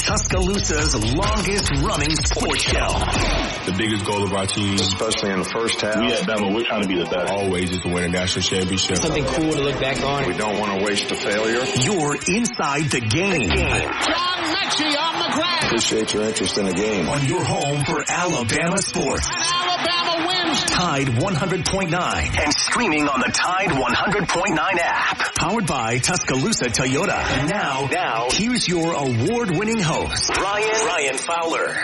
Tuscaloosa's longest-running sports show. The biggest goal of our team, especially in the first half, we at Bama, we're trying to be the best. Always is to win a national championship. Something cool to look back on. We don't want to waste a failure. You're inside the game. John Mechie on the ground. Appreciate your interest in the game. On your home for Alabama sports. And Alabama wins. Tide 100.9 and streaming on the Tide 100.9 app. Powered by Tuscaloosa Toyota. And now, here's your award-winning host, Ryan Fowler.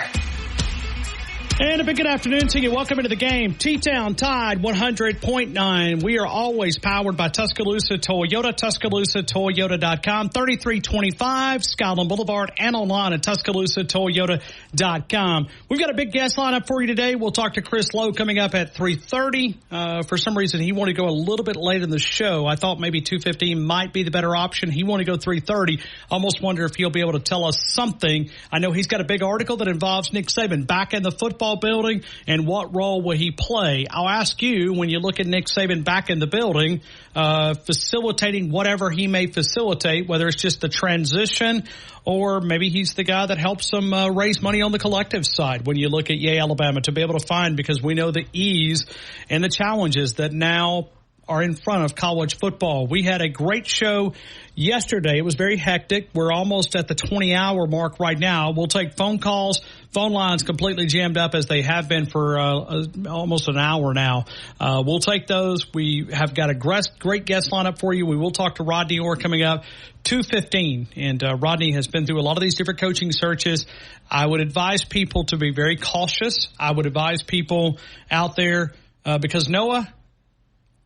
And a big good afternoon to you. Welcome into the game. T-Town Tide 100.9. We are always powered by Tuscaloosa Toyota, TuscaloosaToyota.com, 3325 Skyland Boulevard, and online at TuscaloosaToyota.com. We've got a big guest lineup for you today. We'll talk to Chris Lowe coming up at 3:30. For some reason, he wanted to go a little bit late in the show. I thought maybe 2:15 might be the better option. He wanted to go 3:30. Almost wonder if he'll be able to tell us something. I know he's got a big article that involves Nick Saban back in the football building, and what role will he play? I'll ask you, when you look at Nick Saban back in the building, facilitating whatever he may facilitate, whether it's just the transition or maybe he's the guy that helps them raise money on the collective side when you look at Yale, Alabama, to be able to find, because we know the ease and the challenges that now are in front of college football. We had a great show yesterday. It was very hectic. We're almost at the 20-hour mark right now. We'll take phone calls. Phone lines completely jammed up as they have been for almost an hour now. We'll take those. We have got a great guest lineup for you. We will talk to Rodney Orr coming up 2:15. And Rodney has been through a lot of these different coaching searches. I would advise people to be very cautious. I would advise people out there because, Noah,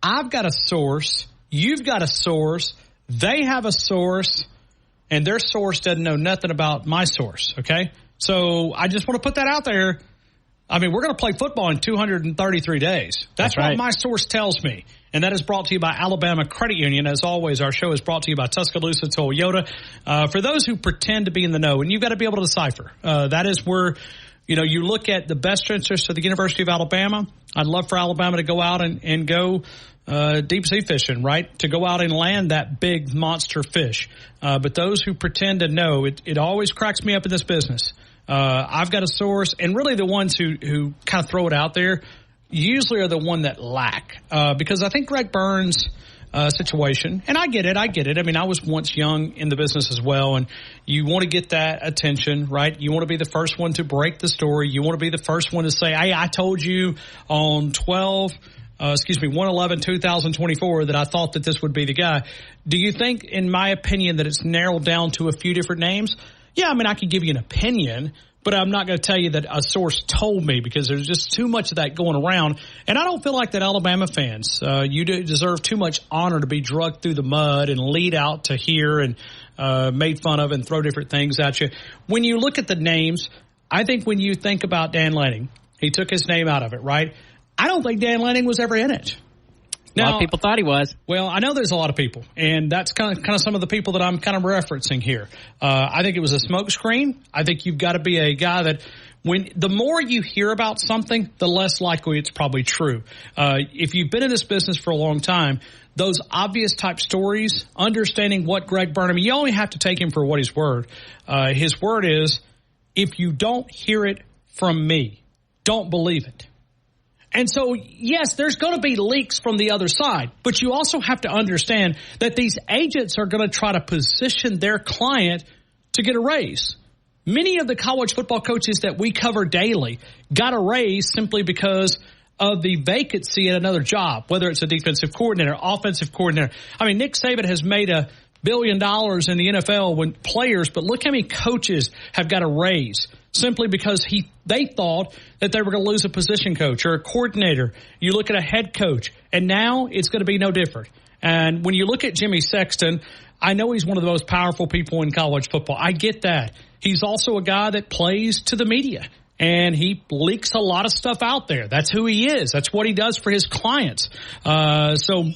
I've got a source, you've got a source, they have a source, and their source doesn't know nothing about my source, okay? So I just want to put that out there. I mean, we're going to play football in 233 days. That's what my source tells me. And that is brought to you by Alabama Credit Union. As always, our show is brought to you by Tuscaloosa Toyota. For those who pretend to be in the know, and you've got to be able to decipher, that is where, you look at the best interests of the University of Alabama. I'd love for Alabama to go out and go deep sea fishing, right? To go out and land that big monster fish. But those who pretend to know, it always cracks me up in this business. I've got a source, and really the ones who kind of throw it out there usually are the one that lack. Because I think Greg Burns' situation, and I get it. I mean, I was once young in the business as well, and you want to get that attention, right? You want to be the first one to break the story. You want to be the first one to say, hey, I told you on 1/11/2024 that I thought that this would be the guy. Do you think, in my opinion, that it's narrowed down to a few different names? Yeah, I mean, I could give you an opinion, but I'm not going to tell you that a source told me, because there's just too much of that going around. And I don't feel like that Alabama fans, you deserve too much honor to be drugged through the mud and lead out to here and made fun of and throw different things at you. When you look at the names, I think when you think about Dan Lanning, he took his name out of it, right? I don't think Dan Lanning was ever in it. Now, a lot of people thought he was. Well, I know there's a lot of people, and that's kind of some of the people that I'm kind of referencing here. I think it was a smokescreen. I think you've got to be a guy that the more you hear about something, the less likely it's probably true. If you've been in this business for a long time, those obvious type stories, understanding what Greg Burnham, you only have to take him for what his word. His word is, if you don't hear it from me, don't believe it. And so, yes, there's going to be leaks from the other side, but you also have to understand that these agents are going to try to position their client to get a raise. Many of the college football coaches that we cover daily got a raise simply because of the vacancy at another job, whether it's a defensive coordinator, offensive coordinator. I mean, Nick Saban has made $1 billion in the NFL with players, but look how many coaches have got a raise simply because they thought that they were going to lose a position coach or a coordinator. You look at a head coach, and now it's going to be no different. And when you look at Jimmy Sexton, I know he's one of the most powerful people in college football. I get that. He's also a guy that plays to the media, and he leaks a lot of stuff out there. That's who he is. That's what he does for his clients. So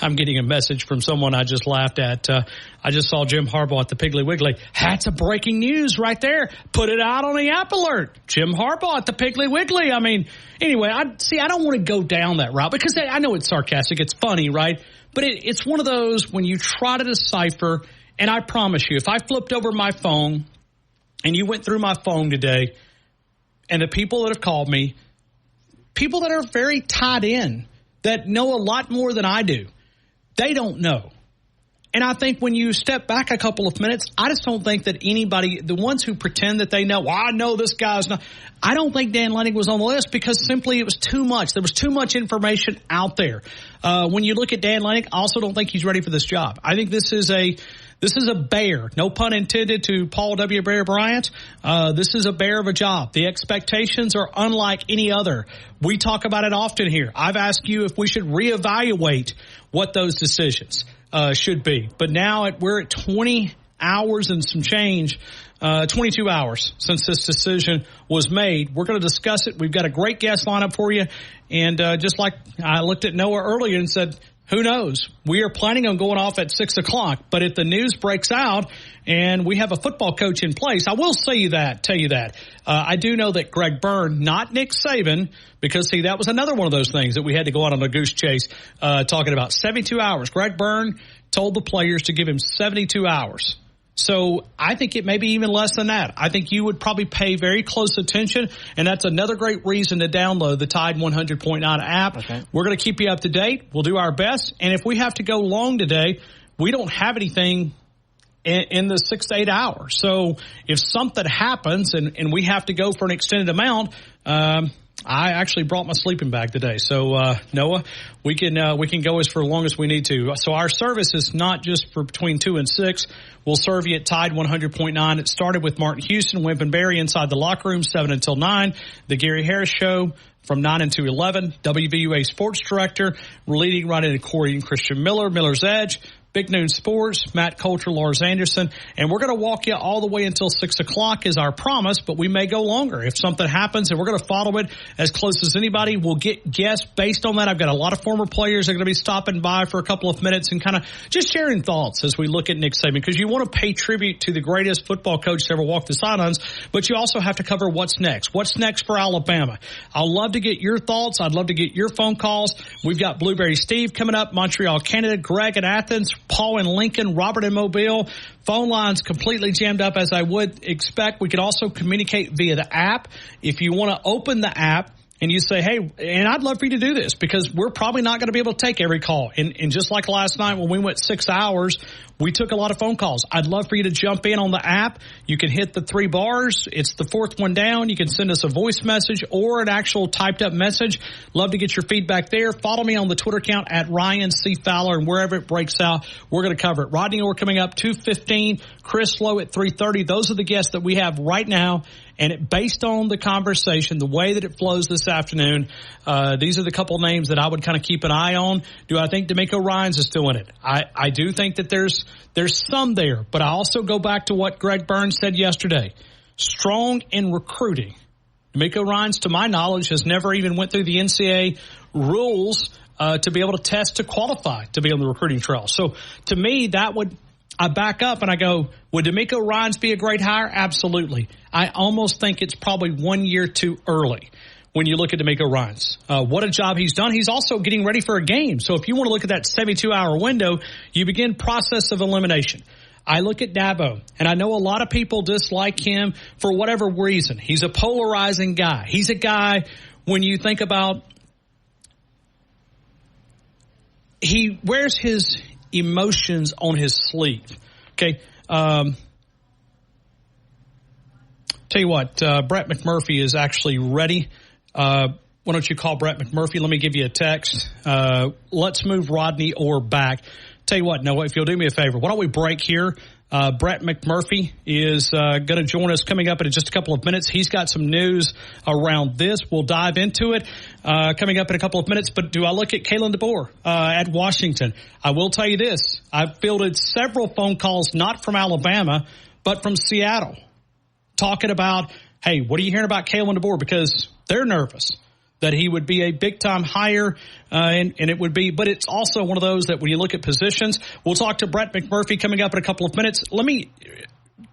I'm getting a message from someone I just laughed at. I just saw Jim Harbaugh at the Piggly Wiggly. That's a breaking news right there. Put it out on the app alert. Jim Harbaugh at the Piggly Wiggly. I mean, anyway, I don't want to go down that route because I know it's sarcastic. It's funny, right? But it's one of those when you try to decipher, and I promise you, if I flipped over my phone and you went through my phone today, and the people that have called me, people that are very tied in, that know a lot more than I do, they don't know. And I think when you step back a couple of minutes, I just don't think that anybody, the ones who pretend that they know, well, I know this guy's not, I don't think Dan Lenning was on the list because simply it was too much. There was too much information out there. When you look at Dan Lenning, I also don't think he's ready for this job. I think this is a bear, no pun intended to Paul W. Bear Bryant. This is a bear of a job. The expectations are unlike any other. We talk about it often here. I've asked you if we should reevaluate what those decisions should be. But now we're at 20 hours and some change, 22 hours since this decision was made. We're going to discuss it. We've got a great guest lineup for you. And just like I looked at Noah earlier and said, who knows? We are planning on going off at 6 o'clock. But if the news breaks out and we have a football coach in place, I will tell you that. I do know that Greg Byrne, not Nick Saban, because, see, that was another one of those things that we had to go out on a goose chase talking about. 72 hours. Greg Byrne told the players to give him 72 hours. So I think it may be even less than that. I think you would probably pay very close attention, and that's another great reason to download the Tide 100.9 app. Okay. We're going to keep you up to date. We'll do our best. And if we have to go long today, we don't have anything in the 6 to 8 hours. So if something happens and we have to go for an extended amount, I actually brought my sleeping bag today. So, Noah, we can go as for long as we need to. So our service is not just for between 2 and 6. We'll serve you at Tide 100.9. It started with Martin Houston, Wimp and Barry inside the locker room, 7 until 9. The Gary Harris Show from 9 until 11. WVUA Sports Director, leading right into Corey and Christian Miller, Miller's Edge. Big Noon Sports, Matt Coulter, Lars Anderson. And we're going to walk you all the way until 6 o'clock is our promise, but we may go longer if something happens, and we're going to follow it as close as anybody. We'll get guests based on that. I've got a lot of former players that are going to be stopping by for a couple of minutes and kind of just sharing thoughts as we look at Nick Saban, because you want to pay tribute to the greatest football coach to ever walk the sidelines, but you also have to cover what's next. What's next for Alabama? I'd love to get your thoughts. I'd love to get your phone calls. We've got Blueberry Steve coming up, Montreal, Canada, Greg in Athens, Paul in Lincoln, Robert in Mobile. Phone lines completely jammed up as I would expect. We could also communicate via the app. If you want to open the app and you say, hey, and I'd love for you to do this because we're probably not going to be able to take every call. And just like last night when we went 6 hours, we took a lot of phone calls. I'd love for you to jump in on the app. You can hit the 3 bars. It's the 4th one down. You can send us a voice message or an actual typed up message. Love to get your feedback there. Follow me on the Twitter account at Ryan C. Fowler, and wherever it breaks out, we're going to cover it. Rodney Orr coming up 2:15, Chris Lowe at 3:30. Those are the guests that we have right now. And based on the conversation, the way that it flows this afternoon, these are the couple names that I would kind of keep an eye on. Do I think D'Amico Ryans is still in it? I do think that there's some there, but I also go back to what Greg Burns said yesterday. Strong in recruiting. D'Amico Ryans, to my knowledge, has never even went through the NCAA rules to be able to test to qualify to be on the recruiting trail. So to me, I back up and I go, would D'Amico Ryans be a great hire? Absolutely. I almost think it's probably 1 year too early when you look at D'Amico Ryans. What a job he's done. He's also getting ready for a game. So if you want to look at that 72-hour window, you begin process of elimination. I look at Dabo, and I know a lot of people dislike him for whatever reason. He's a polarizing guy. He's a guy, when you think about, he wears his emotions on his sleeve. Okay. Tell you what, Brett McMurphy is actually ready. Why don't you call Brett McMurphy? Let me give you a text. Let's move Rodney Orr back. Tell you what, Noah, if you'll do me a favor, why don't we break here? Brett McMurphy is going to join us coming up in just a couple of minutes. He's got some news around this. We'll dive into it coming up in a couple of minutes. But do I look at Kalen DeBoer at Washington? I will tell you this. I've fielded several phone calls, not from Alabama, but from Seattle, talking about, hey, what are you hearing about Kalen DeBoer? Because they're nervous that he would be a big-time hire, and it would be, but it's also one of those that when you look at positions, we'll talk to Brett McMurphy coming up in a couple of minutes. Let me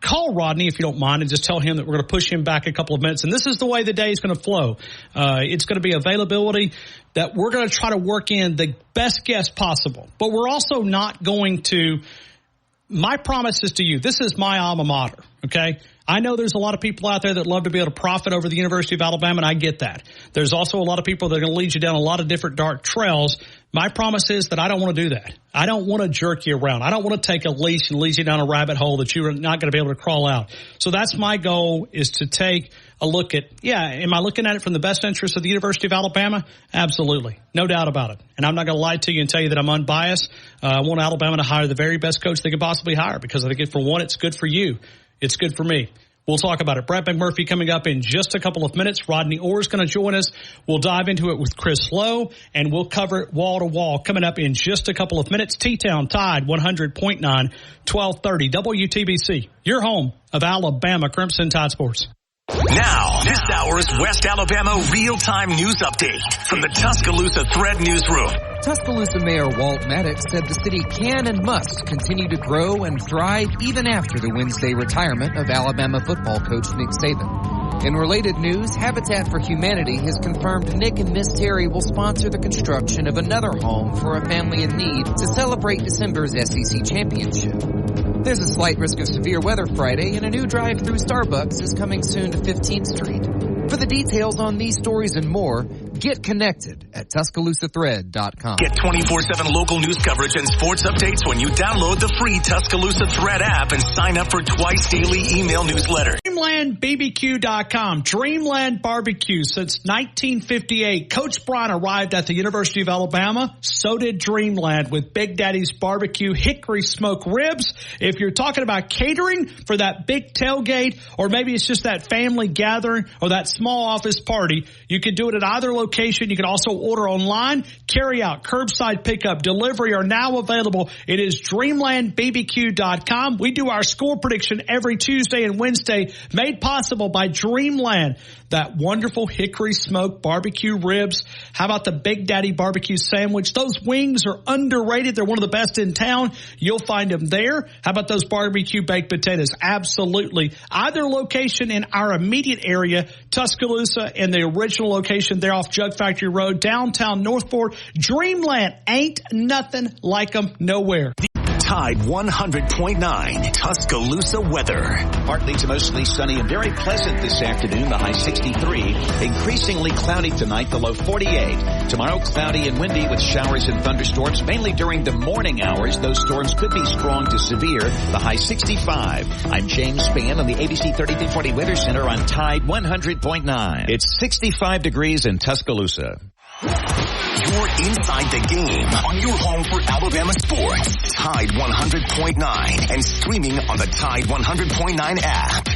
call Rodney, if you don't mind, and just tell him that we're going to push him back a couple of minutes, and this is the way the day is going to flow. It's going to be availability that we're going to try to work in the best guest possible, but we're also not going to, my promise is to you, this is my alma mater, okay? I know there's a lot of people out there that love to be able to profit over the University of Alabama, and I get that. There's also a lot of people that are going to lead you down a lot of different dark trails. My promise is that I don't want to do that. I don't want to jerk you around. I don't want to take a leash and lead you down a rabbit hole that you're not going to be able to crawl out. So that's my goal, is to take a look at, am I looking at it from the best interest of the University of Alabama? Absolutely. No doubt about it. And I'm not going to lie to you and tell you that I'm unbiased. I want Alabama to hire the very best coach they could possibly hire, because I think, for one, it's good for you. It's good for me. We'll talk about it. Brett McMurphy coming up in just a couple of minutes. Rodney Orr is going to join us. We'll dive into it with Chris Lowe, and we'll cover it wall to wall coming up in just a couple of minutes. T-Town Tide 100.9, 1230 WTBC, your home of Alabama Crimson Tide Sports. Now, this hour's West Alabama real-time news update from the Tuscaloosa Thread Newsroom. Tuscaloosa Mayor Walt Maddox said the city can and must continue to grow and thrive even after the Wednesday retirement of Alabama football coach Nick Saban. In related news, Habitat for Humanity has confirmed Nick and Miss Terry will sponsor the construction of another home for a family in need to celebrate December's SEC championship. There's a slight risk of severe weather Friday, and a new drive-through Starbucks is coming soon to 15th Street. For the details on these stories and more, get connected at TuscaloosaThread.com. Get 24/7 local news coverage and sports updates when you download the free Tuscaloosa Thread app and sign up for twice daily email newsletter. DreamlandBBQ.com. Dreamland Barbecue since 1958. Coach Bryant arrived at the University of Alabama. So did Dreamland with Big Daddy's Barbecue Hickory Smoke Ribs. If you're talking about catering for that big tailgate, or maybe it's just that family gathering or that small office party, you can do it at either location. You can also order online. Carry out, curbside pickup, delivery are now available. It is DreamlandBBQ.com. We do our score prediction every Tuesday and Wednesday, made possible by Dreamland. That wonderful hickory smoked barbecue ribs. How about the Big Daddy barbecue sandwich? Those wings are underrated. They're one of the best in town. You'll find them there. How about those barbecue baked potatoes? Absolutely. Either location in our immediate area, Tuscaloosa, and the original location there off Jug Factory Road, downtown Northport. Dreamland, ain't nothing like them nowhere. Tide 100.9 Tuscaloosa weather. Partly to mostly sunny and very pleasant this afternoon, the high 63. Increasingly cloudy tonight, the low 48. Tomorrow, cloudy and windy with showers and thunderstorms, mainly during the morning hours. Those storms could be strong to severe, the high 65. I'm James Spann on the ABC 3340 Weather Center on Tide 100.9. It's 65 degrees in Tuscaloosa. You're inside the game on your home for Alabama sports. Tide 100.9 and streaming on the Tide 100.9 app.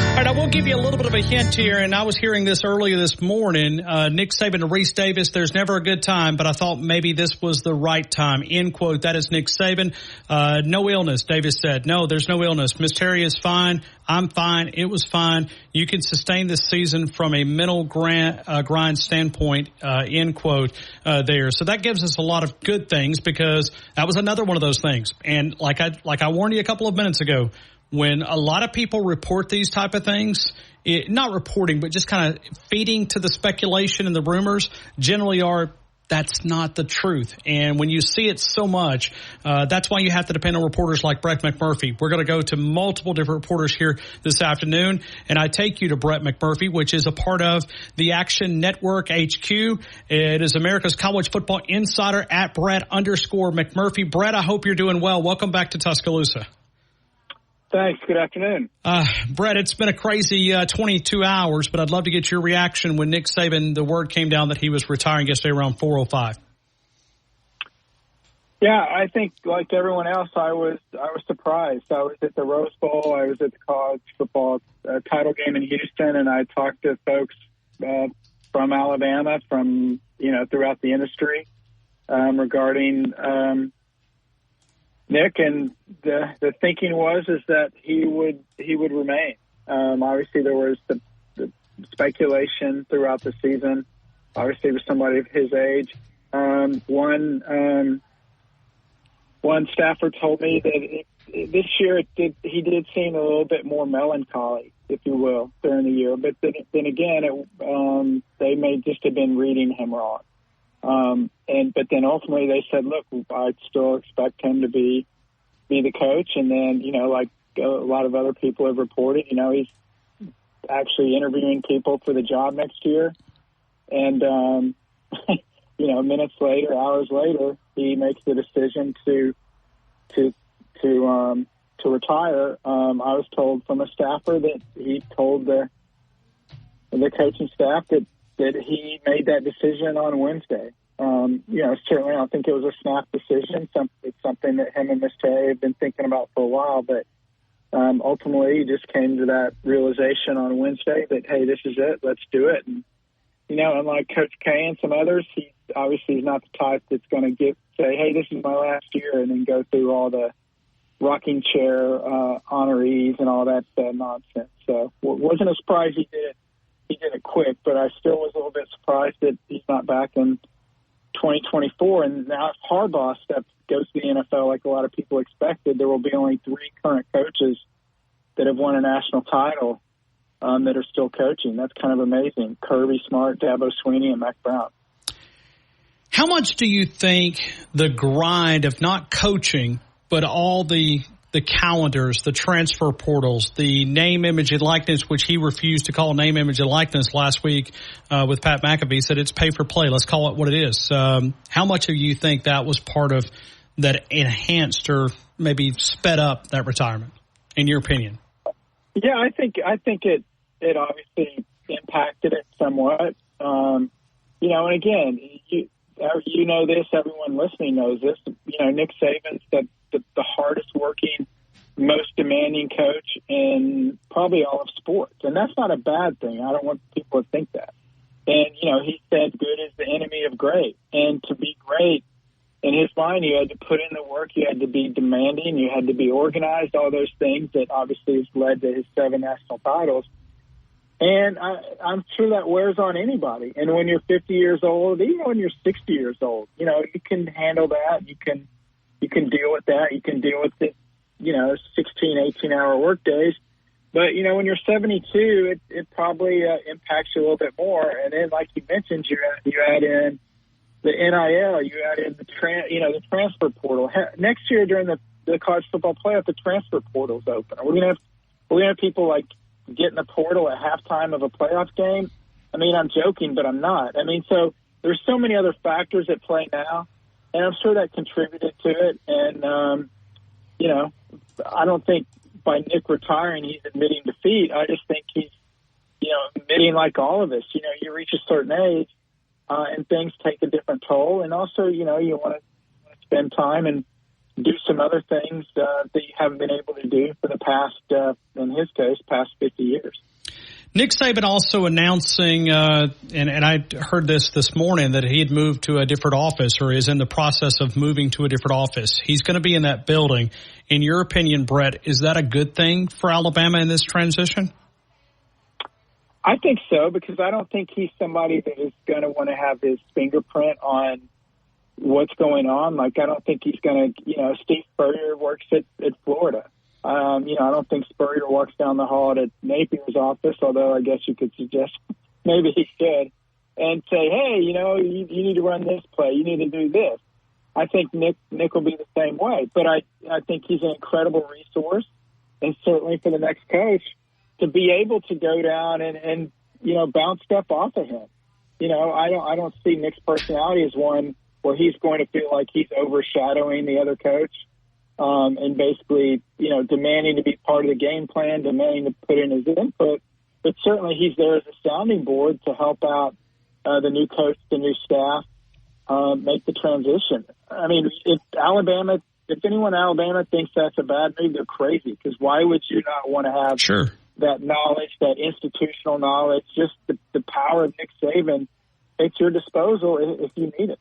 All right, I will give you a little bit of a hint here, and I was hearing this earlier this morning. Nick Saban to Reese Davis, there's never a good time, but I thought maybe this was the right time, end quote. That is Nick Saban. No illness, Davis said. No, there's no illness. Miss Terry is fine. I'm fine. It was fine. You can sustain this season from a mental grind standpoint, end quote, there. So that gives us a lot of good things, because that was another one of those things. And like I warned you a couple of minutes ago, when a lot of people report these type of things, not reporting, but just kind of feeding to the speculation and the rumors, generally that's not the truth. And when you see it so much, that's why you have to depend on reporters like Brett McMurphy. We're going to go to multiple different reporters here this afternoon, and I take you to Brett McMurphy, which is a part of the Action Network HQ. It is America's College Football Insider at Brett_McMurphy. Brett, I hope you're doing well. Welcome back to Tuscaloosa. Thanks. Good afternoon. Brett, it's been a crazy 22 hours, but I'd love to get your reaction when Nick Saban, the word came down that he was retiring yesterday around 4:05. Yeah, I think like everyone else, I was surprised. I was at the Rose Bowl. I was at the college football title game in Houston, and I talked to folks from Alabama, from throughout the industry regarding Nick, and the thinking was that he would remain. Obviously, there was the speculation throughout the season. Obviously, with somebody of his age, one staffer told me that this year he did seem a little bit more melancholy, if you will, during the year. But then again, they may just have been reading him wrong. But then ultimately they said, look, I'd still expect him to be the coach. And then, like a lot of other people have reported, he's actually interviewing people for the job next year. And, minutes later, hours later, he makes the decision to retire. I was told from a staffer that he told the coaching staff that he made that decision on Wednesday. Certainly I don't think it was a snap decision. It's something that him and Miss Terry have been thinking about for a while, but ultimately he just came to that realization on Wednesday that, hey, this is it, let's do it. And, unlike Coach K and some others, he's not the type that's going to say, hey, this is my last year, and then go through all the rocking chair honorees and all that nonsense. So it wasn't a surprise he did it quick, but I still was a little bit surprised that he's not back in 2024. And now if Harbaugh goes to the NFL like a lot of people expected, there will be only 3 current coaches that have won a national title that are still coaching. That's kind of amazing. Kirby Smart, Dabo Swinney, and Mack Brown. How much do you think the grind of not coaching, but all the calendars, the transfer portals, the name, image, and likeness, which he refused to call name, image, and likeness last week with Pat McAfee, said it's pay for play. Let's call it what it is. How much of you think that was part of that enhanced or maybe sped up that retirement, in your opinion? Yeah, I think it obviously impacted it somewhat. And again, you know this, everyone listening knows this. Nick Saban's the hardest working, most demanding coach in probably all of sports. And that's not a bad thing. I don't want people to think that. And, he said good is the enemy of great. And to be great, in his mind, you had to put in the work, you had to be demanding, you had to be organized, all those things that obviously has led to his 7 national titles. And I'm sure that wears on anybody. And when you're 50 years old, even when you're 60 years old, you can handle that. You can deal with that. You can deal with it, 16, 18-hour work days. But, when you're 72, it probably impacts you a little bit more. And then, like you mentioned, you add in the NIL, you add in the transfer portal. Next year during the college football playoff, the transfer portal's open. We're gonna have people like get in the portal at halftime of a playoff game. I mean, I'm joking, but I'm not. I mean, so there's so many other factors at play now, and I'm sure that contributed to it. And, I don't think by Nick retiring he's admitting defeat. I just think he's, admitting like all of us. You reach a certain age and things take a different toll. And also, you want to spend time and do some other things that you haven't been able to do for the past, in his case, past 50 years. Nick Saban also announcing, and I heard this morning, that he had moved to a different office or is in the process of moving to a different office. He's going to be in that building. In your opinion, Brett, is that a good thing for Alabama in this transition? I think so, because I don't think he's somebody that is going to want to have his fingerprint on what's going on. Like, I don't think he's going to, Steve Spurrier works at Florida. I don't think Spurrier walks down the hall at Napier's office, although I guess you could suggest maybe he should, and say, hey, you need to run this play. You need to do this. I think Nick will be the same way. But I think he's an incredible resource, and certainly for the next coach, to be able to go down and bounce stuff off of him. I don't see Nick's personality as one where he's going to feel like he's overshadowing the other coach. And basically, demanding to be part of the game plan, demanding to put in his input. But certainly he's there as a sounding board to help out the new coach, the new staff, make the transition. I mean, if anyone in Alabama thinks that's a bad move, they're crazy, because why would you not want to have that knowledge, that institutional knowledge, just the power of Nick Saban at your disposal if you need it.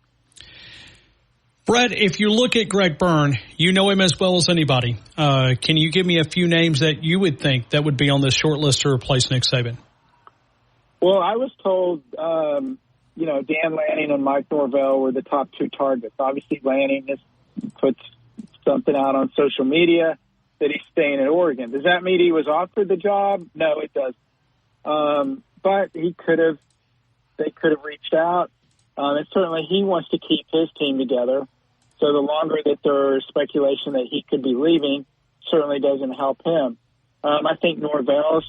Brett, if you look at Greg Byrne, you know him as well as anybody. Can you give me a few names that you would think that would be on this short list to replace Nick Saban? Well, I was told, Dan Lanning and Mike Norvell were the top 2 targets. Obviously, Lanning puts something out on social media that he's staying at Oregon. Does that mean he was offered the job? No, it doesn't. But they could have reached out. And certainly he wants to keep his team together. So the longer that there's speculation that he could be leaving certainly doesn't help him. I think Norvell's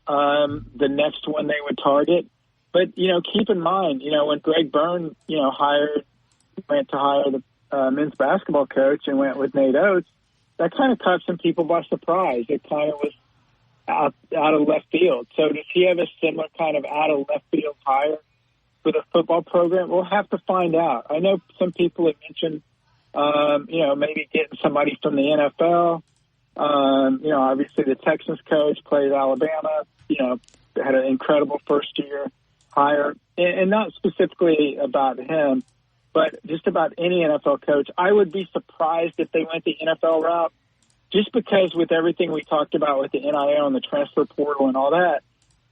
the next one they would target. But, keep in mind, when Greg Byrne, went to hire the men's basketball coach and went with Nate Oates, that kind of caught some people by surprise. It kind of was out of left field. So does he have a similar kind of out of left field hire for the football program? We'll have to find out. I know some people have mentioned, maybe getting somebody from the NFL. Obviously the Texans coach played at Alabama, had an incredible first-year hire. And not specifically about him, but just about any NFL coach. I would be surprised if they went the NFL route, just because with everything we talked about with the NIL and the transfer portal and all that.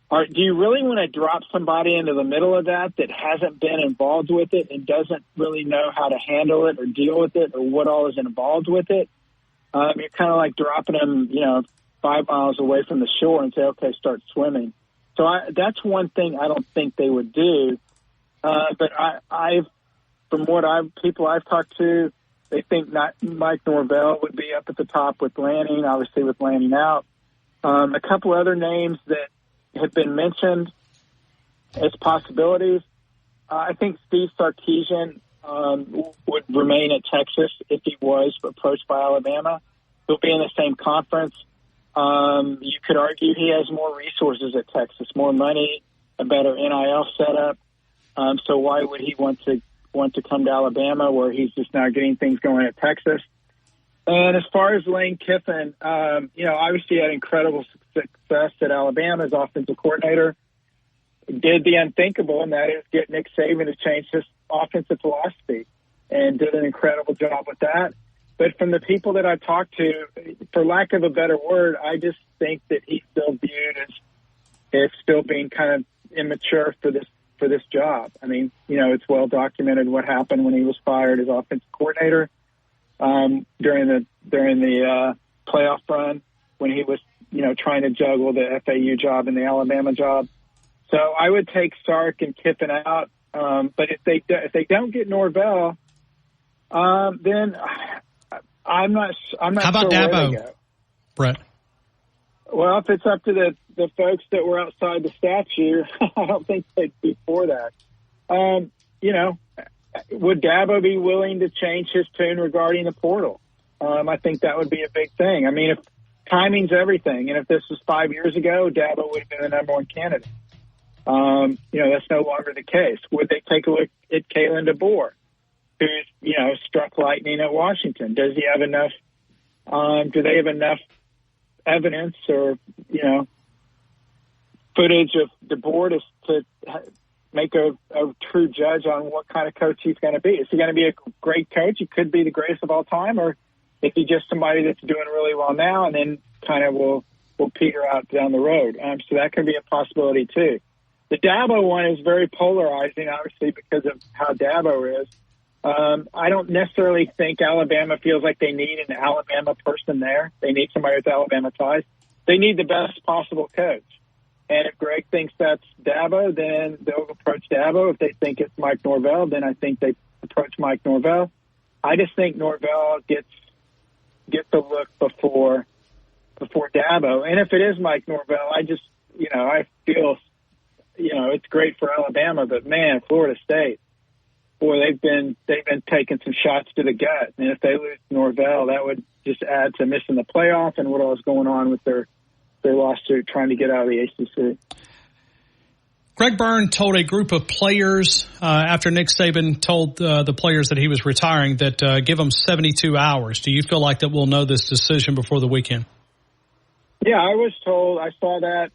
Do you really want to drop somebody into the middle of that hasn't been involved with it and doesn't really know how to handle it or deal with it or what all is involved with it? You're kind of like dropping them, 5 miles away from the shore and say, okay, start swimming. So that's one thing I don't think they would do. But from people I've talked to, they think Mike Norvell would be up at the top with Lanning, obviously with Lanning out. A couple other names that have been mentioned as possibilities. I think Steve Sarkisian would remain at Texas if he was approached by Alabama. He'll be in the same conference. You could argue he has more resources at Texas, more money, a better NIL setup. So why would he want to come to Alabama where he's just now getting things going at Texas? And as far as Lane Kiffin, obviously had incredible success at Alabama as offensive coordinator. Did the unthinkable, and that is get Nick Saban to change his offensive philosophy, and did an incredible job with that. But from the people that I talked to, for lack of a better word, I just think that he's still viewed as still being kind of immature for this job. I mean, it's well documented what happened when he was fired as offensive coordinator during the playoff run when he was trying to juggle the FAU job and the Alabama job. So I would take Sark and Kiffin out. But if they don't get Norvell, then I'm not. How about sure Dabo, where they go. Brett? Well, if it's up to the folks that were outside the statue, I don't think they'd be for that. Would Dabo be willing to change his tune regarding the portal? I think that would be a big thing. I mean, if timing's everything, and if this was 5 years ago, Dabo would have been the number one candidate. That's no longer the case. Would they take a look at Kalen DeBoer, who's, struck lightning at Washington? Does he have enough, do they have enough evidence or, footage of DeBoer to make a true judge on what kind of coach he's going to be? Is he going to be a great coach? He could be the greatest of all time, or is he just somebody that's doing really well now and then kind of will peter out down the road? So that could be a possibility too. The Dabo one is very polarizing, obviously, because of how Dabo is. I don't necessarily think Alabama feels like they need an Alabama person there. They need somebody with Alabama ties. They need the best possible coach. And if Greg thinks that's Dabo, then they'll approach Dabo. If they think it's Mike Norvell, then I think they approach Mike Norvell. I just think Norvell gets the look before Dabo. And if it is Mike Norvell, I just, I feel, it's great for Alabama, but man, Florida State, boy, they've been taking some shots to the gut. And if they lose Norvell, that would just add to missing the playoff and what all is going on with their lawsuit trying to get out of the ACC. Greg Byrne told a group of players after Nick Saban told the players that he was retiring that give them 72 hours. Do you feel like that we'll know this decision before the weekend? Yeah, I was told. I saw that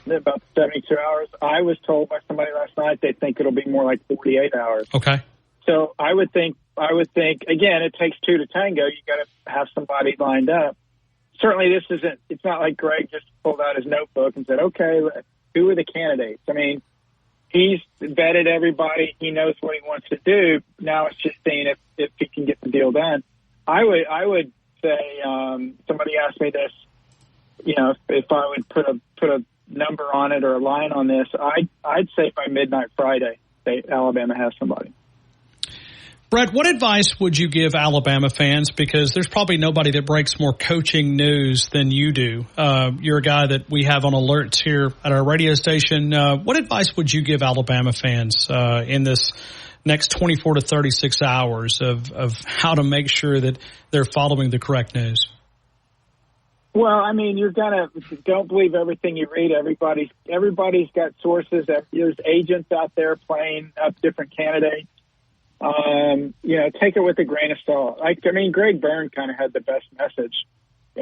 about 72 hours. I was told by somebody last night they think it'll be more like 48 hours. Okay. So I would think, again, it takes two to tango. You got to have somebody lined up. Certainly it's not like Greg just pulled out his notebook and said, okay, who are the candidates? I mean, he's vetted everybody. He knows what he wants to do. Now it's just seeing if he can get the deal done. I would say, somebody asked me this, if I would put a number on it or a line on this, I'd say by midnight Friday. Alabama has somebody. Brett, what advice would you give Alabama fans? Because there's probably nobody that breaks more coaching news than you do. You're a guy that we have on alerts here at our radio station. What advice would you give Alabama fans in this next 24 to 36 hours of how to make sure that they're following the correct news? Well, I mean, don't believe everything you read. Everybody's got sources. There's agents out there playing up different candidates. Take it with a grain of salt. Greg Byrne kind of had the best message.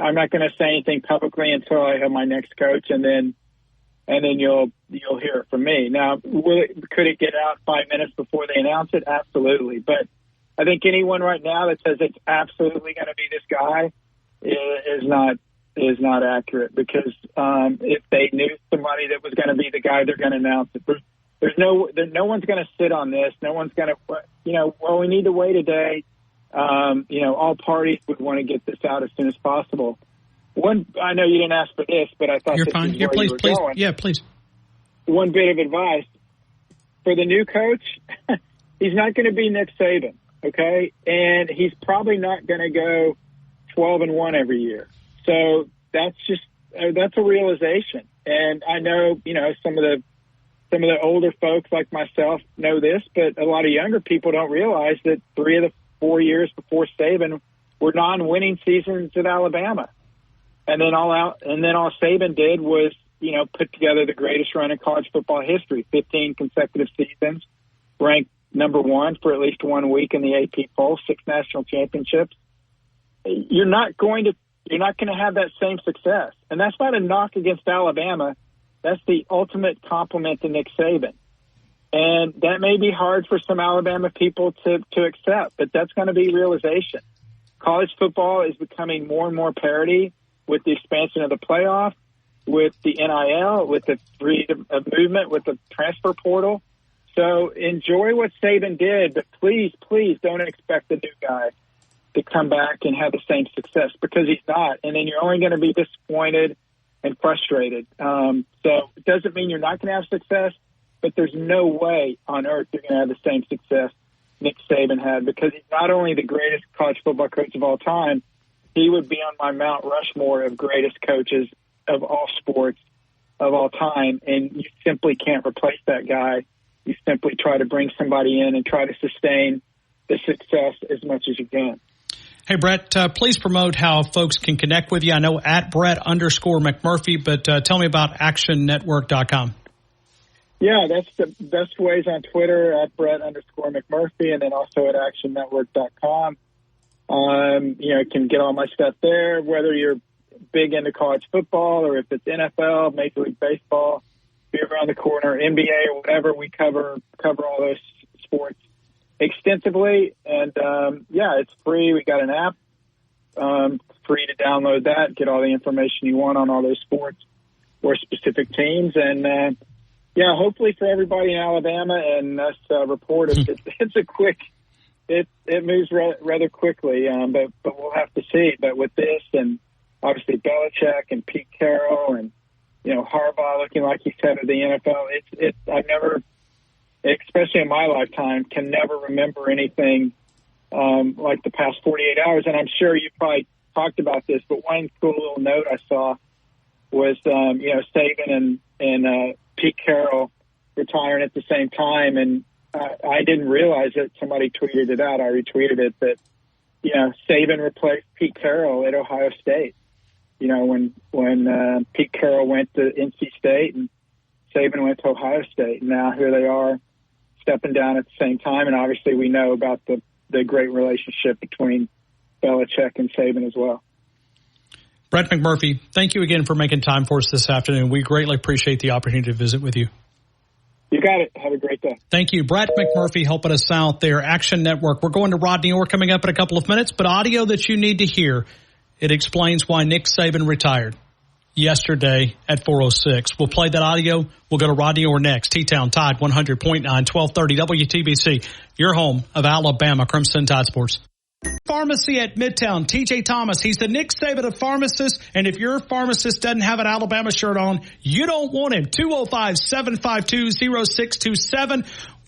I'm not going to say anything publicly until I have my next coach, and then you'll hear it from me. Now, could it get out 5 minutes before they announce it? Absolutely. But I think anyone right now that says it's absolutely going to be this guy is not accurate, because if they knew somebody that was going to be the guy, they're going to announce it. No one's going to sit on this. No one's going to, we need to wait a day. All parties would want to get this out as soon as possible. I know you didn't ask for this, but I thought you're this fine. is where Please. going. Yeah, please. One bit of advice for the new coach: he's not going to be Nick Saban, okay? And he's probably not going to go 12-1 every year. So that's a realization. And I know, some of the older folks like myself know this, but a lot of younger people don't realize that 3 of the 4 years before Saban were non-winning seasons at Alabama. And then all Saban did was, put together the greatest run in college football history, 15 consecutive seasons, ranked number 1 for at least 1 week in the AP poll, 6 national championships. You're not going to have that same success. And that's not a knock against Alabama. That's the ultimate compliment to Nick Saban. And that may be hard for some Alabama people to accept, but that's going to be realization. College football is becoming more and more parity with the expansion of the playoff, with the NIL, with the freedom of movement, with the transfer portal. So enjoy what Saban did, but please don't expect the new guy to come back and have the same success, because he's not. And then you're only going to be disappointed and frustrated. So it doesn't mean you're not going to have success, but there's no way on earth you're going to have the same success Nick Saban had, because he's not only the greatest college football coach of all time, he would be on my Mount Rushmore of greatest coaches of all sports of all time. And you simply can't replace that guy. You simply try to bring somebody in and try to sustain the success as much as you can. Hey, Brett, please promote how folks can connect with you. I know at Brett_McMurphy, but tell me about actionnetwork.com. Yeah, that's the best ways on Twitter, at Brett_McMurphy, and then also at actionnetwork.com. You can get all my stuff there, whether you're big into college football or if it's NFL, Major League Baseball, be around the corner, NBA or whatever. We cover all those sports extensively. And, it's free. We got an app, free to download that, get all the information you want on all those sports or specific teams. And, hopefully for everybody in Alabama and us reporters, it's a quick, it moves rather quickly, but we'll have to see. But with this, and obviously Belichick and Pete Carroll and, Harbaugh looking like he's head of the NFL, I've never, especially in my lifetime, can never remember anything like the past 48 hours. And I'm sure you probably talked about this, but one cool little note I saw was, Saban and Pete Carroll retiring at the same time. And I didn't realize it. Somebody tweeted it out. I retweeted it that, Saban replaced Pete Carroll at Ohio State. When Pete Carroll went to NC State and Saban went to Ohio State. And now here they are stepping down at the same time. And obviously we know about the great relationship between Belichick and Saban as well. Brett McMurphy, thank you again for making time for us this afternoon. We greatly appreciate the opportunity to visit with you. You got it. Have a great day. Thank you. Brett McMurphy helping us out there. Action Network. We're going to Rodney Orr coming up in a couple of minutes, but audio that you need to hear. It explains why Nick Saban retired yesterday at 4:06. We'll play that audio. We'll go to Rodney Orr next. T-Town Tide 100.9, 1230 WTBC. Your home of Alabama Crimson Tide Sports. Pharmacy at Midtown. TJ Thomas. He's the Nick Saban of pharmacists. And if your pharmacist doesn't have an Alabama shirt on, you don't want him. 205-752-0627.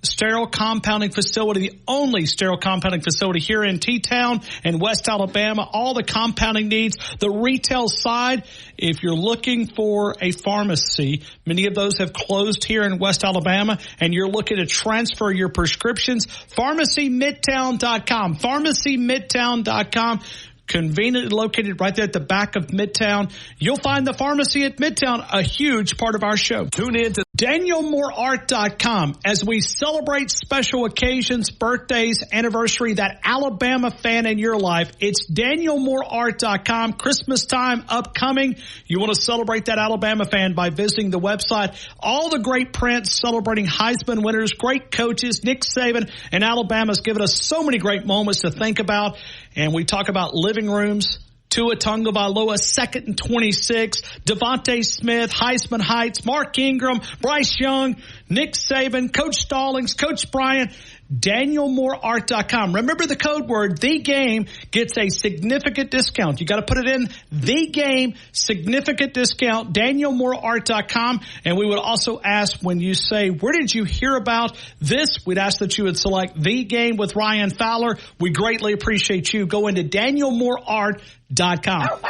Sterile Compounding Facility, the only sterile compounding facility here in T-Town and West Alabama. All the compounding needs, the retail side. If you're looking for a pharmacy, many of those have closed here in West Alabama, and you're looking to transfer your prescriptions, PharmacyMidtown.com. PharmacyMidtown.com. Conveniently located right there at the back of Midtown. You'll find the pharmacy at Midtown, a huge part of our show. Tune in to DanielMooreArt.com as we celebrate special occasions, birthdays, anniversary, that Alabama fan in your life. It's DanielMooreArt.com. Christmas time upcoming. You want to celebrate that Alabama fan by visiting the website. All the great prints celebrating Heisman winners, great coaches, Nick Saban, and Alabama's given us so many great moments to think about. And we talk about living rooms, Tua Tagovailoa, 2nd and 26, Devontae Smith, Heisman Heights, Mark Ingram, Bryce Young, Nick Saban, Coach Stallings, Coach Bryant. DanielMooreArt.com. Remember the code word, The Game, gets a significant discount. You got to put it in, The Game, significant discount, DanielMooreArt.com. And we would also ask, when you say, where did you hear about this? We'd ask that you would select The Game with Ryan Fowler. We greatly appreciate you. Go into DanielMooreArt.com.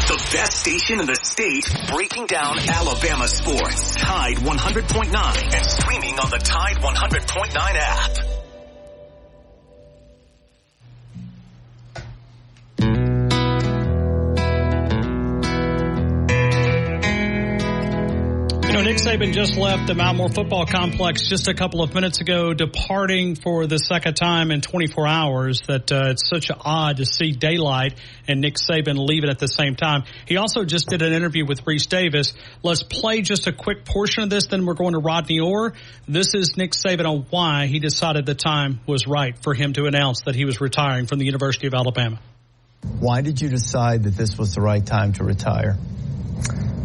The best station in the state, breaking down Alabama sports. Tide 100.9 and streaming on the Tide 100.9 app. Nick Saban just left the Mount Moore Football Complex just a couple of minutes ago, departing for the second time in 24 hours. That it's such odd to see daylight and Nick Saban leaving at the same time. He also just did an interview with Reese Davis. Let's play just a quick portion of this, then we're going to Rodney Orr. This is Nick Saban on why he decided the time was right for him to announce that he was retiring from the University of Alabama. Why did you decide that this was the right time to retire?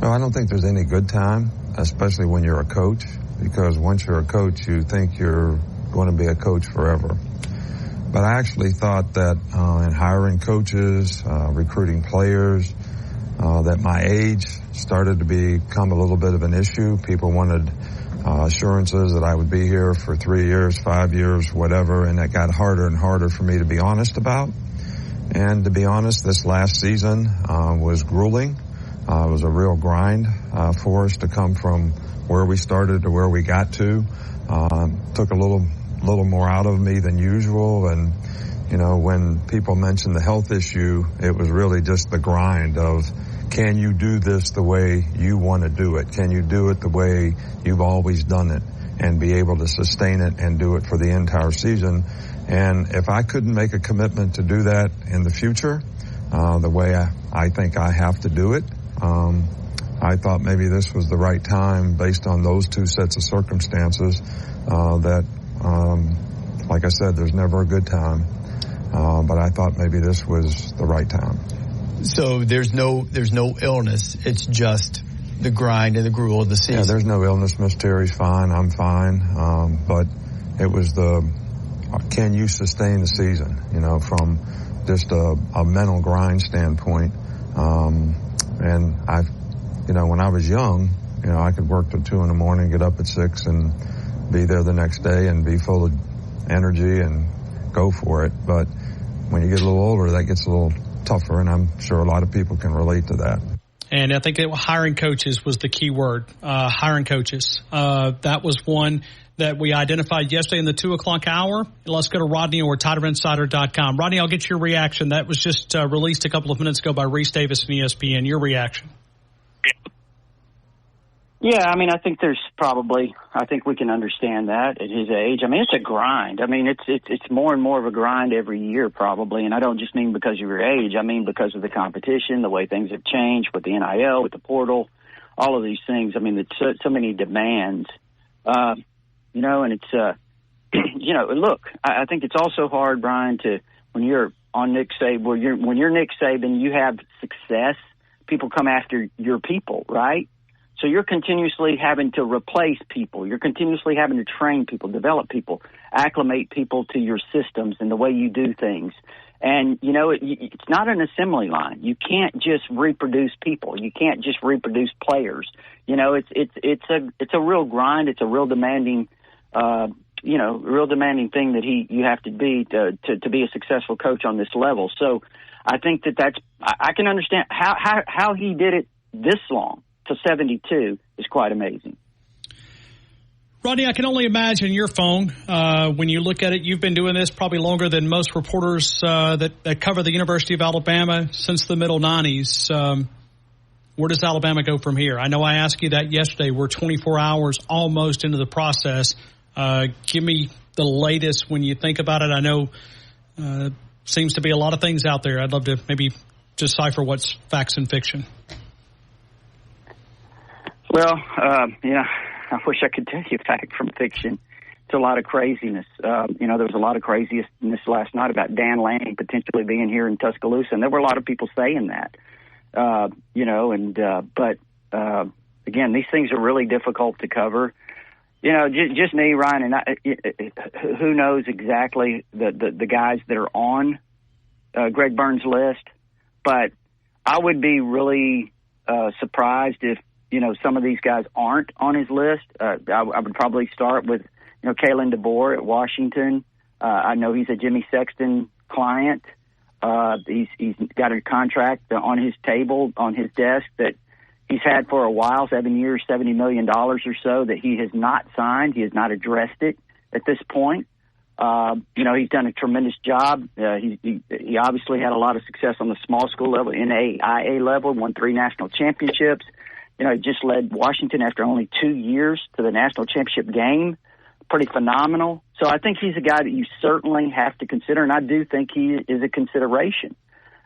No, I don't think there's any good time, especially when you're a coach, because once you're a coach, you think you're going to be a coach forever. But I actually thought that in hiring coaches, recruiting players, that my age started to become a little bit of an issue. People wanted assurances that I would be here for 3 years, 5 years, whatever, and that got harder and harder for me to be honest about. And to be honest, this last season was grueling. It was a real grind for us to come from where we started to where we got to. Took a little more out of me than usual. And, you know, when people mentioned the health issue, it was really just the grind of, can you do this the way you want to do it? Can you do it the way you've always done it and be able to sustain it and do it for the entire season? And if I couldn't make a commitment to do that in the future, the way I think I have to do it, I thought maybe this was the right time based on those two sets of circumstances, that, like I said, there's never a good time. But I thought maybe this was the right time. So there's no illness. It's just the grind and the gruel of the season. Yeah, there's no illness. Miss Terry's fine. I'm fine. But it was can you sustain the season, you know, from just a mental grind standpoint. And when I was young, you know, I could work till 2 a.m, get up at 6 and be there the next day and be full of energy and go for it. But when you get a little older, that gets a little tougher, and I'm sure a lot of people can relate to that. And I think that hiring coaches was the key word, hiring coaches. That was one that we identified yesterday in the 2 o'clock hour. Let's go to Rodney Orr, TiderInsider.com. Rodney, I'll get your reaction. That was just released a couple of minutes ago by Reese Davis from ESPN. Your reaction? Yeah, I mean, I think we can understand that at his age. I mean, it's a grind. I mean, it's more and more of a grind every year probably. And I don't just mean because of your age. I mean, because of the competition, the way things have changed with the NIL, with the portal, all of these things. I mean, it's so many demands. And it's, look, I think it's also hard, Brian, when you're on Nick Saban, when you're Nick Saban, you have success, people come after your people, right? So you're continuously having to replace people. You're continuously having to train people, develop people, acclimate people to your systems and the way you do things. And, you know, it's not an assembly line. You can't just reproduce people. You can't just reproduce players. You know, it's a real grind. It's a real demanding real demanding thing that you have to be to be a successful coach on this level. So I think that's I can understand how he did it this long to 72 is quite amazing. Rodney, I can only imagine your phone, when you look at it, you've been doing this probably longer than most reporters that cover the University of Alabama since the middle 90s. Where does Alabama go from here? I know I asked you that yesterday. We're 24 hours almost into the process. Give me the latest when you think about it. I know seems to be a lot of things out there. I'd love to maybe decipher what's facts and fiction. Well, I wish I could tell you fact from fiction. It's a lot of craziness. There was a lot of craziness last night about Dan Lanning potentially being here in Tuscaloosa, and there were a lot of people saying that. But again, these things are really difficult to cover. Just me, Ryan, and who knows exactly the guys that are on Greg Byrne's list, but I would be really surprised if some of these guys aren't on his list. I would probably start with, Kalen DeBoer at Washington. I know he's a Jimmy Sexton client. He's got a contract on his table, on his desk that he's had for a while, 7 years, $70 million or so that he has not signed. He has not addressed it at this point. He's done a tremendous job. He obviously had a lot of success on the small school level, NAIA level, won 3 national championships. He just led Washington after only 2 years to the national championship game. Pretty phenomenal. So I think he's a guy that you certainly have to consider, and I do think he is a consideration.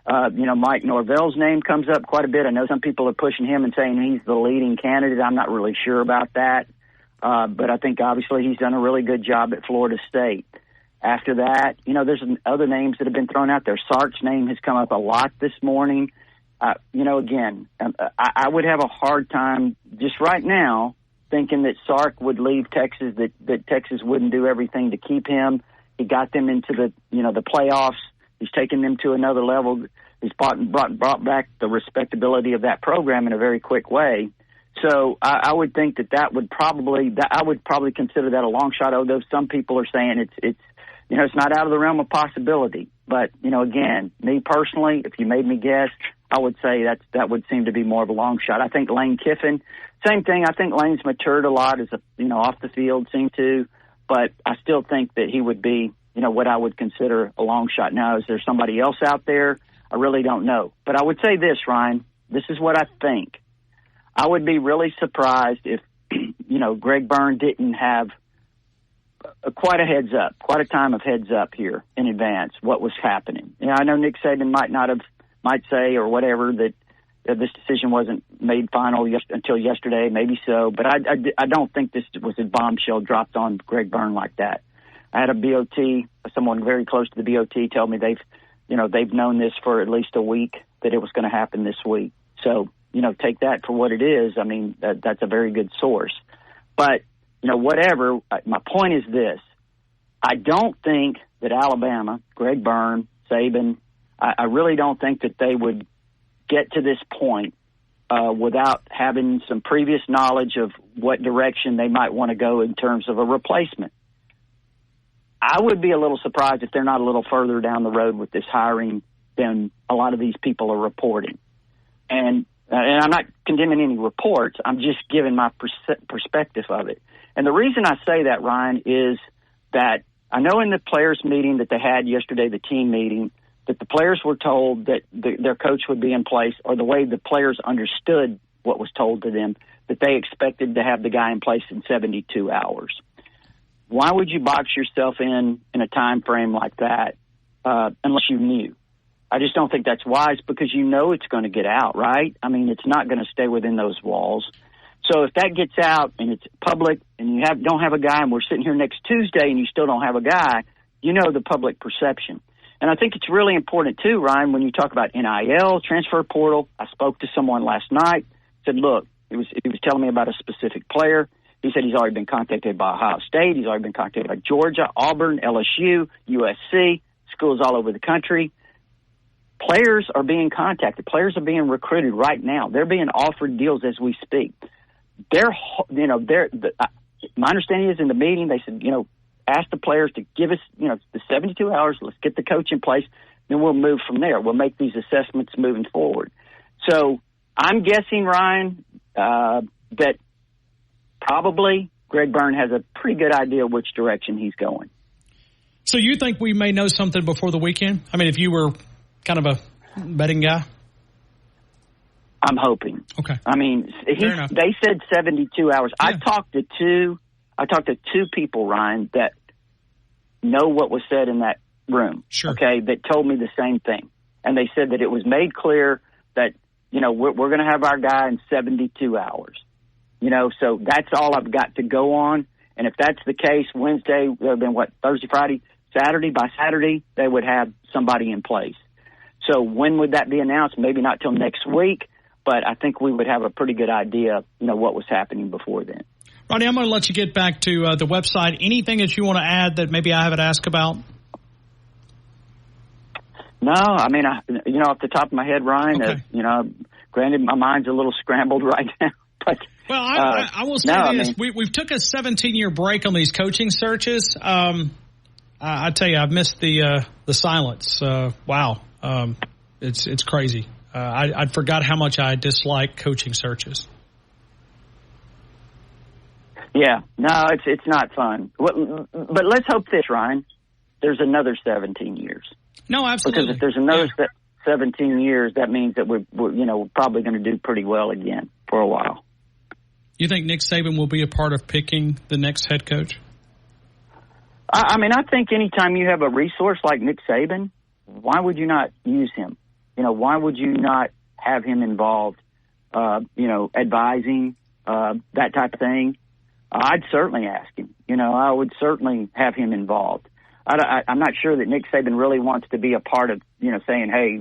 Mike Norvell's name comes up quite a bit. I know some people are pushing him and saying he's the leading candidate. I'm not really sure about that. But I think obviously he's done a really good job at Florida State. After that, there's other names that have been thrown out there. Sark's name has come up a lot this morning. I would have a hard time just right now thinking that Sark would leave Texas, that Texas wouldn't do everything to keep him. He got them into the playoffs. He's taken them to another level. He's brought back the respectability of that program in a very quick way. So I would think I would probably consider that a long shot. Although some people are saying it's not out of the realm of possibility. But again, me personally, if you made me guess, I would say that would seem to be more of a long shot. I think Lane Kiffin, same thing. I think Lane's matured a lot as off the field, seemed to, but I still think that he would be, what I would consider a long shot. Now, is there somebody else out there? I really don't know. But I would say this, Ryan, this is what I think. I would be really surprised if, Greg Byrne didn't have quite a time of heads up here in advance what was happening. I know Nick Saban might say or whatever that this decision wasn't made final until yesterday, maybe so, but I don't think this was a bombshell dropped on Greg Byrne like that. I had a BOT, someone very close to the BOT, tell me they've known this for at least a week, that it was going to happen this week. So, take that for what it is. I mean, that's a very good source. But, whatever, my point is this. I don't think that Alabama, Greg Byrne, Saban, I really don't think that they would get to this point without having some previous knowledge of what direction they might want to go in terms of a replacement. I would be a little surprised if they're not a little further down the road with this hiring than a lot of these people are reporting. And I'm not condemning any reports. I'm just giving my perspective of it. And the reason I say that, Ryan, is that I know in the players' meeting that they had yesterday, the team meeting, that the players were told that their coach would be in place, or the way the players understood what was told to them, that they expected to have the guy in place in 72 hours. Why would you box yourself in a time frame like that unless you knew? I just don't think that's wise, because it's going to get out, right? I mean, it's not going to stay within those walls. So if that gets out and it's public and you don't have a guy, and we're sitting here next Tuesday and you still don't have a guy, the public perception. And I think it's really important too, Ryan, when you talk about NIL, transfer portal. I spoke to someone last night, said, look, he was telling me about a specific player. He said he's already been contacted by Ohio State. He's already been contacted by Georgia, Auburn, LSU, USC, schools all over the country. Players are being contacted. Players are being recruited right now. They're being offered deals as we speak. My understanding is in the meeting, they said, ask the players to give us, the 72 hours. Let's get the coach in place. Then we'll move from there. We'll make these assessments moving forward. So I'm guessing, Ryan, that probably Greg Byrne has a pretty good idea which direction he's going. So you think we may know something before the weekend? I mean, if you were kind of a betting guy? I'm hoping. Okay. I mean, they said 72 hours. Yeah. I talked to two people, Ryan, that know what was said in that room. Sure. Okay, that told me the same thing, and they said that it was made clear that we're going to have our guy in 72 hours. So that's all I've got to go on. And if that's the case, Wednesday, then Thursday, Friday, Saturday. By Saturday, they would have somebody in place. So when would that be announced? Maybe not till next week. But I think we would have a pretty good idea, what was happening before then. Rodney, I'm going to let you get back to the website. Anything that you want to add that maybe I haven't asked about? No, I mean, off the top of my head, Ryan, okay. Granted, my mind's a little scrambled right now. But well, I will say this: we've took a 17-year break on these coaching searches. I tell you, I've missed the silence. Wow, it's crazy. I forgot how much I dislike coaching searches. Yeah, no, it's not fun. But let's hope this, Ryan. There's another 17 years. No, absolutely. Because if there's another 17 years, that means that we're probably going to do pretty well again for a while. You think Nick Saban will be a part of picking the next head coach? I think anytime you have a resource like Nick Saban, why would you not use him? Why would you not have him involved, advising, that type of thing? I'd certainly ask him. I would certainly have him involved. I'm not sure that Nick Saban really wants to be a part of, saying, hey,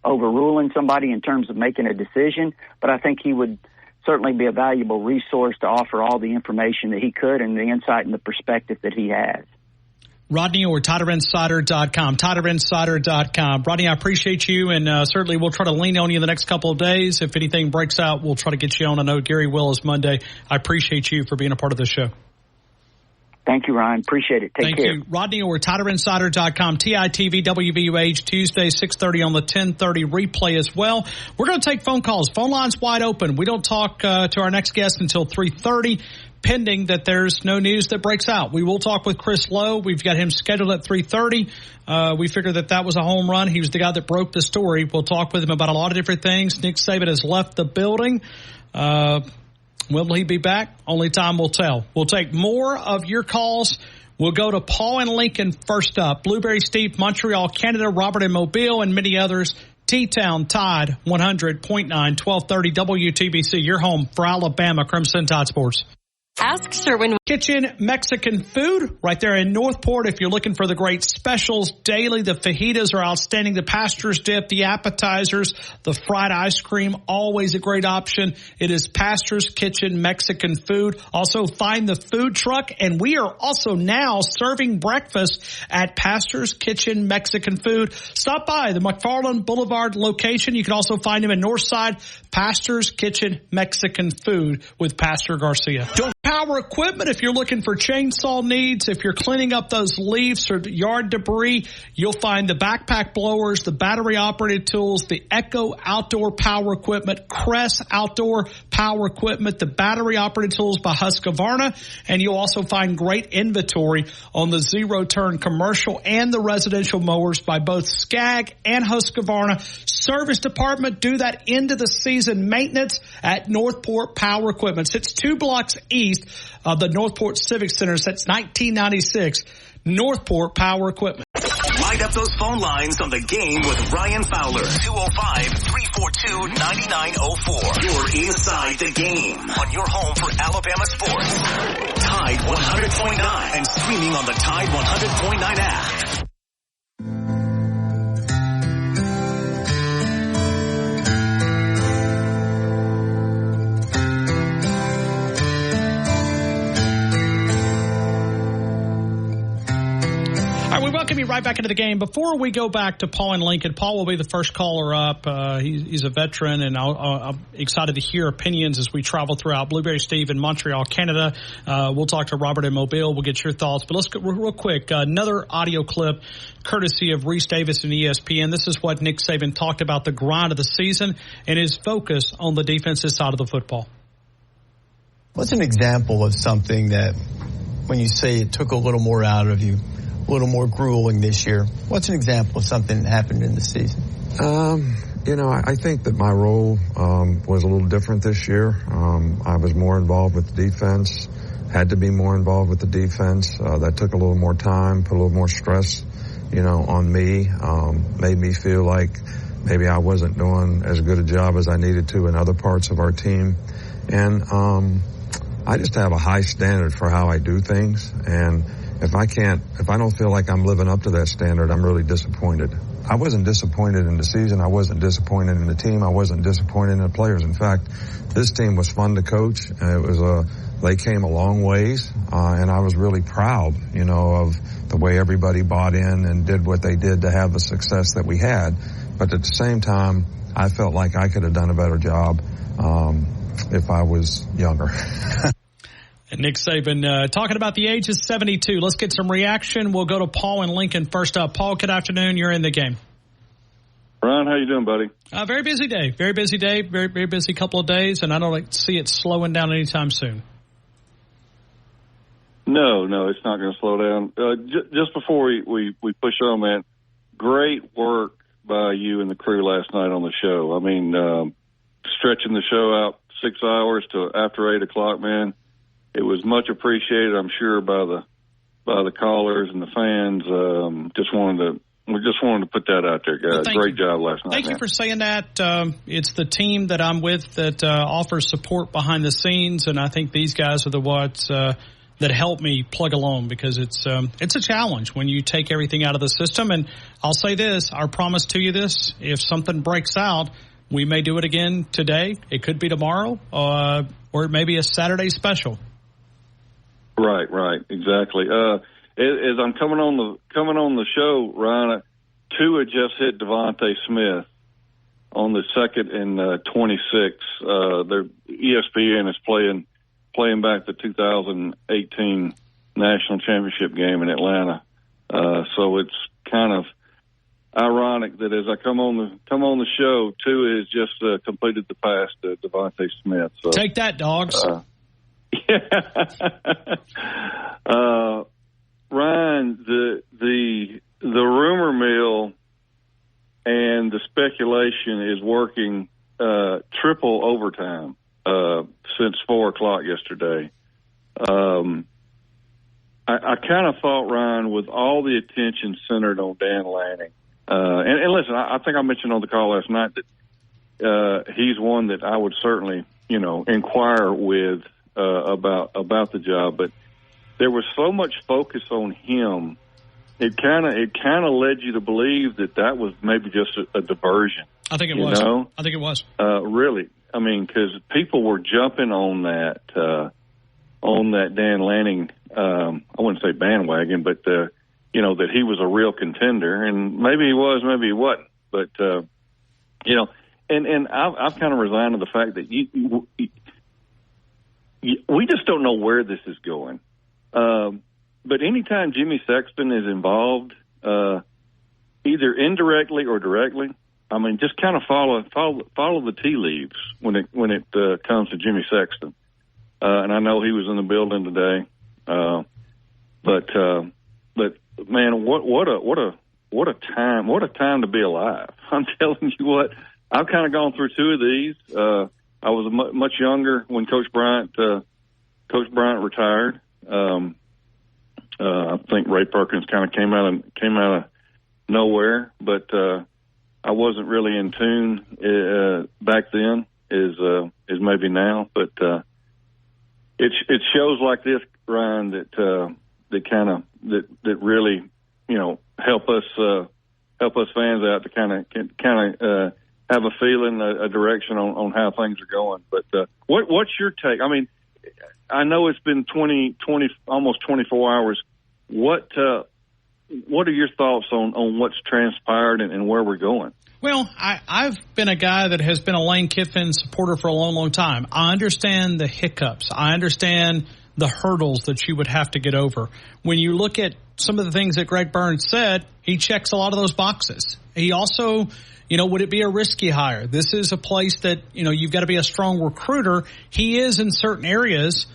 overruling somebody in terms of making a decision. But I think he would certainly be a valuable resource to offer all the information that he could and the insight and the perspective that he has. Rodney or TiderInsider.com. TiderInsider.com. Rodney, I appreciate you, and certainly we'll try to lean on you the next couple of days. If anything breaks out, we'll try to get you on. I know Gary will is Monday. I appreciate you for being a part of the show. Thank you, Ryan. Appreciate it. Take care. Thank you. Rodney or TiderInsider.com. TITV WVUH Tuesday, 6:30 on the 10:30 replay as well. We're going to take phone calls. Phone lines wide open. We don't talk to our next guest until 3:30. Pending that there's no news that breaks out. We will talk with Chris Lowe. We've got him scheduled at 3:30. We figured that was a home run. He was the guy that broke the story. We'll talk with him about a lot of different things. Nick Saban has left the building. Will he be back? Only time will tell. We'll take more of your calls. We'll go to Paul and Lincoln first up. Blueberry Steve, Montreal, Canada, Robert in Mobile, and many others. T-Town, Tide, 100.9, 1230 WTBC. Your home for Alabama Crimson Tide Sports. Ask Sherwin. Kitchen Mexican food right there in Northport. If you're looking for the great specials daily, the fajitas are outstanding. The Pastor's dip, the appetizers, the fried ice cream, always a great option. It is Pastor's Kitchen Mexican food. Also find the food truck, and we are also now serving breakfast at Pastor's Kitchen Mexican food. Stop by the McFarland Boulevard location. You can also find him in Northside, Pastor's Kitchen Mexican food with Pastor Garcia. Power equipment, if you're looking for chainsaw needs, if you're cleaning up those leaves or yard debris, you'll find the backpack blowers, the battery-operated tools, the Echo outdoor power equipment, Crest outdoor power equipment, the battery-operated tools by Husqvarna, and you'll also find great inventory on the zero-turn commercial and the residential mowers by both Skag and Husqvarna. Service department, do that end-of-the-season maintenance at Northport Power Equipment. It's 2 blocks east of the Northport Civic Center since 1996. Northport Power Equipment. Light up those phone lines on The Game with Ryan Fowler. 205-342-9904. You're inside the game on your home for Alabama sports. Tide 100.9 and streaming on the Tide 100.9 app. All right, we welcome you right back into the game. Before we go back to Paul and Lincoln, Paul will be the first caller up. He's a veteran, and I'm excited to hear opinions as we travel throughout Blueberry Steve in Montreal, Canada. We'll talk to Robert in Mobile. We'll get your thoughts. But let's go real quick. Another audio clip courtesy of Reese Davis and ESPN. This is what Nick Saban talked about the grind of the season and his focus on the defensive side of the football. What's an example of something that when you say it took a little more out of you, a little more grueling this year? What's an example of something that happened in the season? I think that my role was a little different this year. I was more involved with the defense, had to be more involved with the defense. That took a little more time, put a little more stress, on me, made me feel like maybe I wasn't doing as good a job as I needed to in other parts of our team. And I just have a high standard for how I do things, and if I don't feel like I'm living up to that standard, I'm really disappointed. I wasn't disappointed in the season. I wasn't disappointed in the team. I wasn't disappointed in the players. In fact, this team was fun to coach. They came a long ways, and I was really proud, of the way everybody bought in and did what they did to have the success that we had. But at the same time, I felt like I could have done a better job if I was younger. And Nick Saban talking about the age of 72. Let's get some reaction. We'll go to Paul and Lincoln first up. Paul, good afternoon. You're in the game. Ron, how you doing, buddy? Very busy day. Very busy day. Very, very busy couple of days, and I don't see it slowing down anytime soon. No, it's not going to slow down. Just before we push on, man, great work by you and the crew last night on the show. I mean, stretching the show out 6 hours to after 8 o'clock, man. It was much appreciated, I'm sure, by the callers and the fans. We just wanted to put that out there, guys. Well, great job last night. Thank you for saying that. It's the team that I'm with that offers support behind the scenes, and I think these guys are the ones that help me plug along, because it's a challenge when you take everything out of the system. And I'll say this: our promise to you this: if something breaks out, we may do it again today. It could be tomorrow, or it may be a Saturday special. Right, exactly. As I'm coming on the show, Ryan, Tua just hit Devontae Smith on the 2nd and 26. Their ESPN is playing back the 2018 national championship game in Atlanta. So it's kind of ironic that as I come on the show, Tua has just completed the pass to Devontae Smith. So take that, dogs. Ryan, the rumor mill and the speculation is working triple overtime since 4 o'clock yesterday. I kind of thought, Ryan, with all the attention centered on Dan Lanning, and listen, I think I mentioned on the call last night that he's one that I would certainly, inquire with about the job, but there was so much focus on him. It kind of led you to believe that was maybe just a diversion. I think it was. I think it was. Really, I mean, because people were jumping on that Dan Lanning. I wouldn't say bandwagon, but that he was a real contender, and maybe he was, maybe he wasn't. But and I've kind of resigned to the fact that we just don't know where this is going. But anytime Jimmy Sexton is involved, either indirectly or directly, I mean, just kind of follow the tea leaves when it comes to Jimmy Sexton. And I know he was in the building today. But man, what a time to be alive. I'm telling you what, I've kind of gone through 2 of these. I was much younger when Coach Bryant retired. I think Ray Perkins kind of came out of nowhere, but I wasn't really in tune back then as maybe now. But it shows like this, Ryan, that really help us fans out to kind of have a feeling, a direction on how things are going. But what's your take? I mean, I know it's been 20, almost 24 hours. What what are your thoughts on what's transpired and where we're going? Well, I've been a guy that has been a Lane Kiffin supporter for a long, long time. I understand the hiccups. I understand the hurdles that you would have to get over. When you look at some of the things that Greg Burns said, he checks a lot of those boxes. He also, would it be a risky hire? This is a place that, you've got to be a strong recruiter. He is in certain areas.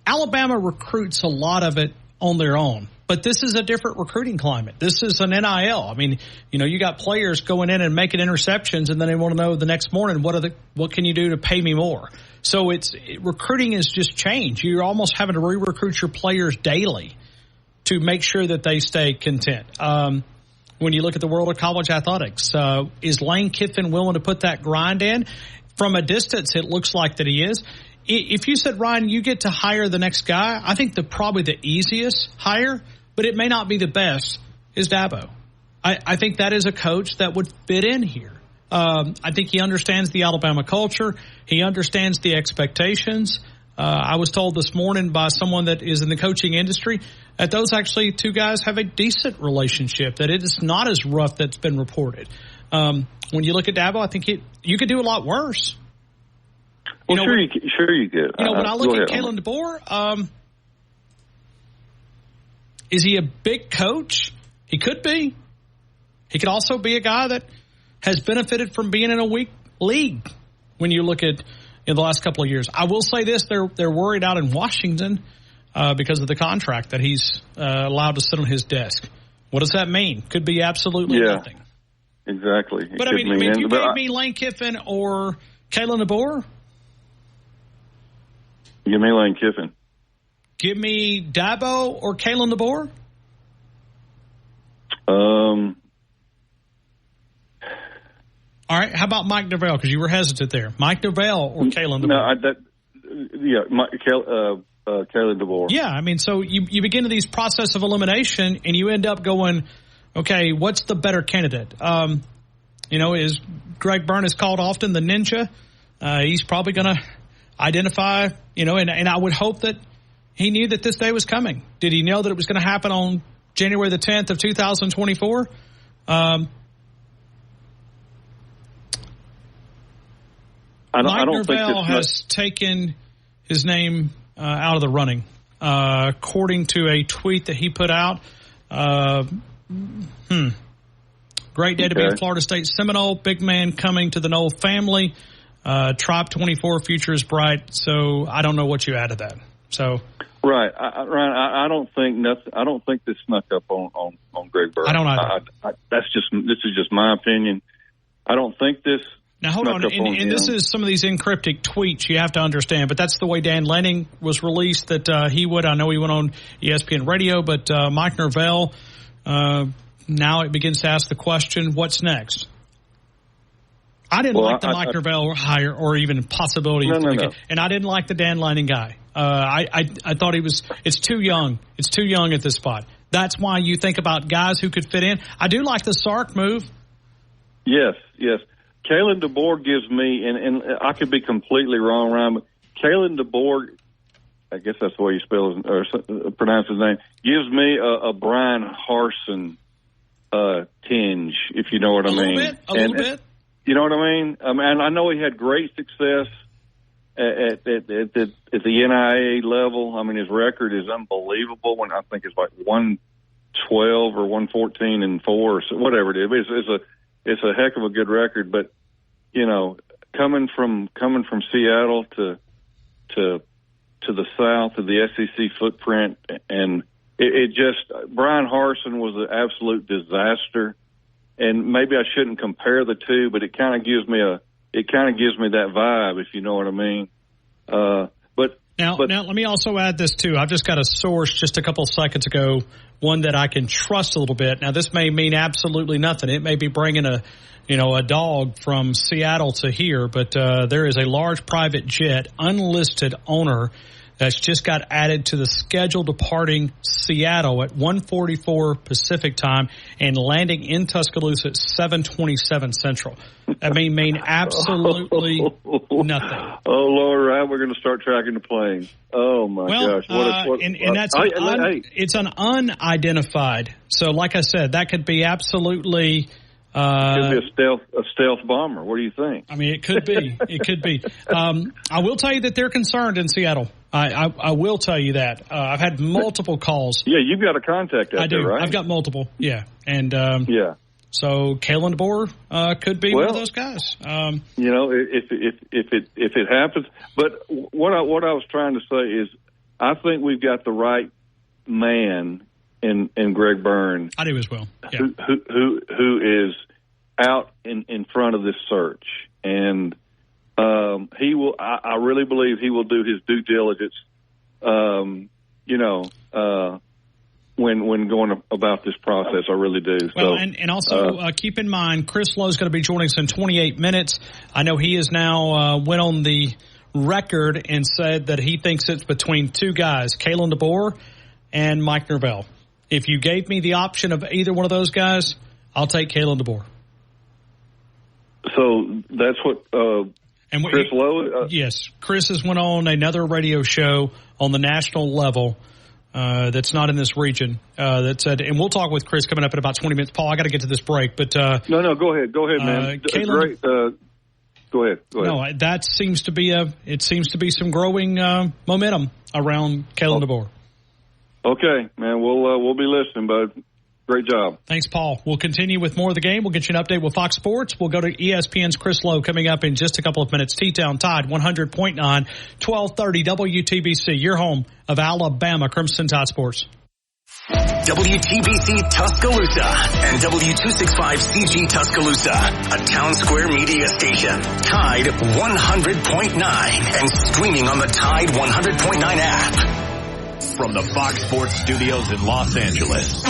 Alabama recruits a lot of it on their own. But this is a different recruiting climate. This is an NIL. I mean, you got players going in and making interceptions, and then they want to know the next morning, what can you do to pay me more? So recruiting is just changed. You're almost having to re-recruit your players daily to make sure that they stay content. When you look at the world of college athletics, is Lane Kiffin willing to put that grind in? From a distance, it looks like that he is. If you said, Ryan, you get to hire the next guy, I think probably the easiest hire, but it may not be the best, is Dabo. I think that is a coach that would fit in here. I think he understands the Alabama culture. He understands the expectations. I was told this morning by someone that is in the coaching industry that those actually two guys have a decent relationship, that it is not as rough that's been reported. When you look at Dabo, I think you could do a lot worse. Well, sure you could. When I look at Kalen DeBoer, is he a big coach? He could be. He could also be a guy that has benefited from being in a weak league when you look at the last couple of years. I will say this, they're worried out in Washington because of the contract that he's allowed to sit on his desk. What does that mean? Could be absolutely nothing. Exactly. But I mean, if you gave me Lane Kiffin or Kalen DeBoer? Give me Lane Kiffin. Give me Dabo or Kalen DeBoer? All right. How about Mike Norvell? Because you were hesitant there. Mike Norvell or Kalen DeBoer? Kalen DeBoer. Yeah. I mean, so you begin to these process of elimination, and you end up going, okay, what's the better candidate? Is Greg Burns called often the ninja? He's probably going to identify, and I would hope that he knew that this day was coming. Did he know that it was going to happen on January the 10th of 2024? Mike Norvell has taken his name out of the running. According to a tweet that he put out, great day to be a Florida State Seminole. Big man coming to the Knoll family. Tribe 24, future is bright. So I don't know what you add to that. So right, Ryan, I don't think nothing. I don't think this snuck up on Greg Burns. I don't either. This is just my opinion. I don't think this. Now hold on, and this is some of these encryptic tweets you have to understand. But that's the way Dan Lanning was released. That he would. I know he went on ESPN Radio, but Mike Norvell. Now it begins to ask the question, what's next? I didn't like the Mike Norvell hire or even possibility. No. And I didn't like the Dan Lanning guy. I thought it's too young. It's too young at this spot. That's why you think about guys who could fit in. I do like the Sark move. Yes. Kalen DeBoer gives me, and I could be completely wrong, Ryan, but Kalen DeBoer, I guess that's the way you spell his, or pronounce his name, gives me a Brian Harsin tinge, if you know what I mean. A little bit. You know what I mean? I know he had great success at the NIA level. I mean, his record is unbelievable. When I think it's like 112 or 114-4 or whatever it is. It's a heck of a good record. But coming from Seattle to the south of the SEC footprint, and it just Brian Harsin was an absolute disaster. And maybe I shouldn't compare the two, but it kind of gives me that vibe, if you know what I mean. But now let me also add this too. I've just got a source just a couple of seconds ago, one that I can trust a little bit. Now this may mean absolutely nothing. It may be bringing a dog from Seattle to here, but there is a large private jet unlisted owner that's just got added to the schedule departing Seattle at 1:44 Pacific time and landing in Tuscaloosa at 7:27 Central. I mean absolutely nothing. Oh, Lord, right? We're going to start tracking the plane. Oh, my gosh. It's an unidentified. So, like I said, that could be absolutely... could be a stealth bomber. What do you think? I mean, it could be. It could be. I will tell you that they're concerned in Seattle. I will tell you that. I've had multiple calls. Yeah, you've got a contact out there, right? I've got multiple, yeah. And yeah. So Kalen DeBoer could be one of those guys. You know, if it happens. But what I was trying to say is I think we've got the right man in Greg Byrne. I do as well. Yeah. Who is out in front of this search, and he will. I really believe he will do his due diligence. When going about this process, I really do. Well, and also keep in mind, Chris Lowe is going to be joining us in 28 minutes. I know he has now went on the record and said that he thinks it's between two guys, Kalen DeBoer and Mike Norvell. If you gave me the option of either one of those guys, I'll take Kalen DeBoer. So that's what Chris Lowe? Yes. Chris has went on another radio show on the national level that's not in this region that said, and we'll talk with Chris coming up in about 20 minutes. Paul, I got to get to this break. But No, go ahead. Go ahead, man. Great. Go ahead. No, that seems to be some growing momentum around Kalen DeBoer. Okay, man, we'll be listening, bud. Great job. Thanks, Paul. We'll continue with more of the game. We'll get you an update with Fox Sports. We'll go to ESPN's Chris Lowe coming up in just a couple of minutes. T-Town Tide 100.9, 1230 WTBC, your home of Alabama Crimson Tide Sports. WTBC Tuscaloosa and W265CG Tuscaloosa, a Town Square media station. Tide 100.9 and streaming on the Tide 100.9 app. From the Fox Sports Studios in Los Angeles,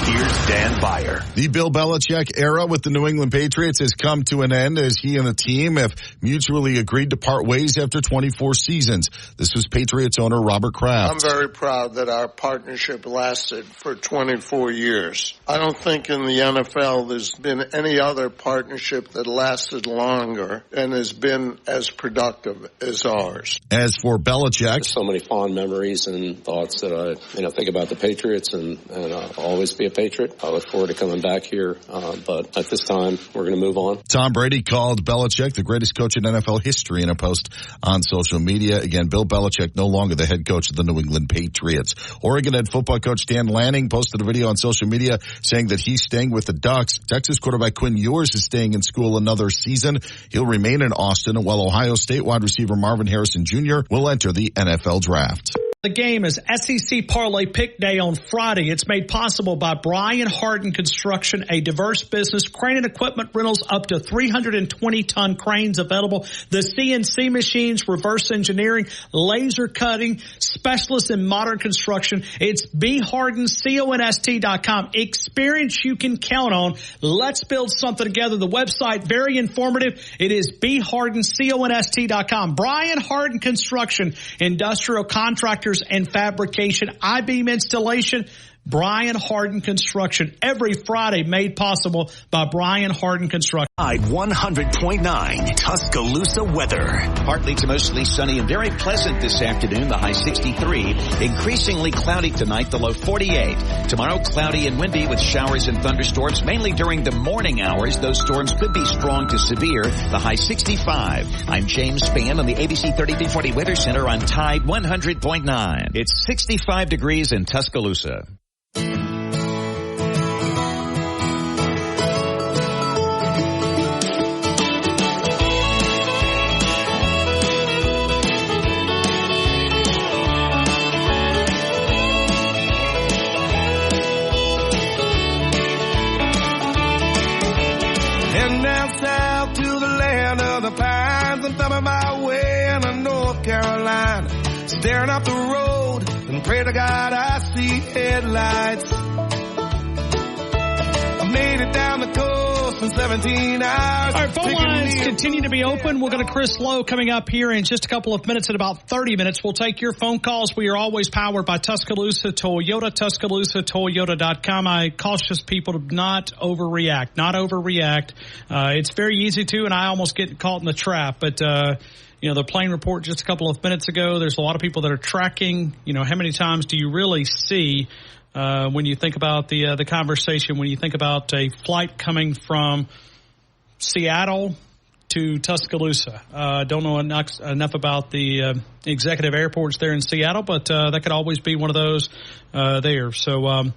here's Dan Beyer. The Bill Belichick era with the New England Patriots has come to an end as he and the team have mutually agreed to part ways after 24 seasons. This was Patriots owner Robert Kraft. I'm very proud that our partnership lasted for 24 years. I don't think in the NFL there's been any other partnership that lasted longer and has been as productive as ours. As for Belichick, so many fond memories and thoughts that I think about the Patriots, and I'll always be a Patriot. I look forward to coming back here, but at this time, we're going to move on. Tom Brady called Belichick the greatest coach in NFL history in a post on social media. Again, Bill Belichick no longer the head coach of the New England Patriots. Oregon head football coach Dan Lanning posted a video on social media saying that he's staying with the Ducks. Texas quarterback Quinn Ewers is staying in school another season. He'll remain in Austin, while Ohio State wide receiver Marvin Harrison Jr. will enter the NFL draft. The game is SEC Parlay Pick Day on Friday. It's made possible by Brian Harden Construction, a diverse business, crane and equipment rentals up to 320-ton cranes available, the CNC machines, reverse engineering, laser cutting, specialists in modern construction. It's bhardenconst.com. Experience you can count on. Let's build something together. The website, very informative. It is bhardenconst.com. Brian Harden Construction, industrial contractors and fabrication, I-beam installation, Brian Harden Construction. Every Friday made possible by Brian Harden Construction. Tide 100.9 Tuscaloosa weather. Partly to mostly sunny and very pleasant this afternoon, the high 63. Increasingly cloudy tonight, the low 48. Tomorrow, cloudy and windy with showers and thunderstorms, mainly during the morning hours. Those storms could be strong to severe, the high 65. I'm James Spann on the ABC 3340 Weather Center on Tide 100.9. It's 65 degrees in Tuscaloosa. Heading down south to the land of the pines. I'm thumbing my way into North Carolina, staring up the road and pray to God I see headlights. I made it down the coast less than 17 hours. All right, phone lines continue to be open. We'll go to Chris Lowe coming up here in just a couple of minutes. In about 30 minutes, we'll take your phone calls. We are always powered by Tuscaloosa Toyota, TuscaloosaToyota.com. I caution people to not overreact. It's very easy to, and I almost get caught in the trap. But, the plane report just a couple of minutes ago, there's a lot of people that are tracking, how many times do you really see when you think about the conversation, when you think about a flight coming from Seattle to Tuscaloosa. Don't know enough about the executive airports there in Seattle, but that could always be one of those there. So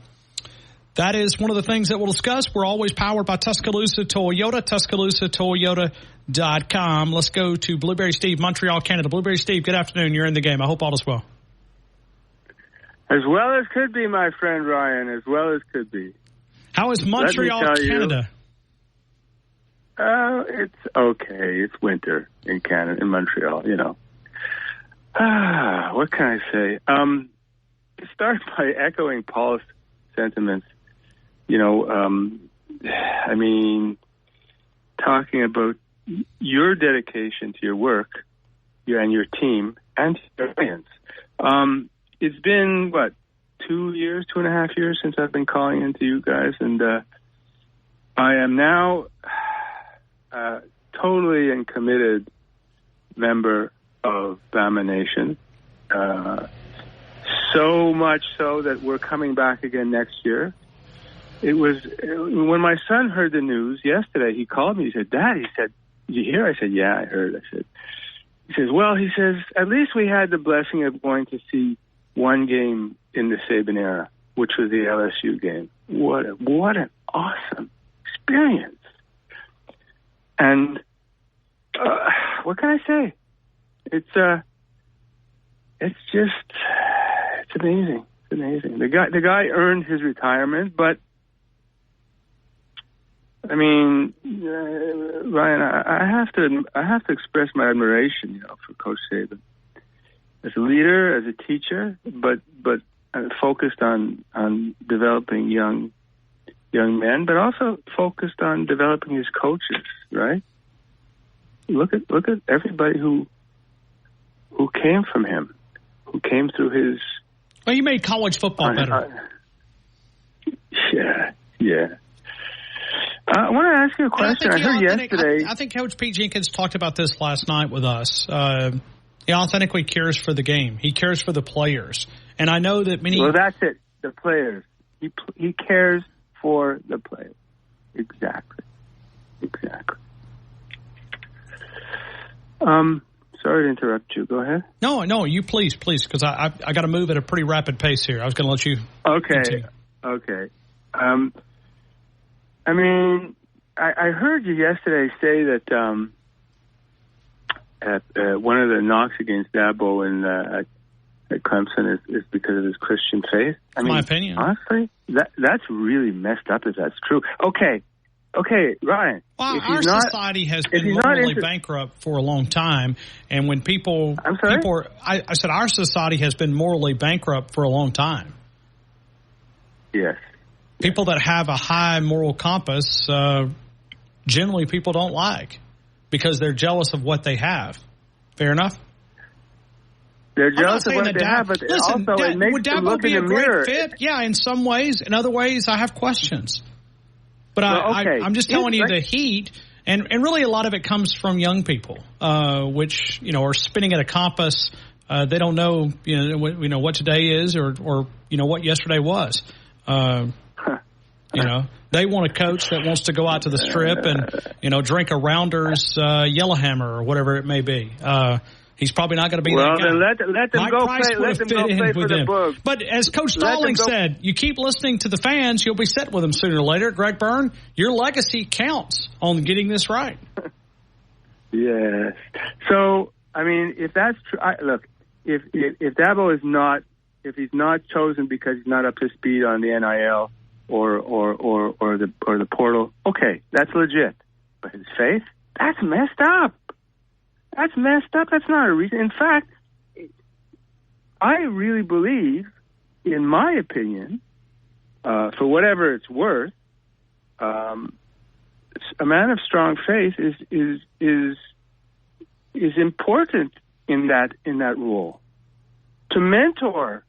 that is one of the things that we'll discuss. We're always powered by Tuscaloosa Toyota, TuscaloosaToyota.com. Let's go to Blueberry Steve, Montreal, Canada. Blueberry Steve, good afternoon. You're in the game. I hope all is well. As well as could be, my friend Ryan, as well as could be. How is Montreal, Canada? It's okay. It's winter in Canada, in Montreal, What can I say? To start by echoing Paul's sentiments, talking about your dedication to your work, and your team, and to your audience. It's been, 2.5 years since I've been calling into you guys, and I am now totally and committed member of Bama Nation. So much so that we're coming back again next year. It was when my son heard the news yesterday, he called me. He said, Dad, did you hear? I said, yeah, I heard. He says, at least we had the blessing of going to see one game in the Saban era, which was the LSU game. What an awesome experience. And what can I say? It's amazing. It's amazing. The guy earned his retirement, but Ryan, I have to express my admiration, for Coach Saban as a leader, as a teacher, but focused on developing young men, but also focused on developing his coaches. Right? Look at everybody who came from him, who came through his. Well, you made college football better. Yeah. I want to ask you a question. I heard yesterday. I think Coach Pete Jenkins talked about this last night with us. He authentically cares for the game. He cares for the players. And I know that many... Well, that's it. The players. He cares for the players. Exactly. Sorry to interrupt you. Go ahead. No, you please, because I got to move at a pretty rapid pace here. I was going to let you continue. Okay. I heard you yesterday say that one of the knocks against Dabo at Clemson is because of his Christian faith. My opinion. Honestly, that's really messed up if that's true. Okay, Ryan. Well, our society has been morally bankrupt for a long time, and when people... I'm sorry? I said our society has been morally bankrupt for a long time. Yes. People that have a high moral compass, generally people don't like because they're jealous of what they have. Fair enough? They're jealous of what they have, but listen, also it makes would them Dabo look be in a the mirror. great fit? Yeah, in some ways. In other ways, I have questions. But I'm just telling you the heat, and really a lot of it comes from young people, which, are spinning at a compass. They don't know, what today is or what yesterday was. They want a coach that wants to go out to the strip and, drink a Rounders Yellowhammer or whatever it may be. He's probably not going to be that guy. Well, then let them go play for the Bugs. But as Coach Stalling said, you keep listening to the fans, you'll be set with them sooner or later. Greg Byrne, your legacy counts on getting this right. Yes. So, if that's true, look, if Dabo is not, if he's not chosen because he's not up to speed on the NIL or the portal, okay, that's legit. But his faith, that's messed up. That's messed up. That's not a reason. In fact, I really believe, in my opinion, for whatever it's worth, a man of strong faith is important in that role. To mentor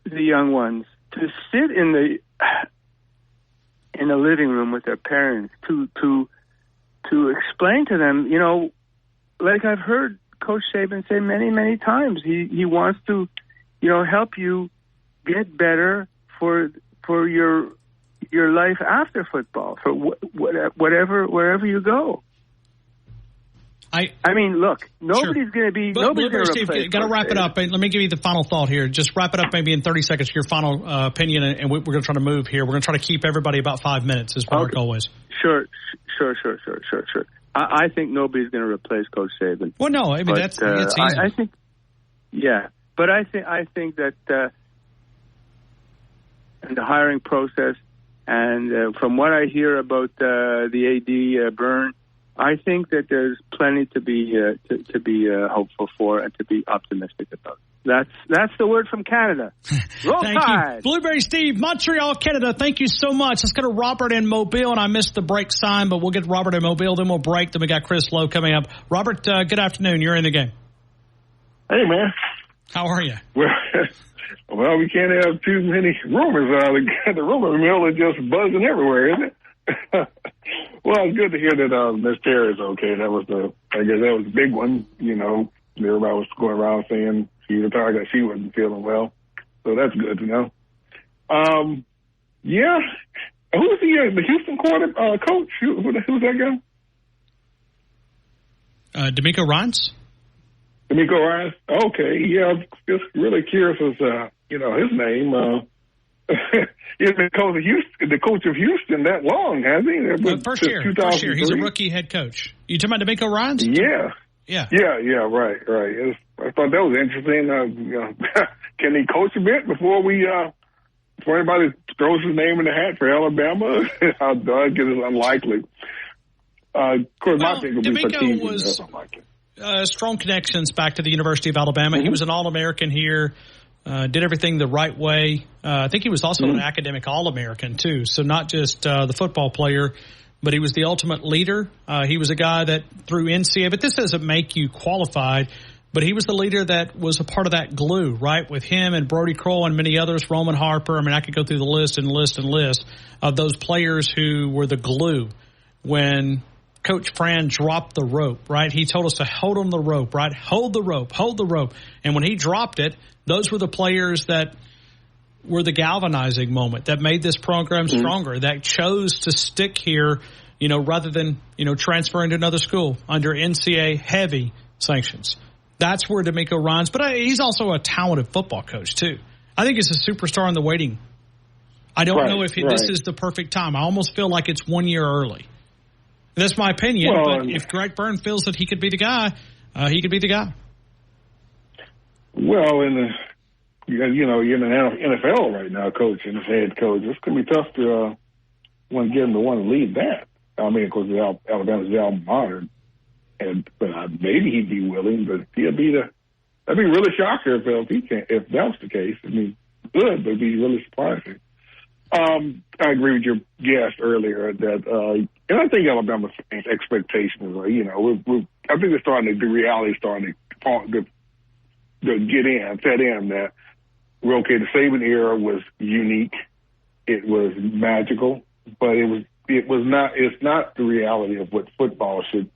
the young ones, to sit in the living room with their parents, to explain to them, like I've heard Coach Saban say many, many times, he wants to, help you get better for your life after football, for wherever you go. I mean, look, nobody's going to be. Nobody's going to replace. Got to wrap it up. Let me give you the final thought here. Just wrap it up, maybe in 30 seconds. Your final opinion, and we're going to try to move here. We're going to try to keep everybody about 5 minutes, as Mark always. Sure. I think nobody's going to replace Coach Saban. Well, no, I mean that's easy. I think, but I think that in the hiring process, and from what I hear about the AD Byrne, I think that there's plenty to be hopeful for and to be optimistic about. That's the word from Canada. Roll Tide. You. Blueberry Steve, Montreal, Canada, thank you so much. Let's go to Robert in Mobile, and I missed the break sign, but we'll get Robert in Mobile, then we'll break. Then we got Chris Lowe coming up. Robert, good afternoon. You're in the game. Hey, man. How are you? Well, we can't have too many rumors. The rumor mill is just buzzing everywhere, isn't it? Well, it's good to hear that Miss Terry is okay. I guess that was a big one. Everybody was going around saying she retired that she wasn't feeling well. So that's good to know. Yeah. Who's the Houston coach? Who's that guy? DeMeco Ryans. DeMeco Ryans? Okay. Yeah, I'm just really curious as, his name. He's been the coach of Houston that long, has he? First year. He's a rookie head coach. You talking about DeMeco Ryans? Yeah. Right. I thought that was interesting. Can he coach a bit before anybody throws his name in the hat for Alabama? I guess it's unlikely. Of course, my thing would be for teams. Strong connections back to the University of Alabama. Mm-hmm. He was an All-American here. Did everything the right way. I think he was also an academic All-American, too. So not just the football player, but he was the ultimate leader. He was a guy that through NCAA, but this doesn't make you qualified, but he was the leader that was a part of that glue, right, with him and Brody Kroll and many others, Roman Harper. I mean, I could go through the list of those players who were the glue when Coach Fran dropped the rope, right? He told us to hold on the rope, right? Hold the rope. And when he dropped it, those were the players that were the galvanizing moment that made this program stronger, that chose to stick here, rather than, transferring to another school under NCAA heavy sanctions. That's where DeMeco Ryans, but he's also a talented football coach too. I think he's a superstar in the waiting. I don't know if this is the perfect time. I almost feel like it's 1 year early. That's my opinion, but if Greg Byrne feels that he could be the guy, he could be the guy. Well, you're in the NFL right now, coaching as head coach. It's going to be tough to get him to want to lead that. I mean, of course, Alabama's the alma mater, but maybe he'd be willing, but that'd be really shocking if that was the case. I mean, good, but it'd be really surprising. I agree with your guest earlier that, and I think Alabama's expectations are, I think the reality is starting to set in that the Saban era was unique. It was magical, but it's not the reality of what football is,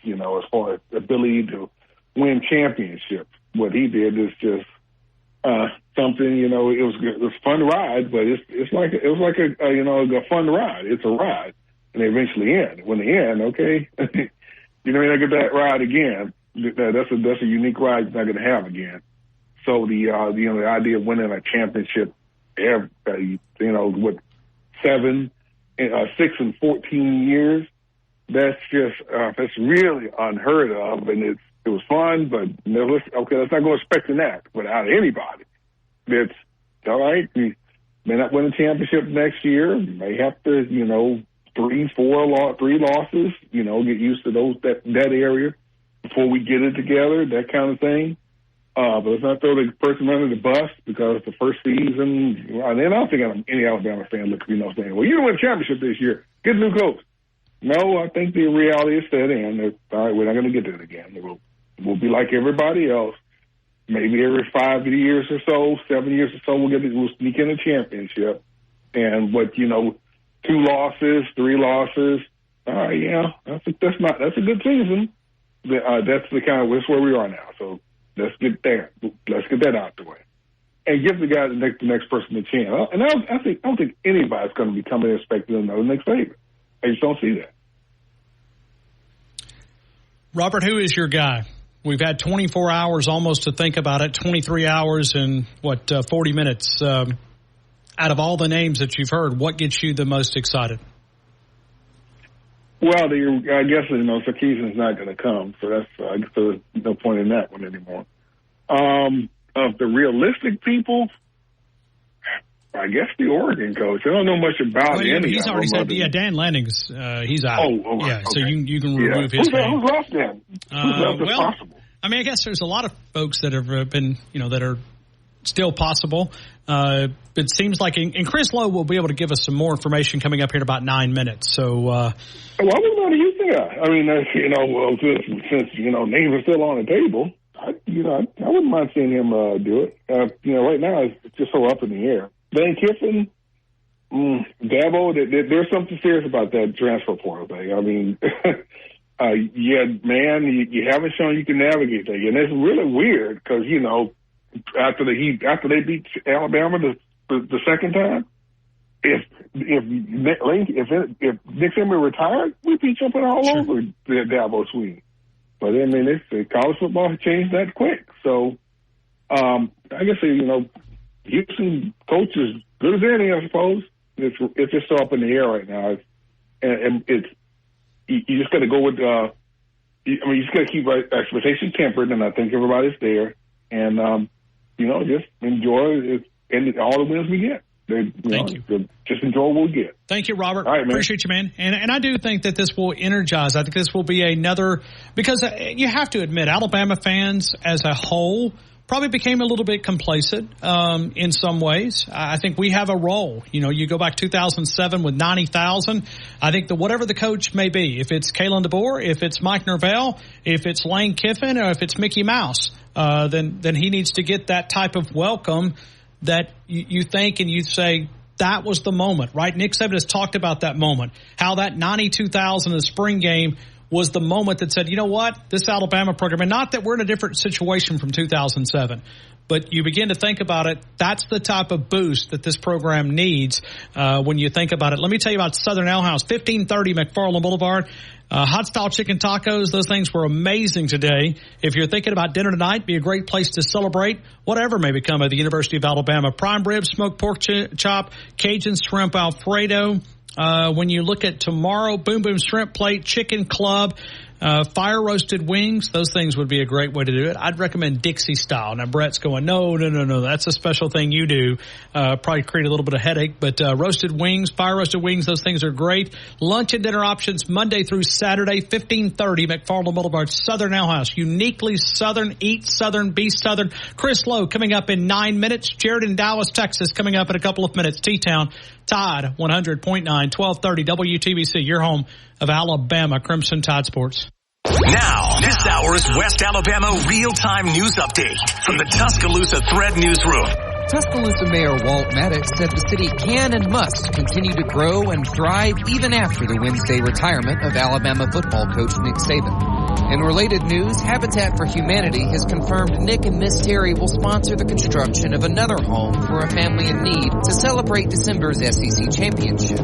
as far as the ability to win championships. What he did is just, something, it was a fun ride, but it was like a fun ride. It's a ride, and they eventually end. When they end, okay, you're not get that ride again. That's a unique ride you're not going to have again. So the idea of winning a championship, 6 and 14 years, that's really unheard of, and it was fun, but let's not go expecting that without anybody. It's all right. We may not win a championship next year. We may have to, 3 losses. Get used to that area before we get it together. That kind of thing. But let's not throw the person under the bus because the first season. And I don't think any Alabama fan look at me saying, "Well, you didn't win a championship this year. Get a new coach." No, I think the reality is set in. All right, we're not going to get there again. We'll be like everybody else. Maybe every 5 years or so, 7 years or so, we'll sneak in a championship. But 2 losses, 3 losses. All right, yeah, that's a good season. That's where we are now. So let's get there. Let's get that out the way, and give the guy the next person a chance. And I don't think anybody's going to be coming in expecting another Nick Saban. I just don't see that. Robert, who is your guy? We've had 24 hours almost to think about it, 23 hours and 40 minutes. Out of all the names that you've heard, what gets you the most excited? Well, I guess, Sarkisian's not going to come, so I guess there's no point in that one anymore. Of the realistic people, I guess the Oregon coach. I don't know much about any. He's already said, Dan Lanning's he's out. Oh, yeah. Okay. So you can remove his name. Who's left then? Who's left as possible? I mean, I guess there's a lot of folks that have been, that are still possible. It seems like, and Chris Lowe will be able to give us some more information coming up here in about 9 minutes. So, well, I wouldn't know you there. I mean, since names are still on the table, I wouldn't mind seeing him do it. Right now it's just so up in the air. Lane Kiffin, Dabo, there's something serious about that transfer portal thing. I mean, you haven't shown you can navigate that, and it's really weird because after they beat Alabama the second time, if Nick Saban retired, we'd be jumping all over the Dabo suite. But I mean, college football has changed that quick. So I guess Houston coach is good as any, I suppose. It's just so up in the air right now, and you just got to go with. You just got to keep expectations tempered, and I think everybody's there, and just enjoy and all the wins we get. Thank you. Just enjoy what we get. Thank you, Robert. All right, appreciate you, man. And I do think that this will energize. I think this will be another, because you have to admit, Alabama fans as a whole probably became a little bit complacent in some ways. I think we have a role. You go back 2007 with 90,000. I think that whatever the coach may be, if it's Kalen DeBoer, if it's Mike Norvell, if it's Lane Kiffin, or if it's Mickey Mouse, then he needs to get that type of welcome that you think and you say, that was the moment, right? Nick Saban has talked about that moment, how that 92,000 in the spring game was the moment that said, you know what, this Alabama program, and not that we're in a different situation from 2007, but you begin to think about it, that's the type of boost that this program needs when you think about it. Let me tell you about Southern Ale House, 1530 McFarland Boulevard. Hot style chicken tacos, those things were amazing today. If you're thinking about dinner tonight, be a great place to celebrate whatever may become of the University of Alabama. Prime rib, smoked pork chop, Cajun shrimp Alfredo. When you look at tomorrow, Boom Boom Shrimp Plate, Chicken Club, fire roasted wings, those things would be a great way to do it. I'd recommend Dixie style. Now, Brett's going, no, that's a special thing you do. Probably create a little bit of headache, but roasted wings, fire roasted wings, those things are great. Lunch and dinner options Monday through Saturday, 1530 McFarland Boulevard, Southern Ale House. Uniquely Southern, eat Southern, be Southern. Chris Lowe coming up in 9 minutes. Jared in Dallas, Texas coming up in a couple of minutes. T-Town, Tide 100.9, 1230 WTBC, your home of Alabama Crimson Tide Sports. Now, this hour's West Alabama real-time news update from the Tuscaloosa Thread Newsroom. Tuscaloosa Mayor Walt Maddox said the city can and must continue to grow and thrive even after the Wednesday retirement of Alabama football coach Nick Saban. In related news, Habitat for Humanity has confirmed Nick and Miss Terry will sponsor the construction of another home for a family in need to celebrate December's SEC championship.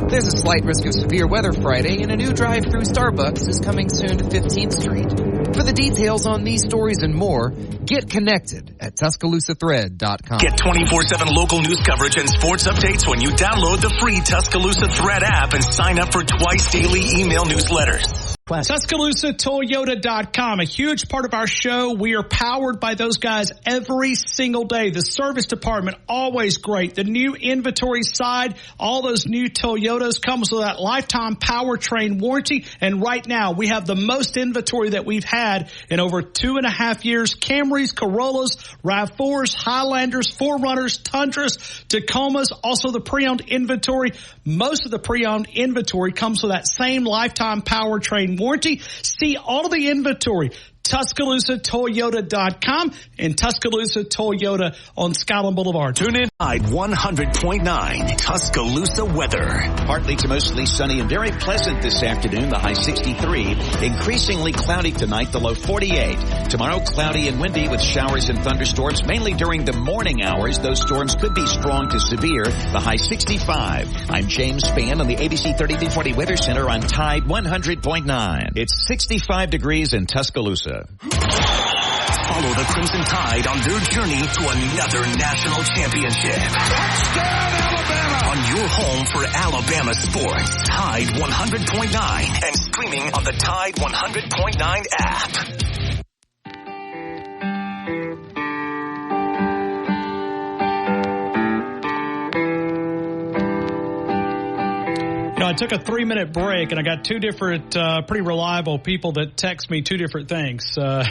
There's a slight risk of severe weather Friday, and a new drive-through Starbucks is coming soon to 15th Street. For the details on these stories and more, get connected at TuscaloosaThread.com. Get 24/7 local news coverage and sports updates when you download the free Tuscaloosa Thread app and sign up for twice daily email newsletters. TuscaloosaToyota.com, a huge part of our show. We are powered by those guys every single day. The service department, always great. The new inventory side, all those new Toyotas comes with that lifetime powertrain warranty. And right now, we have the most inventory that we've had in over 2.5 years. Camrys, Corollas, RAV4s, Highlanders, 4Runners, Tundras, Tacomas, also the pre-owned inventory. Most of the pre-owned inventory comes with that same lifetime powertrain warranty. See all of the inventory. TuscaloosaToyota.com and Tuscaloosa Toyota on Skyland Boulevard. Tune in. 100.9 Tuscaloosa weather. Partly to mostly sunny and very pleasant this afternoon. The high 63. Increasingly cloudy tonight. The low 48. Tomorrow cloudy and windy with showers and thunderstorms mainly during the morning hours. Those storms could be strong to severe. The high 65. I'm James Spann on the ABC 3340 Weather Center on Tide 100.9. It's 65 degrees in Tuscaloosa. Follow the Crimson Tide on their journey to another national championship. Touchdown, Alabama! On your home for Alabama sports. Tide 100.9 and streaming on the Tide 100.9 app. I took a 3-minute break, and I got two different pretty reliable people that text me two different things. I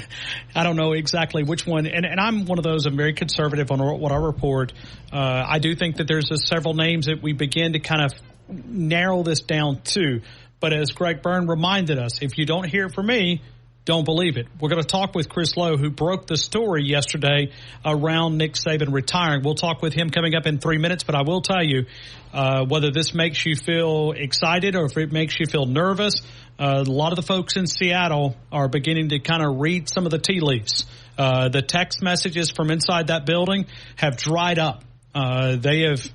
don't know exactly which one. And I'm one of those, I'm very conservative on what I report. I do think that there's several names that we begin to kind of narrow this down to. But as Greg Byrne reminded us, if you don't hear it from me, don't believe it. We're going to talk with Chris Lowe, who broke the story yesterday around Nick Saban retiring. We'll talk with him coming up in 3 minutes, but I will tell you whether this makes you feel excited or if it makes you feel nervous. A lot of the folks in Seattle are beginning to kind of read some of the tea leaves. The text messages from inside that building have dried up. They have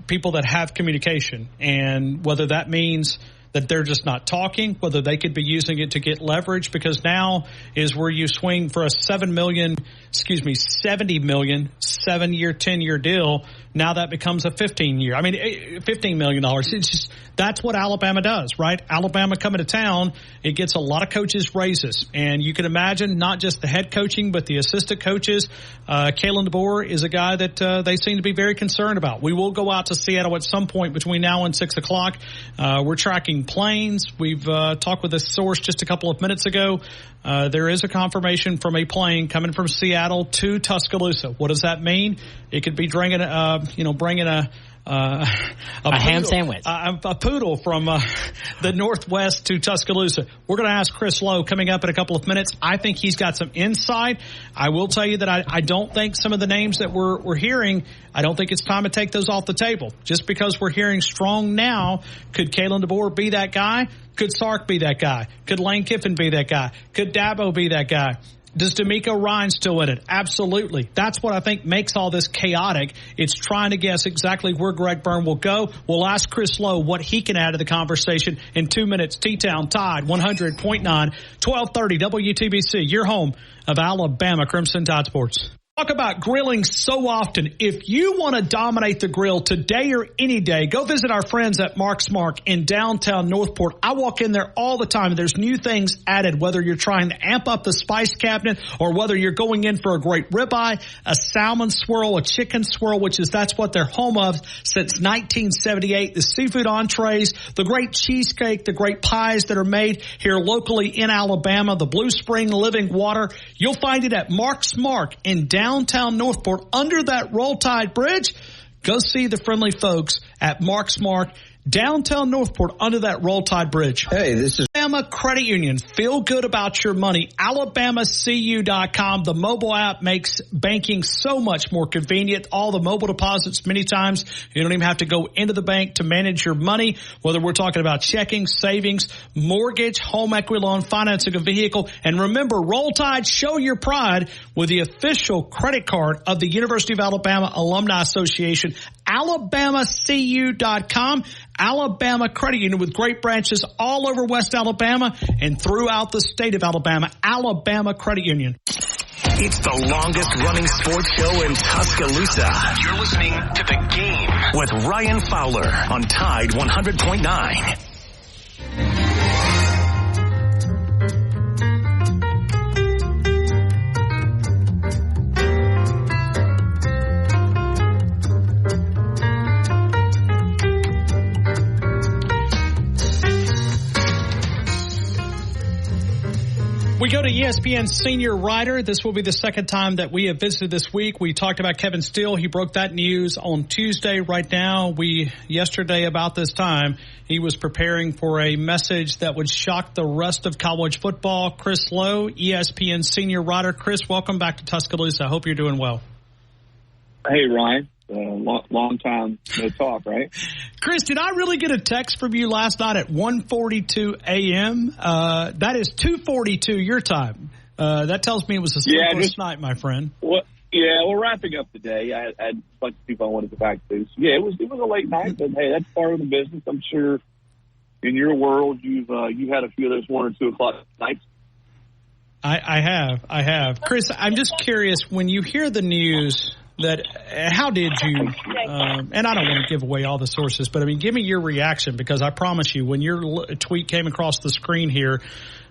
people that have communication, and whether that means that they're just not talking, whether they could be using it to get leverage, because now is where you swing for a $70 million, 7-year, 10-year deal. Now that becomes a $15 million. It's just, that's what Alabama does, right? Alabama coming to town, it gets a lot of coaches' raises. And you can imagine not just the head coaching, but the assistant coaches. Kalen DeBoer is a guy that they seem to be very concerned about. We will go out to Seattle at some point between now and 6 o'clock. We're tracking planes. We've talked with a source just a couple of minutes ago. There is a confirmation from a plane coming from Seattle to Tuscaloosa. What does that mean? It could be bringing a ham sandwich, a poodle from the Northwest to Tuscaloosa. We're going to ask Chris Lowe coming up in a couple of minutes. I think he's got some insight. I will tell you that I don't think some of the names that we're hearing, I don't think it's time to take those off the table. Just because we're hearing strong now, could Kalen DeBoer be that guy? Could Sark be that guy? Could Lane Kiffin be that guy? Could Dabo be that guy? Does D'Amico Ryan still in it? Absolutely. That's what I think makes all this chaotic. It's trying to guess exactly where Greg Byrne will go. We'll ask Chris Lowe what he can add to the conversation in 2 minutes. T-Town Tide 100.9, 1230 WTBC, your home of Alabama Crimson Tide Sports. Talk about grilling so often. If you want to dominate the grill today or any day, go visit our friends at Mark's Mark in downtown Northport. I walk in there all the time. There's new things added, whether you're trying to amp up the spice cabinet or whether you're going in for a great ribeye, a salmon swirl, a chicken swirl, that's what they're home of since 1978. The seafood entrees, the great cheesecake, the great pies that are made here locally in Alabama, the Blue Spring Living Water. You'll find it at Mark's Mark in downtown Northport under that Roll Tide Bridge. Go see the friendly folks at Mark's Mark, downtown Northport under that Roll Tide Bridge. Hey, this is Alabama Credit Union. Feel good about your money. AlabamaCU.com. The mobile app makes banking so much more convenient. All the mobile deposits, many times you don't even have to go into the bank to manage your money, whether we're talking about checking, savings, mortgage, home equity loan, financing a vehicle. And remember, Roll Tide, show your pride with the official credit card of the University of Alabama Alumni Association. AlabamaCU.com. Alabama Credit Union with great branches all over West Alabama and throughout the state of Alabama. Alabama Credit Union. It's the longest running sports show in Tuscaloosa. You're listening to The Game with Ryan Fowler on Tide 100.9. We go to ESPN senior writer. This will be the second time that we have visited this week. We talked about Kevin Steele. He broke that news on Tuesday. Right now, yesterday about this time, he was preparing for a message that would shock the rest of college football. Chris Lowe, ESPN senior writer. Chris, welcome back to Tuscaloosa. I hope you're doing well. Hey, Ryan. Long time no talk, right? Chris, did I really get a text from you last night at 1:42 a.m.? That is 2:42 your time. That tells me it was a sleepless night, my friend. Well, we're wrapping up the day. I had a bunch of people I wanted to go back to. So, it was a late night, but hey, that's part of the business. I'm sure in your world you had a few of those 1 or 2 o'clock nights. I have. Chris, I'm just curious, when you hear the news how did you, and I don't want to give away all the sources, but I mean, give me your reaction, because I promise you, when your tweet came across the screen here,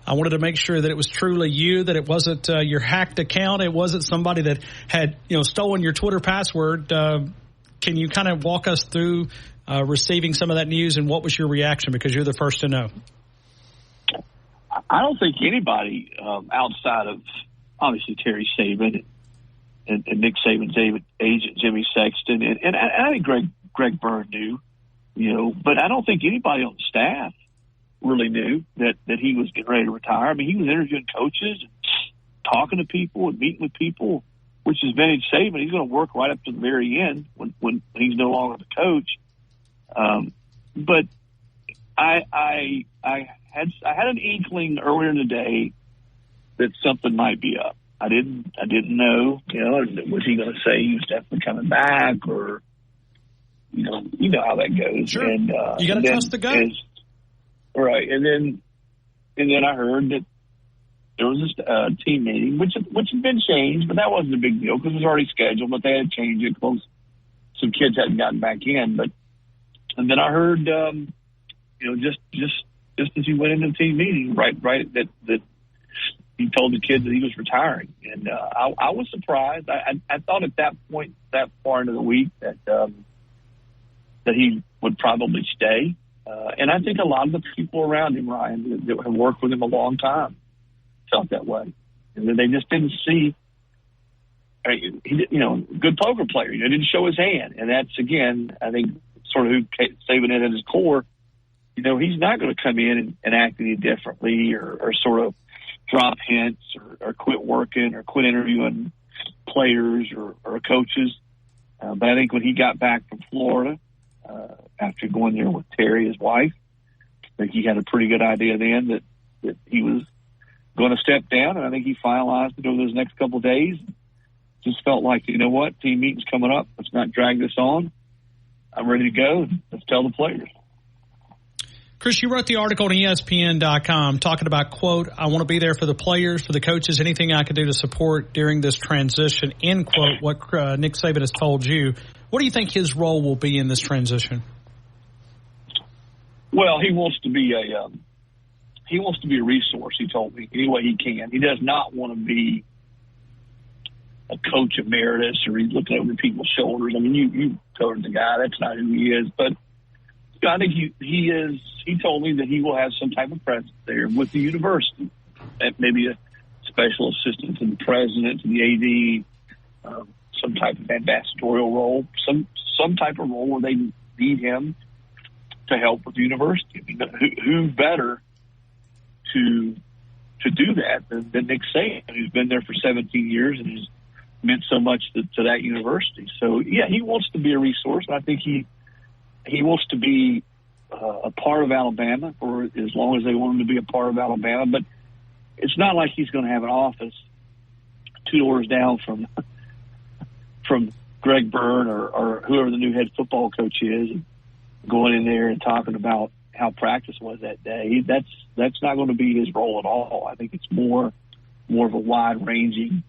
I wanted to make sure that it was truly you, that it wasn't your hacked account, it wasn't somebody that had, stolen your Twitter password. Can you kind of walk us through receiving some of that news, and what was your reaction, because you're the first to know? I don't think anybody outside of, obviously, Terry Saban and Nick Saban's agent, Jimmy Sexton, and I think Greg Byrne knew, but I don't think anybody on the staff really knew that he was getting ready to retire. I mean, he was interviewing coaches and talking to people and meeting with people, which is vintage Saban. He's going to work right up to the very end when he's no longer the coach. But I had an inkling earlier in the day that something might be up. I didn't know, was he going to say he was definitely coming back, or, you know how that goes. Sure. And, you got to trust the gut. Right. And then I heard that there was this team meeting, which had been changed, but that wasn't a big deal because it was already scheduled, but they had to change it because some kids hadn't gotten back in. And then I heard, just as he went into the team meeting, right, that he told the kids that he was retiring. And I was surprised. I thought at that point, that far into the week, that he would probably stay. And I think a lot of the people around him, Ryan, that have worked with him a long time, felt that way. And they just didn't see, good poker player. He didn't show his hand. And that's, again, I think sort of who Saban is at his core. He's not going to come in and act any differently or sort of drop hints or quit working or quit interviewing players or coaches. But I think when he got back from Florida, after going there with Terry, his wife, I think he had a pretty good idea then that he was going to step down. And I think he finalized it over those next couple of days. Just felt like, you know what, team meeting's coming up. Let's not drag this on. I'm ready to go. Let's tell the players. Chris, you wrote the article on ESPN.com talking about, quote, I want to be there for the players, for the coaches, anything I can do to support during this transition, end quote, what Nick Saban has told you. What do you think his role will be in this transition? Well, he wants to be a resource, he told me, any way he can. He does not want to be a coach emeritus or he's looking over people's shoulders. I mean, you covered the guy. That's not who he is. But I think he is. He told me that he will have some type of presence there with the university, maybe a special assistant to the president, to the AD, some type of ambassadorial role, some type of role where they need him to help with the university. I mean, who better to do that than Nick Saban, who's been there for 17 years and has meant so much to that university. So yeah, he wants to be a resource, and I think he wants to be a part of Alabama for as long as they want him to be a part of Alabama. But it's not like he's going to have an office 2 doors down from Greg Byrne or whoever the new head football coach is, and going in there and talking about how practice was that day. That's not going to be his role at all. I think it's more of a wide-ranging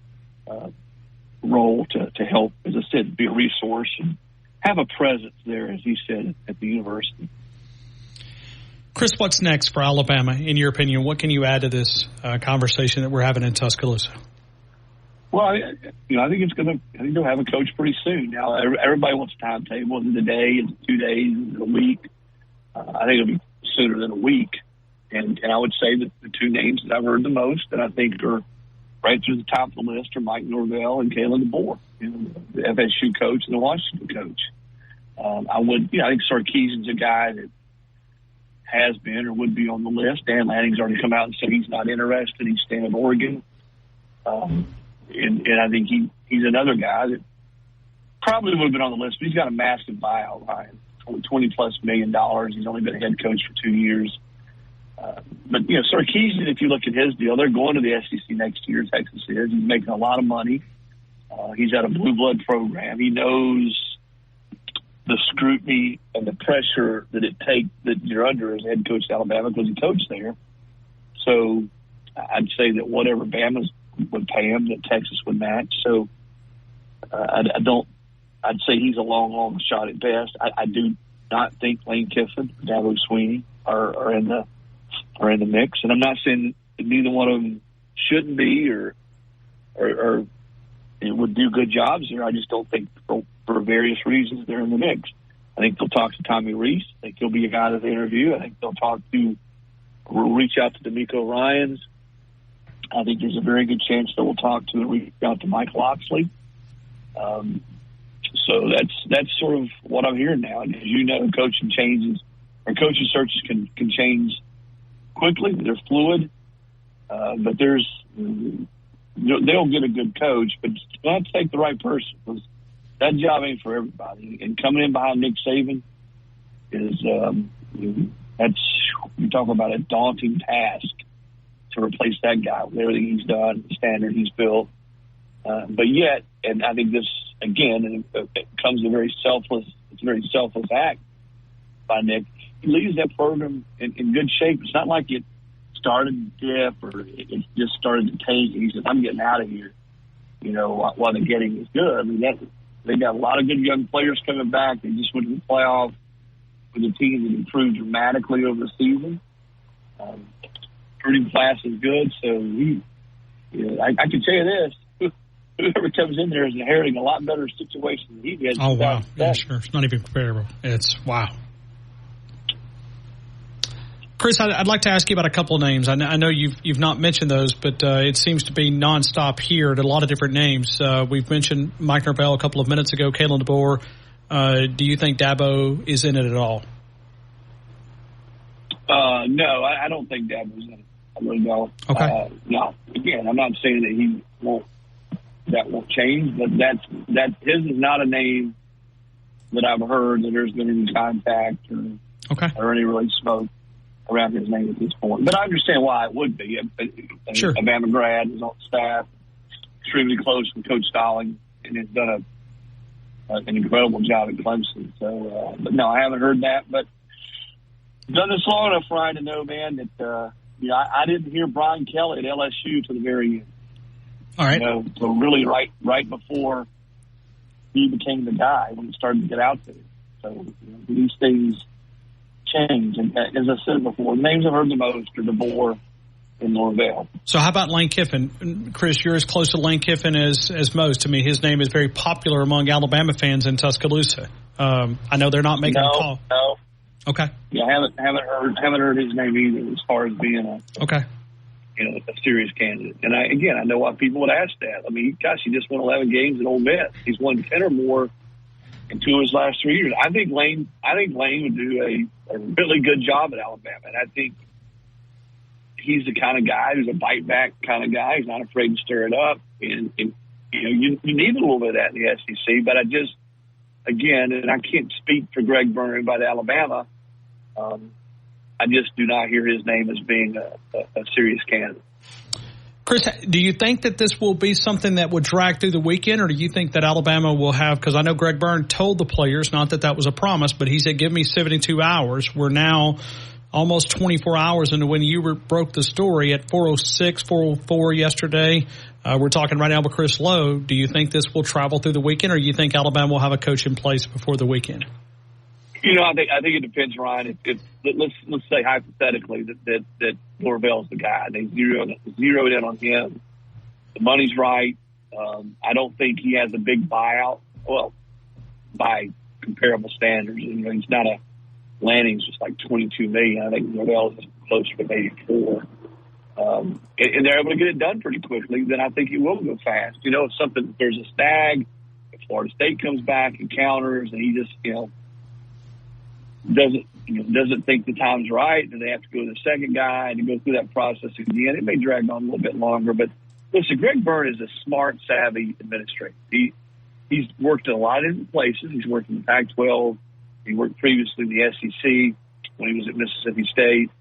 role to help, as I said, be a resource and have a presence there, as he said, at the university. Chris, what's next for Alabama, in your opinion? What can you add to this conversation that we're having in Tuscaloosa? Well, I think they'll have a coach pretty soon. Now, everybody wants a timetable. Is it a day? Is it 2 days? Is it a week? I think it'll be sooner than a week. And I would say that the two names that I've heard the most that I think are right through the top of the list are Mike Norvell and Kalen DeBoer, the FSU coach and the Washington coach. I think Sarkisian's a guy that has been or would be on the list. Dan Lanning's already come out and said he's not interested. He's staying in Oregon. And I think he's another guy that probably would have been on the list, but he's got a massive buyout, Ryan. $20+ million. He's only been a head coach for 2 years. But Sarkisian, if you look at his deal, they're going to the SEC next year, Texas is. He's making a lot of money. He's at a blue blood program. He knows the scrutiny and the pressure that you're under as head coach at Alabama because he coached there. So I'd say that whatever Bama would pay him, that Texas would match. So I'd say he's a long shot at best. I do not think Lane Kiffin, Dabo Swinney are in the mix, and I'm not saying that neither one of them shouldn't be or would do good jobs there. I just don't think for various reasons they're in the mix. I think they'll talk to Tommy Rees. I think he'll be a guy that they interview. I think we'll reach out to D'Amico Ryans. I think there's a very good chance that we'll talk to and reach out to Mike Locksley. So that's sort of what I'm hearing now. And as you know, coaching searches can change quickly. They're fluid, but they'll get a good coach, but you have to take the right person because that job ain't for everybody. And coming in behind Nick Saban is you talk about a daunting task to replace that guy with everything he's done, the standard he's built. But yet, and I think this again, it comes a very selfless act by Nick. He leaves that program in good shape. It's not like it started to dip or it just started to tank. He said, "I'm getting out of here." While the getting is good. I mean, they got a lot of good young players coming back. They just went to the playoff with a team that improved dramatically over the season. Recruiting class is good, so I can tell you this. Whoever comes in there is inheriting a lot better situation than he did. Oh, wow. Yeah, sure. It's not even comparable. It's wow. Chris, I'd like to ask you about a couple of names. I know you've not mentioned those, but it seems to be nonstop here at a lot of different names. We've mentioned Mike Norvell a couple of minutes ago, Kalen DeBoer. Do you think Dabo is in it at all? No, I don't think Dabo's in it. I really don't. Okay. No. Again, I'm not saying that that won't change, but his is not a name that I've heard that there's been any contact or any really smoke around his name at this point. But I understand why it would be. Sure. A Bama grad is on staff, extremely close with Coach Stalling, and has done an incredible job at Clemson. So, but no, I haven't heard that. But done this long enough, Ryan, to know, man, that I didn't hear Brian Kelly at LSU to the very end. All right. So really right before he became the guy when he started to get out there. So these things change. And as I said before, the names I've heard the most are DeBoer and Norvell. So how about Lane Kiffin? Chris, you're as close to Lane Kiffin as most. I mean, his name is very popular among Alabama fans in Tuscaloosa. I know they're not making a call. No. Okay. Yeah, haven't heard his name either as far as being a serious candidate. And I know why people would ask that. I mean, gosh, he just won 11 games at Ole Miss. He's won 10 or more in 2 of his last 3 years. I think Lane would do a really good job at Alabama, and I think he's the kind of guy who's a bite back kind of guy. He's not afraid to stir it up, and you need a little bit of that in the SEC. But and I can't speak for Greg Byrne about Alabama. I just do not hear his name as being a serious candidate. Chris, do you think that this will be something that would drag through the weekend, or do you think that Alabama will have, because I know Greg Byrne told the players, not that was a promise, but he said, give me 72 hours. We're now almost 24 hours into when you broke the story at 4:06, 4:04 yesterday. We're talking right now with Chris Lowe. Do you think this will travel through the weekend, or do you think Alabama will have a coach in place before the weekend? I think it depends, Ryan. Let's say hypothetically that Norvell's the guy. They zeroed in on him. The money's right. I don't think he has a big buyout. Well, by comparable standards, he's not Lanning's just like $22 million. I think Norvell is closer to maybe 4. And they're able to get it done pretty quickly, then I think it will go fast. You know, if there's a snag, if Florida State comes back and counters and he just, doesn't think the time's right, and they have to go to the second guy and go through that process again, it may drag on a little bit longer. But listen, Greg Byrne is a smart, savvy administrator. He's worked in a lot of different places. He's worked in the Pac-12. He worked previously in the SEC when he was at Mississippi State.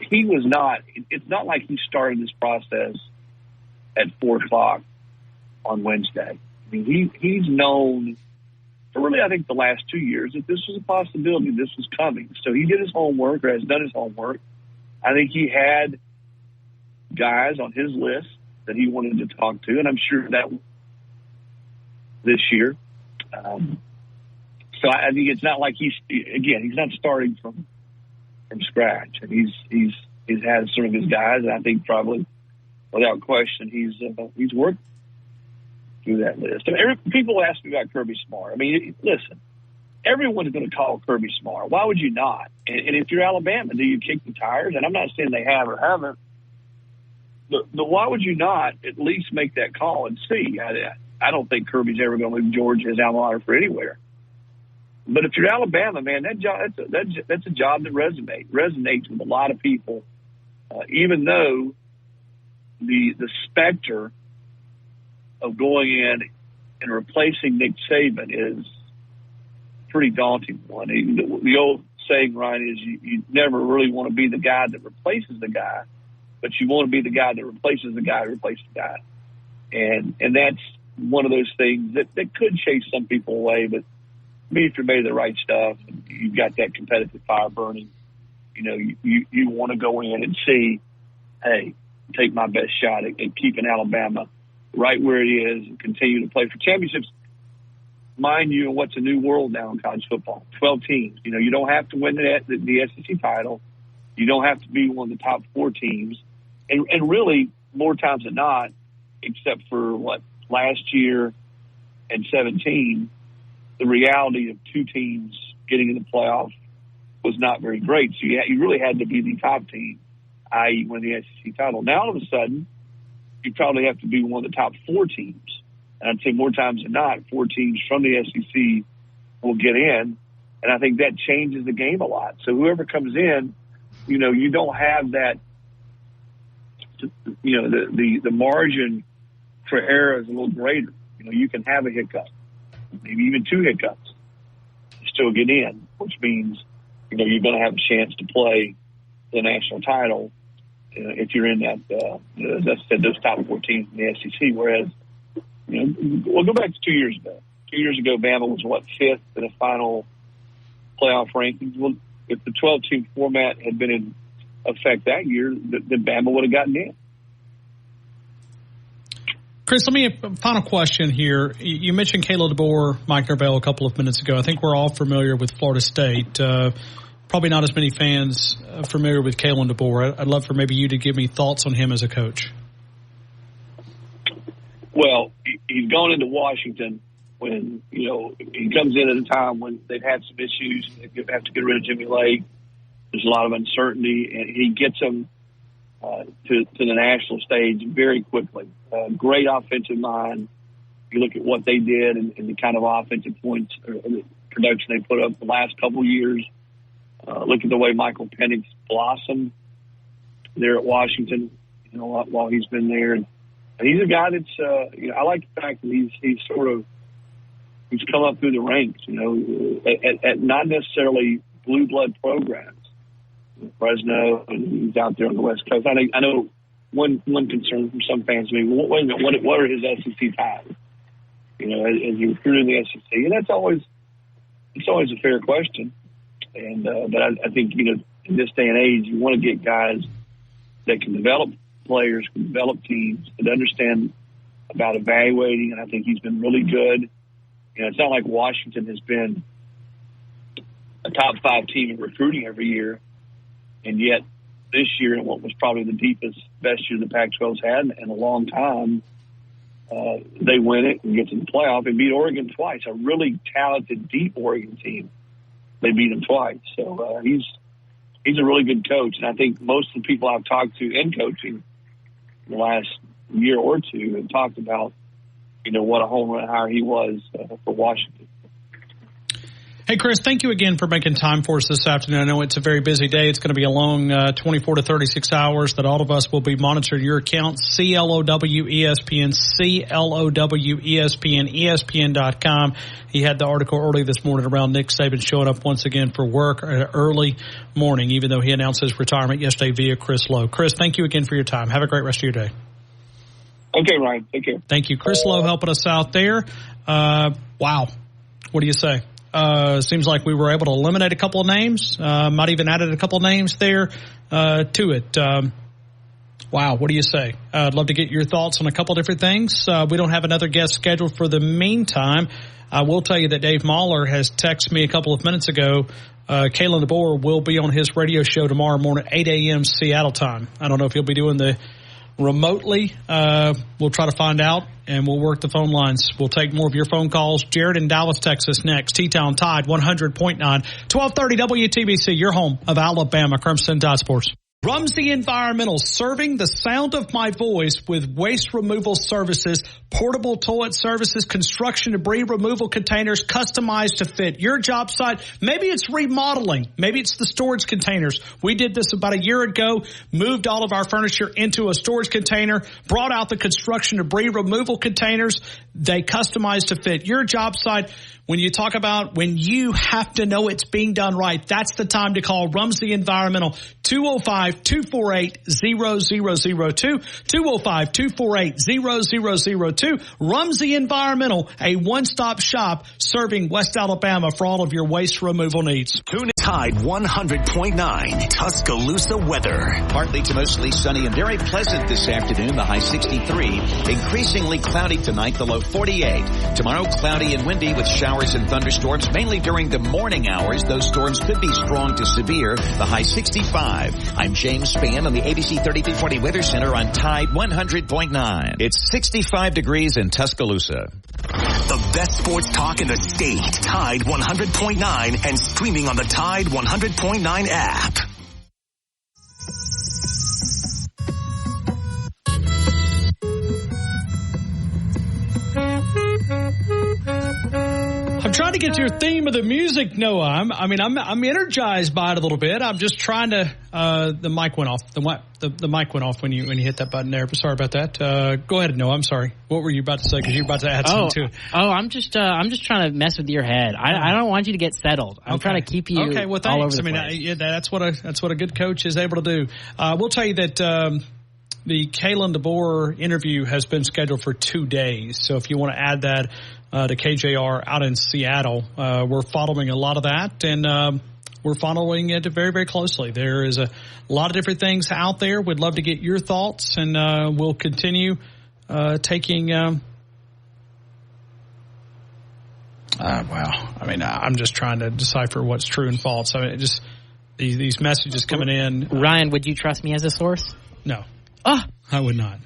He was not. It's not like he started this process at 4:00 on Wednesday. I mean, he's known for really, I think, the last 2 years that this was a possibility. This was coming. So he did his homework, or has done his homework. I think he had guys on his list that he wanted to talk to, and I'm sure that this year. So I think it's not like he's not starting from scratch, and he's had sort of his guys, and I think probably without question he's worked through that list. I mean, people ask me about Kirby Smart. I mean, listen, everyone's going to call Kirby Smart. Why would you not? And if you're Alabama, do you kick the tires? And I'm not saying they have or haven't, but why would you not at least make that call and see? I don't think Kirby's ever going to leave Georgia, his alma mater, for anywhere. But if you're Alabama, man, that's a job that resonates with a lot of people, even though the specter of going in and replacing Nick Saban is a pretty daunting one. The old saying, Ryan, is you never really want to be the guy that replaces the guy, but you want to be the guy that replaces the guy who replaces the guy. And that's one of those things that could chase some people away, but if you're made of the right stuff and you've got that competitive fire burning, you want to go in and see, hey, take my best shot at keeping Alabama right where it is and continue to play for championships. Mind you, what's a new world now in college football? 12 teams. You don't have to win the SEC title. You don't have to be one of the top 4 teams. And really, more times than not, except for last year and 17, the reality of 2 teams getting in the playoff was not very great. So you really had to be the top team, i.e. win the SEC title. Now, all of a sudden, you probably have to be one of the top 4 teams. And I'd say more times than not, 4 teams from the SEC will get in. And I think that changes the game a lot. So whoever comes in, you don't have that, the margin for error is a little greater. You can have a hiccup, maybe even 2 hiccups, still get in, which means, you're going to have a chance to play the national title if you're in that, as I said, those top 4 teams in the SEC. Whereas, we'll go back to 2 years ago. 2 years ago, Bama was 5th in the final playoff rankings. Well, if the 12-team format had been in effect that year, then Bama would have gotten in. Chris, let me final question here. You mentioned Kalen DeBoer, Mike Norvell a couple of minutes ago. I think we're all familiar with Florida State. Probably not as many fans familiar with Kalen DeBoer. I'd love for maybe you to give me thoughts on him as a coach. Well, he's gone into Washington when, he comes in at a time when they've had some issues. They have to get rid of Jimmy Lake. There's a lot of uncertainty, and he gets them to the national stage very quickly. Great offensive mind. You look at what they did and the kind of offensive points or the production they put up the last couple of years. Look at the way Michael Penix blossomed there at Washington, while he's been there. And he's a guy that's, I like the fact that he's come up through the ranks, at not necessarily blue blood programs. Fresno, and he's out there on the West Coast. I know one concern from some fans. Wait a minute, what are his SEC ties? As you recruit in the SEC, and it's always a fair question. And but I think in this day and age, you want to get guys that can develop players, can develop teams, that understand about evaluating. And I think he's been really good. It's not like Washington has been a top 5 team in recruiting every year. And yet, this year, in what was probably the deepest, best year the Pac-12's had in a long time, they win it and get to the playoff and beat Oregon twice. A really talented, deep Oregon team. They beat them twice. So he's a really good coach. And I think most of the people I've talked to in coaching the last year or two have talked about, what a home run hire he was for Washington. Hey, Chris, thank you again for making time for us this afternoon. I know it's a very busy day. It's going to be a long 24 to 36 hours that all of us will be monitoring your account, CLOW-ESPN, CLOW-ESPN, ESPN.com. He had the article early this morning around Nick Saban showing up once again for work at an early morning, even though he announced his retirement yesterday via Chris Lowe. Chris, thank you again for your time. Have a great rest of your day. Okay, Ryan. Take care. Thank you. Chris Lowe helping us out there. Wow. What do you say? Seems like we were able to eliminate a couple of names. Might even added a couple of names there to it. Wow, what do you say? I'd love to get your thoughts on a couple of different things. We don't have another guest scheduled for the meantime. I will tell you that Dave Mahler has texted me a couple of minutes ago. Kalen DeBoer will be on his radio show tomorrow morning at 8 a.m. Seattle time. I don't know if he'll be doing the remotely. We'll try to find out, and we'll work the phone lines. We'll take more of your phone calls. Jared in Dallas, Texas next. T-Town Tide 100.9. 1230 WTBC, your home of Alabama Crimson Tide Sports. Rumsey Environmental, serving the sound of my voice with waste removal services, portable toilet services, construction debris removal containers customized to fit your job site. Maybe it's remodeling. Maybe it's the storage containers. We did this about a year ago, moved all of our furniture into a storage container, brought out the construction debris removal containers. They customized to fit your job site. When you talk about when you have to know it's being done right, that's the time to call Rumsey Environmental, 205-248-0002, 205-248-0002. Rumsey Environmental, a one-stop shop serving West Alabama for all of your waste removal needs. Tide 100.9 Tuscaloosa weather. Partly to mostly sunny and very pleasant this afternoon, the high 63. Increasingly cloudy tonight, the low 48. Tomorrow, cloudy and windy with showers and thunderstorms, mainly during the morning hours. Those storms could be strong to severe, the high 65. I'm James Spann on the ABC 3340 Weather Center on Tide 100.9. It's 65 degrees in Tuscaloosa. The best sports talk in the state. Tide 100.9 and streaming on the Tide 100.9 app. I'm trying to get to your theme of the music, Noah. I'm energized by it a little bit. I'm just trying to. The mic went off. The mic went off when you hit that button there. Sorry about that. Go ahead, Noah. I'm sorry. What were you about to say? Because you're about to add something to it. I'm just trying to mess with your head. I don't want you to get settled. I'm trying to keep you. Okay. Well, thanks. All over the place. That's what a good coach is able to do. We'll tell you that. The Kalen DeBoer interview has been scheduled for 2 days. So if you want to add that to KJR out in Seattle, we're following a lot of that, and we're following it very, very closely. There is a lot of different things out there. We'd love to get your thoughts, and we'll continue taking wow. I'm just trying to decipher what's true and false. Just these messages coming in. Ryan, would you trust me as a source? No. I would not.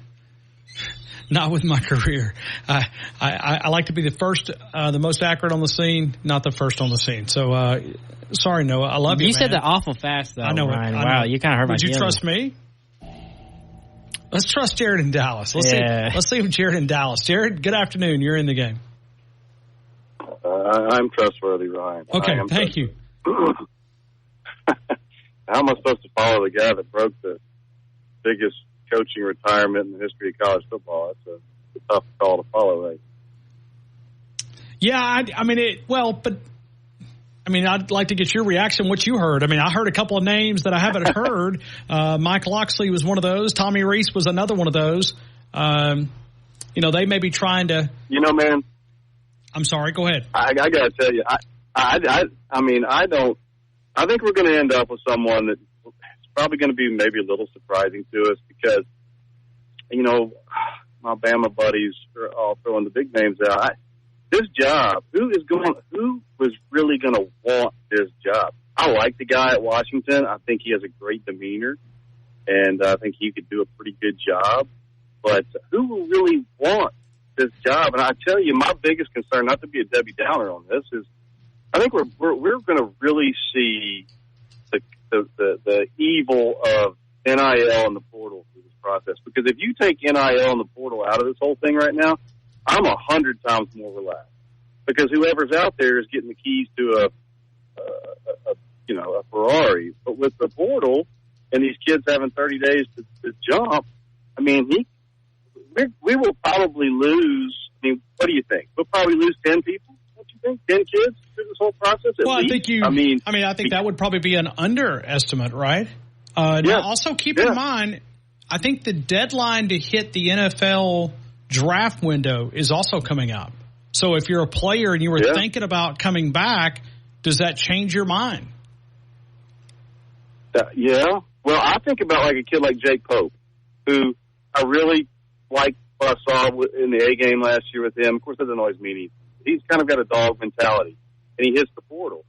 Not with my career. I like to be the first, the most accurate on the scene, not the first on the scene. So, sorry, Noah. I love you, You man. said that awful fast, though, I know, Ryan. I wow, know. You kind of hurt my feelings. Would you trust me? Let's trust Jared in Dallas. Let's see if Jared in Dallas. Jared, good afternoon. You're in the game. I'm trustworthy, Ryan. Okay, thank you. How am I supposed to follow the guy that broke the biggest coaching retirement in the history of college football? It's a tough call to follow, right? Yeah, I'd like to get your reaction, what you heard. I heard a couple of names that I haven't heard. Mike Locksley was one of those. Tommy Reese was another one of those. They may be trying to. Man. I'm sorry. Go ahead. I got to tell you, I think we're going to end up with someone that's probably going to be maybe a little surprising to us because, my Bama buddies are all throwing the big names out. This job, who was really going to want this job? I like the guy at Washington. I think he has a great demeanor, and I think he could do a pretty good job. But who will really want this job? And I tell you, my biggest concern, not to be a Debbie Downer on this, is I think we're going to really see the evil of NIL and the portal through this process. Because if you take NIL and the portal out of this whole thing right now, I'm 100 times more relaxed. Because whoever's out there is getting the keys to a Ferrari. But with the portal and these kids having 30 days to jump, I mean, we will probably lose. I mean, what do you think? We'll probably lose 10 people. What do you think? 10 kids through this whole process? Well, I think I think that would probably be an underestimate, right? Now, also keep in mind, I think the deadline to hit the NFL draft window is also coming up. So if you're a player and you were thinking about coming back, does that change your mind? Yeah. Well, I think about like a kid like Jake Pope, who I really liked what I saw in the A game last year with him. Of course, that doesn't always mean he's kind of got a dog mentality, and he hits the portal.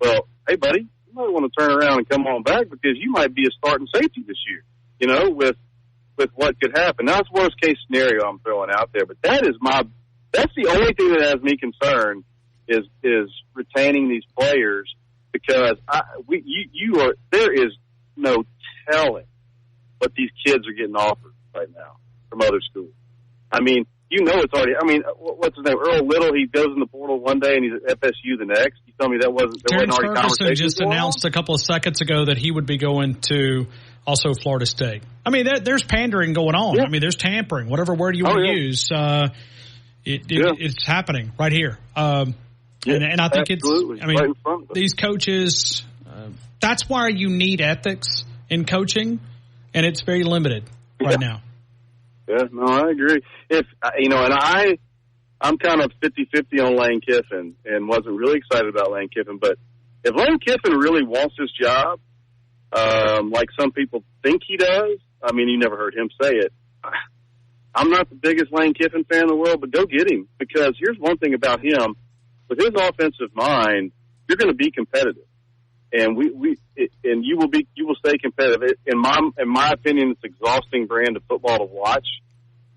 Well, hey, buddy, you might want to turn around and come on back because you might be a starting safety this year, you know, with what could happen. Now, it's worst case scenario I'm throwing out there, but that's the only thing that has me concerned is retaining these players because there is no telling what these kids are getting offered right now from other schools. I mean, you know it's already. I mean, what's his name? Earl Little. He goes in the portal one day and he's at FSU the next. You tell me there wasn't already conversation. Just announced a couple of seconds ago that he would be going to also Florida State. I mean, there's pandering going on. Yeah. I mean, there's tampering. Whatever word you want to use, it's happening right here. And I think absolutely. I mean, right these coaches. That's why you need ethics in coaching, and it's very limited right now. Yeah, no, I agree. If and I'm kind of 50-50 on Lane Kiffin, and wasn't really excited about Lane Kiffin. But if Lane Kiffin really wants this job, like some people think he does, I mean, you never heard him say it. I'm not the biggest Lane Kiffin fan in the world, but go get him because here's one thing about him: with his offensive mind, you're going to be competitive. And you will stay competitive. In my opinion, it's exhausting brand of football to watch.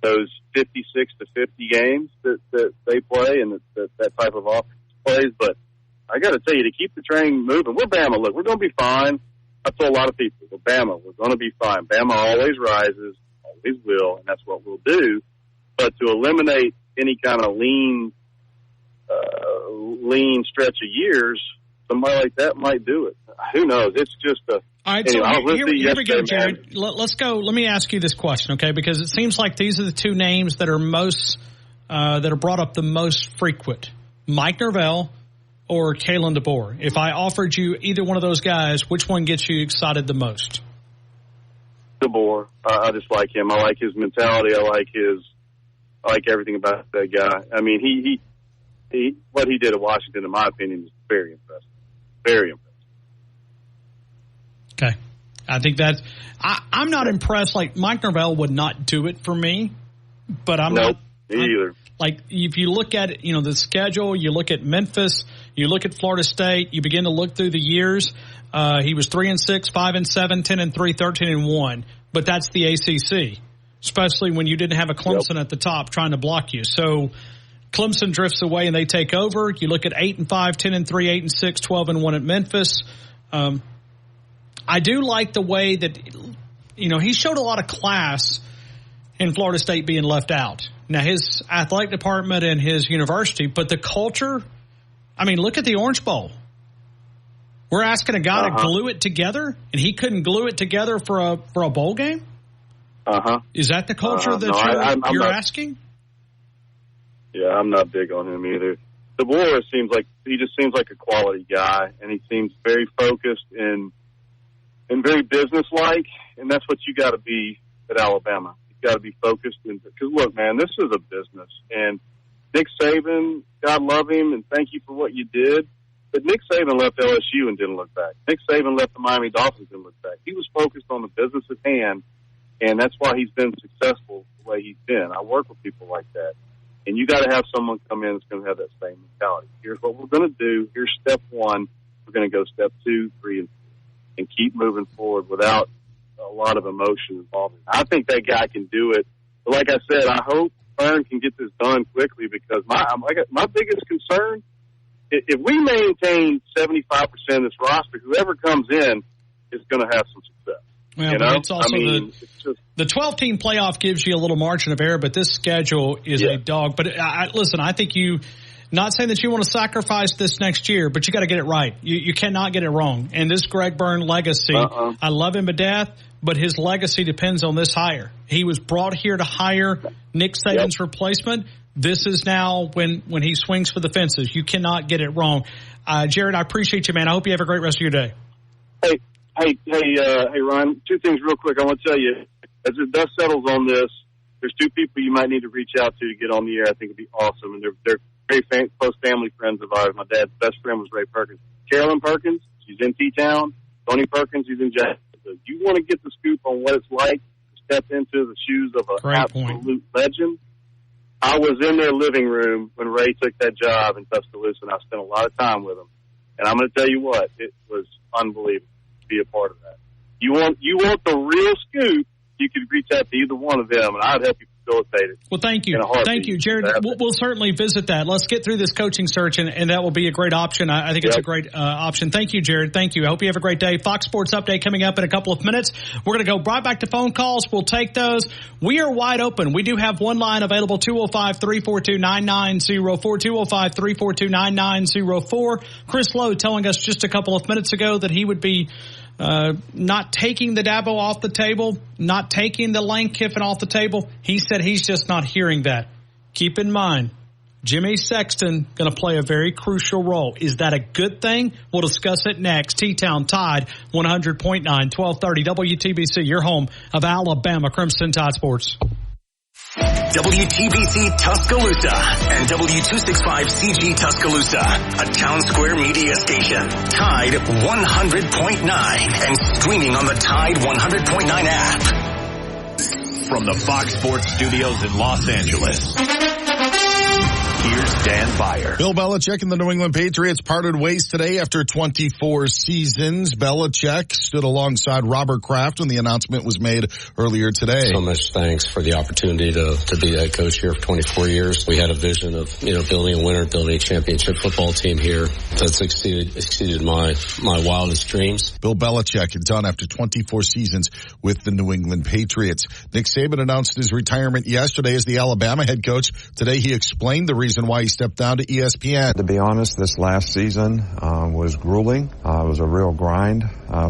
Those 56 to 50 games that they play and that type of offense plays. But I got to tell you, to keep the train moving, we're Bama. Look, we're going to be fine. I told a lot of people, we're Bama. We're going to be fine. Bama always rises, always will, and that's what we'll do. But to eliminate any kind of lean stretch of years, somebody like that might do it. Who knows? It's just a. All right, so here we go, Jared. Let's go. Let me ask you this question, okay? Because it seems like these are the two names that are that are brought up the most frequent: Mike Norvell or Kalen DeBoer. If I offered you either one of those guys, which one gets you excited the most? DeBoer. I just like him. I like his mentality. I like everything about that guy. I mean, he what he did at Washington, in my opinion, is very impressive. Very impressive. Okay. I think that's I'm not impressed. Like, Mike Norvell would not do it for me, but I'm not. Me either. Like, if you look at it, the schedule, you look at Memphis, you look at Florida State, you begin to look through the years. He was 3-6, 5-7, 10-3, 13-1, but that's the ACC, especially when you didn't have a Clemson at the top trying to block you. So Clemson drifts away and they take over. You look at 8-5, 10-3, 8-6, 12-1 at Memphis. I do like the way that, he showed a lot of class in Florida State being left out. Now, his athletic department and his university, but the culture, I mean, look at the Orange Bowl. We're asking a guy to glue it together, and he couldn't glue it together for a bowl game? Is that the culture that you're asking? Yeah, I'm not big on him either. DeBoer he just seems like a quality guy, and he seems very focused and very businesslike, and that's what you got to be at Alabama. You got to be focused, because look, man, this is a business. And Nick Saban, God love him, and thank you for what you did. But Nick Saban left LSU and didn't look back. Nick Saban left the Miami Dolphins and didn't look back. He was focused on the business at hand, and that's why he's been successful the way he's been. I work with people like that. And you got to have someone come in that's going to have that same mentality. Here's what we're going to do. Here's step one. We're going to go step 2, 3, and 4, and keep moving forward without a lot of emotion involved. I think that guy can do it. But like I said, I hope Fern can get this done quickly, because my biggest concern, if we maintain 75% of this roster, whoever comes in, is going to have some success. Well, but it's also the 12-team playoff gives you a little margin of error, but this schedule is a dog. But listen, I think not saying that you want to sacrifice this next year, but you got to get it right. You cannot get it wrong. And this Greg Byrne legacy, I love him to death, but his legacy depends on this hire. He was brought here to hire Nick Saban's replacement. This is now when he swings for the fences. You cannot get it wrong. Jared, I appreciate you, man. I hope you have a great rest of your day. Hey, Ryan, two things real quick. I want to tell you, as the dust settles on this, there's two people you might need to reach out to get on the air. I think it'd be awesome. And they're very close family friends of ours. My dad's best friend was Ray Perkins. Carolyn Perkins, she's in T-Town. Tony Perkins, he's in Jacksonville. You want to get the scoop on what it's like to step into the shoes of an absolute legend. I was in their living room when Ray took that job in Tuscaloosa, and I spent a lot of time with him. And I'm going to tell you what, it was unbelievable to be a part of that. You want the real scoop, you could reach out to either one of them, and I'd help you facilitate it. Well, thank you. Thank you, Jared. We'll certainly visit that. Let's get through this coaching search, and that will be a great option. I think it's a great option. Thank you, Jared. Thank you. I hope you have a great day. Fox Sports Update coming up in a couple of minutes. We're going to go right back to phone calls. We'll take those. We are wide open. We do have one line available, 205-342-9904, 205-342-9904. Chris Lowe telling us just a couple of minutes ago that he would be not taking the Dabo off the table, not taking the Lane Kiffin off the table. He said he's just not hearing that. Keep in mind, Jimmy Sexton going to play a very crucial role. Is that a good thing? We'll discuss it next. T-Town Tide 100.9, 1230 WTBC, your home of Alabama Crimson Tide Sports. WTBC Tuscaloosa and W265CG Tuscaloosa, a Town Square media station. Tide 100.9 and streaming on the Tide 100.9 app. From the Fox Sports Studios in Los Angeles, here's Dan Beyer. Bill Belichick and the New England Patriots parted ways today after 24 seasons. Belichick stood alongside Robert Kraft when the announcement was made earlier today. So much thanks for the opportunity to be head coach here for 24 years. We had a vision of, building a winner, building a championship football team here that's exceeded my wildest dreams. Bill Belichick done after 24 seasons with the New England Patriots. Nick Saban announced his retirement yesterday as the Alabama head coach. Today he explained the reason why he stepped down to ESPN. To be honest, this last season was grueling. It was a real grind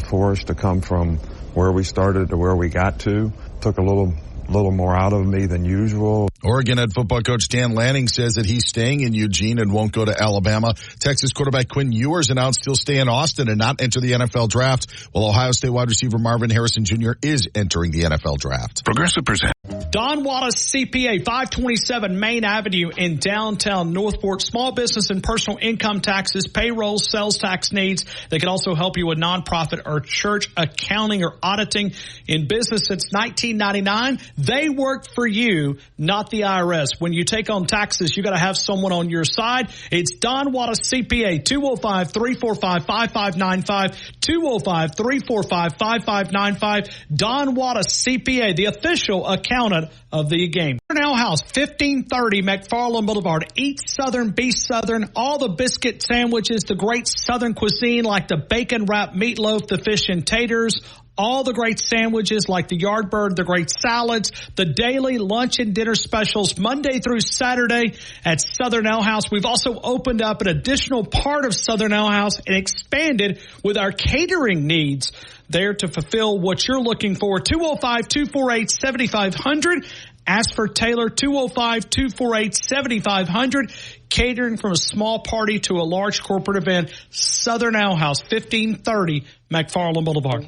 for us to come from where we started to where we got to. Took a little more out of me than usual. Oregon head football coach Dan Lanning says that he's staying in Eugene and won't go to Alabama. Texas quarterback Quinn Ewers announced he'll stay in Austin and not enter the NFL draft, while Ohio State wide receiver Marvin Harrison Jr. is entering the NFL draft. Progressive present. Don Wallace CPA, 527 Main Avenue in downtown Northport. Small business and personal income taxes, payroll, sales tax needs. They can also help you with nonprofit or church accounting or auditing. In business since 1999, they work for you, not the IRS. When you take on taxes, you got to have someone on your side. It's Don Wallace CPA, 205-345-5595, 205-345-5595. Don Wallace CPA, the official accountant of the game. Southern Ale House, 1530 McFarland Boulevard. Eat Southern, be Southern. All the biscuit sandwiches, the great Southern cuisine like the bacon wrapped meatloaf, the fish and taters. All the great sandwiches like the Yardbird, the great salads, the daily lunch and dinner specials Monday through Saturday at Southern Ale House. We've also opened up an additional part of Southern Ale House and expanded with our catering needs there to fulfill what you're looking for. 205-248-7500. Ask for Taylor, 205-248-7500. Catering from a small party to a large corporate event. Southern Ale House, 1530 McFarland Boulevard.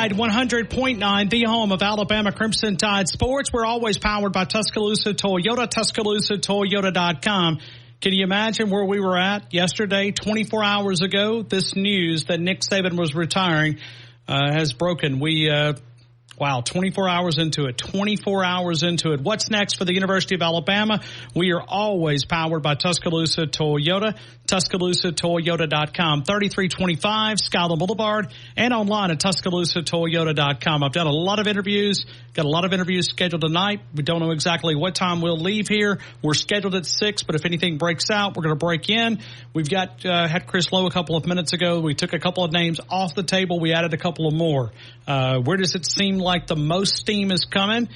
Tide 100.9, the home of Alabama Crimson Tide sports. We're always powered by Tuscaloosa Toyota, TuscaloosaToyota.com. Can you imagine where we were at yesterday, 24 hours ago? This news that Nick Saban was retiring has broken. 24 hours into it. 24 hours into it. What's next for the University of Alabama? We are always powered by Tuscaloosa Toyota, TuscaloosaToyota.com, 3325 Skyland Boulevard, and online at TuscaloosaToyota.com. I've done a lot of interviews, got a lot of interviews scheduled tonight. We don't know exactly what time we'll leave here. We're scheduled at 6, but if anything breaks out, we're going to break in. We've got had Chris Lowe a couple of minutes ago. We took a couple of names off the table. We added a couple of more. Where does it seem like the most steam is coming?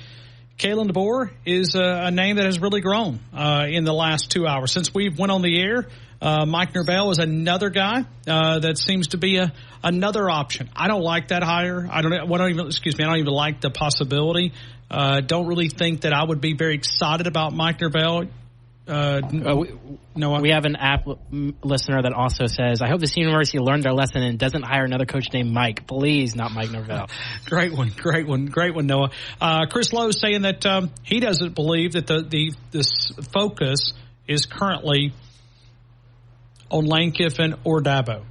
Kalen DeBoer is a name that has really grown in the last 2 hours since we went on the air. Mike Norvell is another guy that seems to be another option. I don't like that hire. I don't even like the possibility. Don't really think that I would be very excited about Mike Norvell. We have an app listener that also says, I hope this university learned their lesson and doesn't hire another coach named Mike. Please, not Mike Norvell. Great one, Noah. Chris Lowe is saying that he doesn't believe that this focus is currently on Lane Kiffin or Dabo.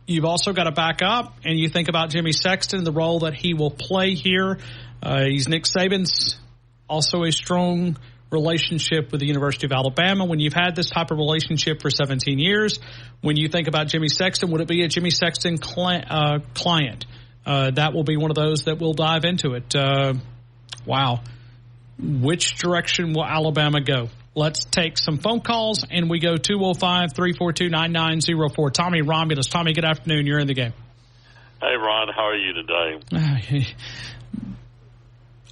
You've also got to back up, and you think about Jimmy Sexton, the role that he will play here. He's Nick Saban's also a strong relationship with the University of Alabama. When you've had this type of relationship for 17 years, when you think about Jimmy Sexton, would it be a Jimmy Sexton client? That will be one of those that we'll dive into it. Wow. Which direction will Alabama go? Let's take some phone calls, and we go 205-342-9904. Tommy Romulus. Tommy, good afternoon. You're in the game. Hey, Ron. How are you today?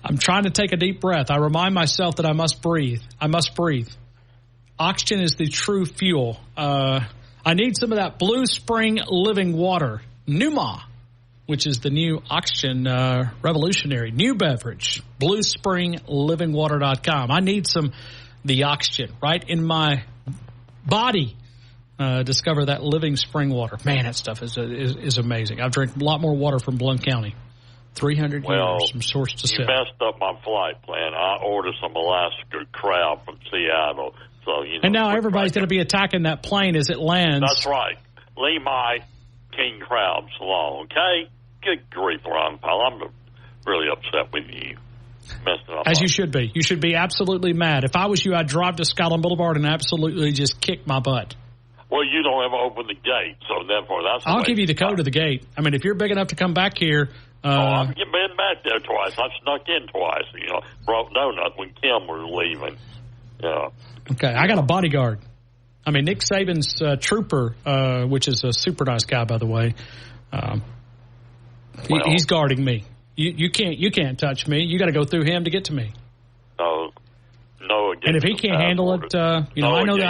I'm trying to take a deep breath. I remind myself that I must breathe. Oxygen is the true fuel. I need some of that Blue Spring Living Water, Numa, which is the new oxygen revolutionary new beverage, BlueSpringLivingWater.com. I need the oxygen right in my body. Discover that living spring water. Man, that stuff is amazing. I've drank a lot more water from Blount County. 300 years from source to you messed up my flight plan. I ordered some Alaska crab from Seattle. And now everybody's going to be attacking that plane as it lands. That's right. Leave my king crabs alone, okay? Good grief, Ron Powell. I'm really upset with you. Messing up. As you should be. You should be absolutely mad. If I was you, I'd drive to Skyland Boulevard and absolutely just kick my butt. Well, you don't ever open the gate, so therefore that's I'll give you the code to the gate. I mean, if you're big enough to come back here. I've been back there twice. I've snuck in twice, brought donuts when Kim was leaving. Yeah. Okay, I got a bodyguard. I mean, Nick Saban's trooper, which is a super nice guy, by the way. He's guarding me. You can't touch me. You got to go through him to get to me. No. And if he can't handle it, I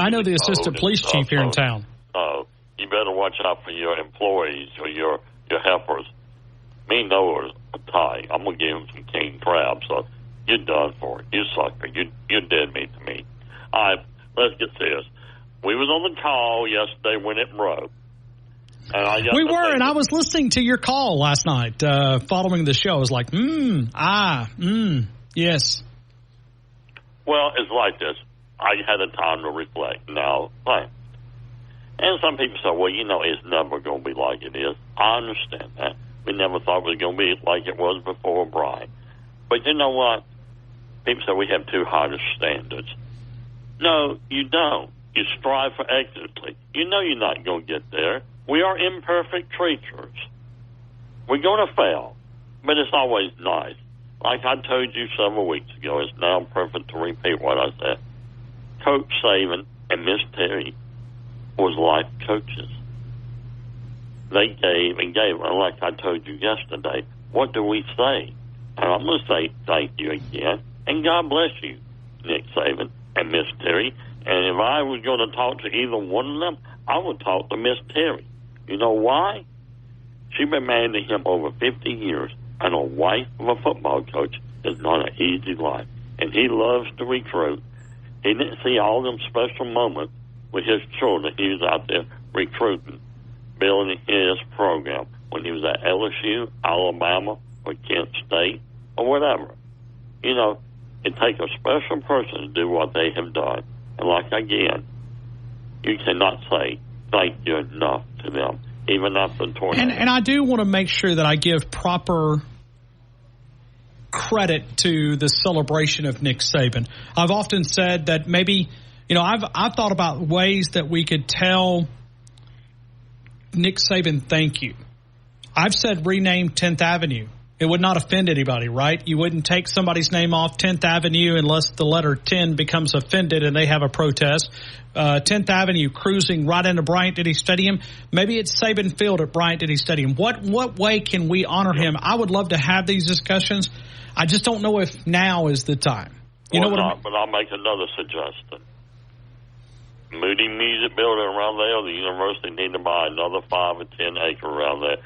know the assistant police chief here in town. You better watch out for your employees or your helpers. Me and Noah's a tie. I'm going to give him some king crab, so you're done for. You sucker. You're dead meat to me. All right, let's get this. We was on the call yesterday when it broke. And I was listening to your call last night following the show. I was like, yes. Well, it's like this. I had a time to reflect. Now, fine. And some people say, well, it's never going to be like it is. I understand that. We never thought it was going to be like it was before Brian. But you know what? People say we have too high standards. No, you don't. You strive for excellence. You know you're not going to get there. We are imperfect creatures. We're going to fail, but it's always nice. Like I told you several weeks ago, it's now perfect to repeat what I said. Coach Saban and Miss Terry was life coaches. They gave. And like I told you yesterday, what do we say? And I'm going to say thank you again, and God bless you, Nick Saban and Miss Terry. And if I was going to talk to either one of them, I would talk to Miss Terry. You know why? She's been married to him over 50 years, and a wife of a football coach is not an easy life. And he loves to recruit. He didn't see all them special moments with his children. He was out there recruiting, building his program. when he was at LSU, Alabama, or Kent State, or whatever. You know, it takes a special person to do what they have done. And like, again, you cannot say thank you enough to them, even after the tournament. And I do want to make sure that I give proper credit to the celebration of Nick Saban. I've often said that maybe, you know, I've thought about ways that we could tell Nick Saban thank you. I've said rename 10th Avenue. It would not offend anybody, right? You wouldn't take somebody's name off 10th Avenue unless the letter 10 becomes offended and they have a protest. 10th Avenue cruising right into Bryant-Denny Stadium. Maybe it's Saban Field at Bryant-Denny Stadium. What way can we honor him? I would love to have these discussions. I just don't know if now is the time. You know what I mean? But I'll make another suggestion. Moody Music Building around there, the university need to buy another 5 or 10 acres around there.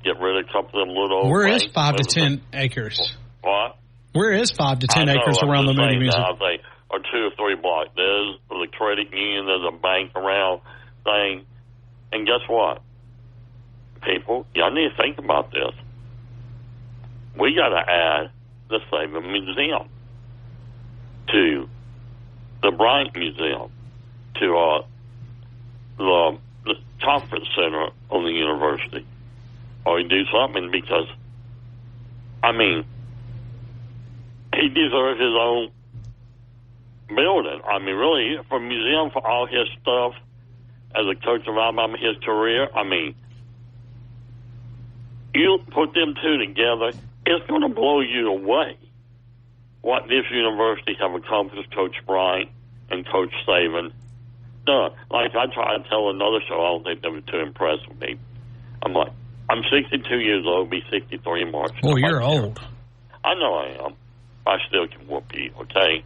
Get rid of a couple of them little old Where is banks. 5 to 10 acres? What? Where is 5 to 10 acres around the Moody Music? I think, or 2 or 3 blocks. There's the credit union, there's a bank around thing. And guess what? People, y'all need to think about this. We got to add the Saban Museum to the Bryant Museum to the conference center of the university. Or he do something because, I mean, he deserves his own building. I mean, really, for a museum for all his stuff as a coach of Alabama, his career, I mean, you put them two together, it's going to blow you away what this university have accomplished, Coach Bryant and Coach Saban. Like I tried to tell another show, I don't think they were too impressed with me. I'm like, I'm 62 years old, be 63 in March. Oh, you're old. I know I am. I still can whoop you, okay?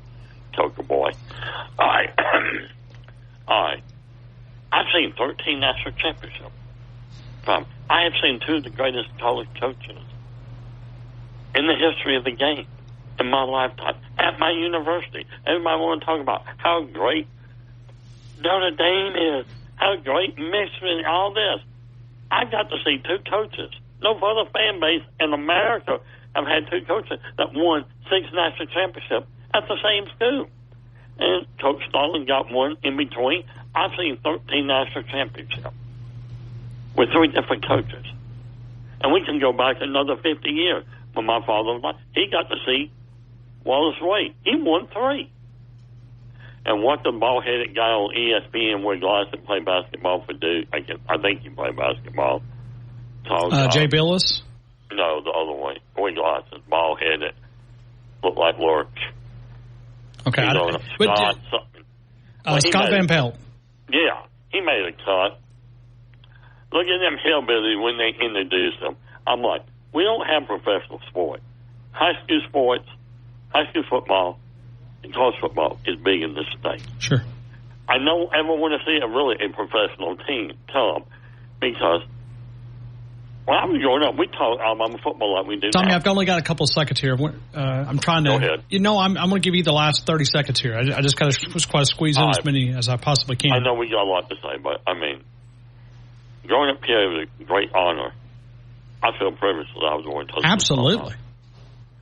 Coca boy. All right. All right. I've seen 13 national championships. I have seen 2 of the greatest college coaches in the history of the game in my lifetime at my university. Everybody want to talk about how great Notre Dame is, how great Michigan, all this. I got to see 2 coaches. No other fan base in America have had 2 coaches that won 6 national championships at the same school. And Coach Stalin got one in between. I've seen 13 national championships with 3 different coaches. And we can go back another 50 years. When my father was alive, he got to see Wallace Wade. He won 3. And what the bald-headed guy on ESPN with glasses played basketball for Duke, I think he played basketball. Jay Billis? No, the other way. With glasses, bald-headed, looked like Lurch. Okay. Scott Van Pelt. Yeah, he made a cut. Look at them hillbillies when they introduce them. I'm like, we don't have professional sport. High school sports, high school football, and college football is big in this state. Sure. I don't ever want to see a professional team come because when I was growing up, we taught Alabama football like we do Tommy, now. I've only got a couple seconds here. I'm trying to. Go ahead. You know, I'm going to give you the last 30 seconds here. I just got to squeeze in as many as I possibly can. I know we got a lot to say, but I mean, growing up here was a great honor. I feel privileged that I was going to. Absolutely.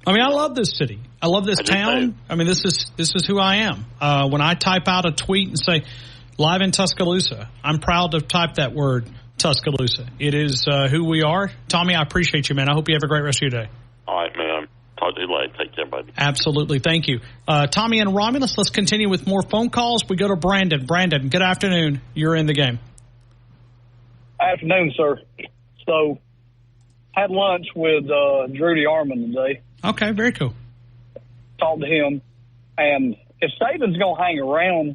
I mean, I love this city. I love this town. I mean, this is who I am. When I type out a tweet and say, live in Tuscaloosa, I'm proud to type that word, Tuscaloosa. It is who we are. Tommy, I appreciate you, man. I hope you have a great rest of your day. All right, man. Talk to you later. Take care, buddy. Absolutely. Thank you. Tommy and Romulus, let's continue with more phone calls. We go to Brandon. Brandon, good afternoon. You're in the game. Afternoon, sir. So, had lunch with Drudy Armand today. Okay, very cool. Talked to him, and if Saban's going to hang around,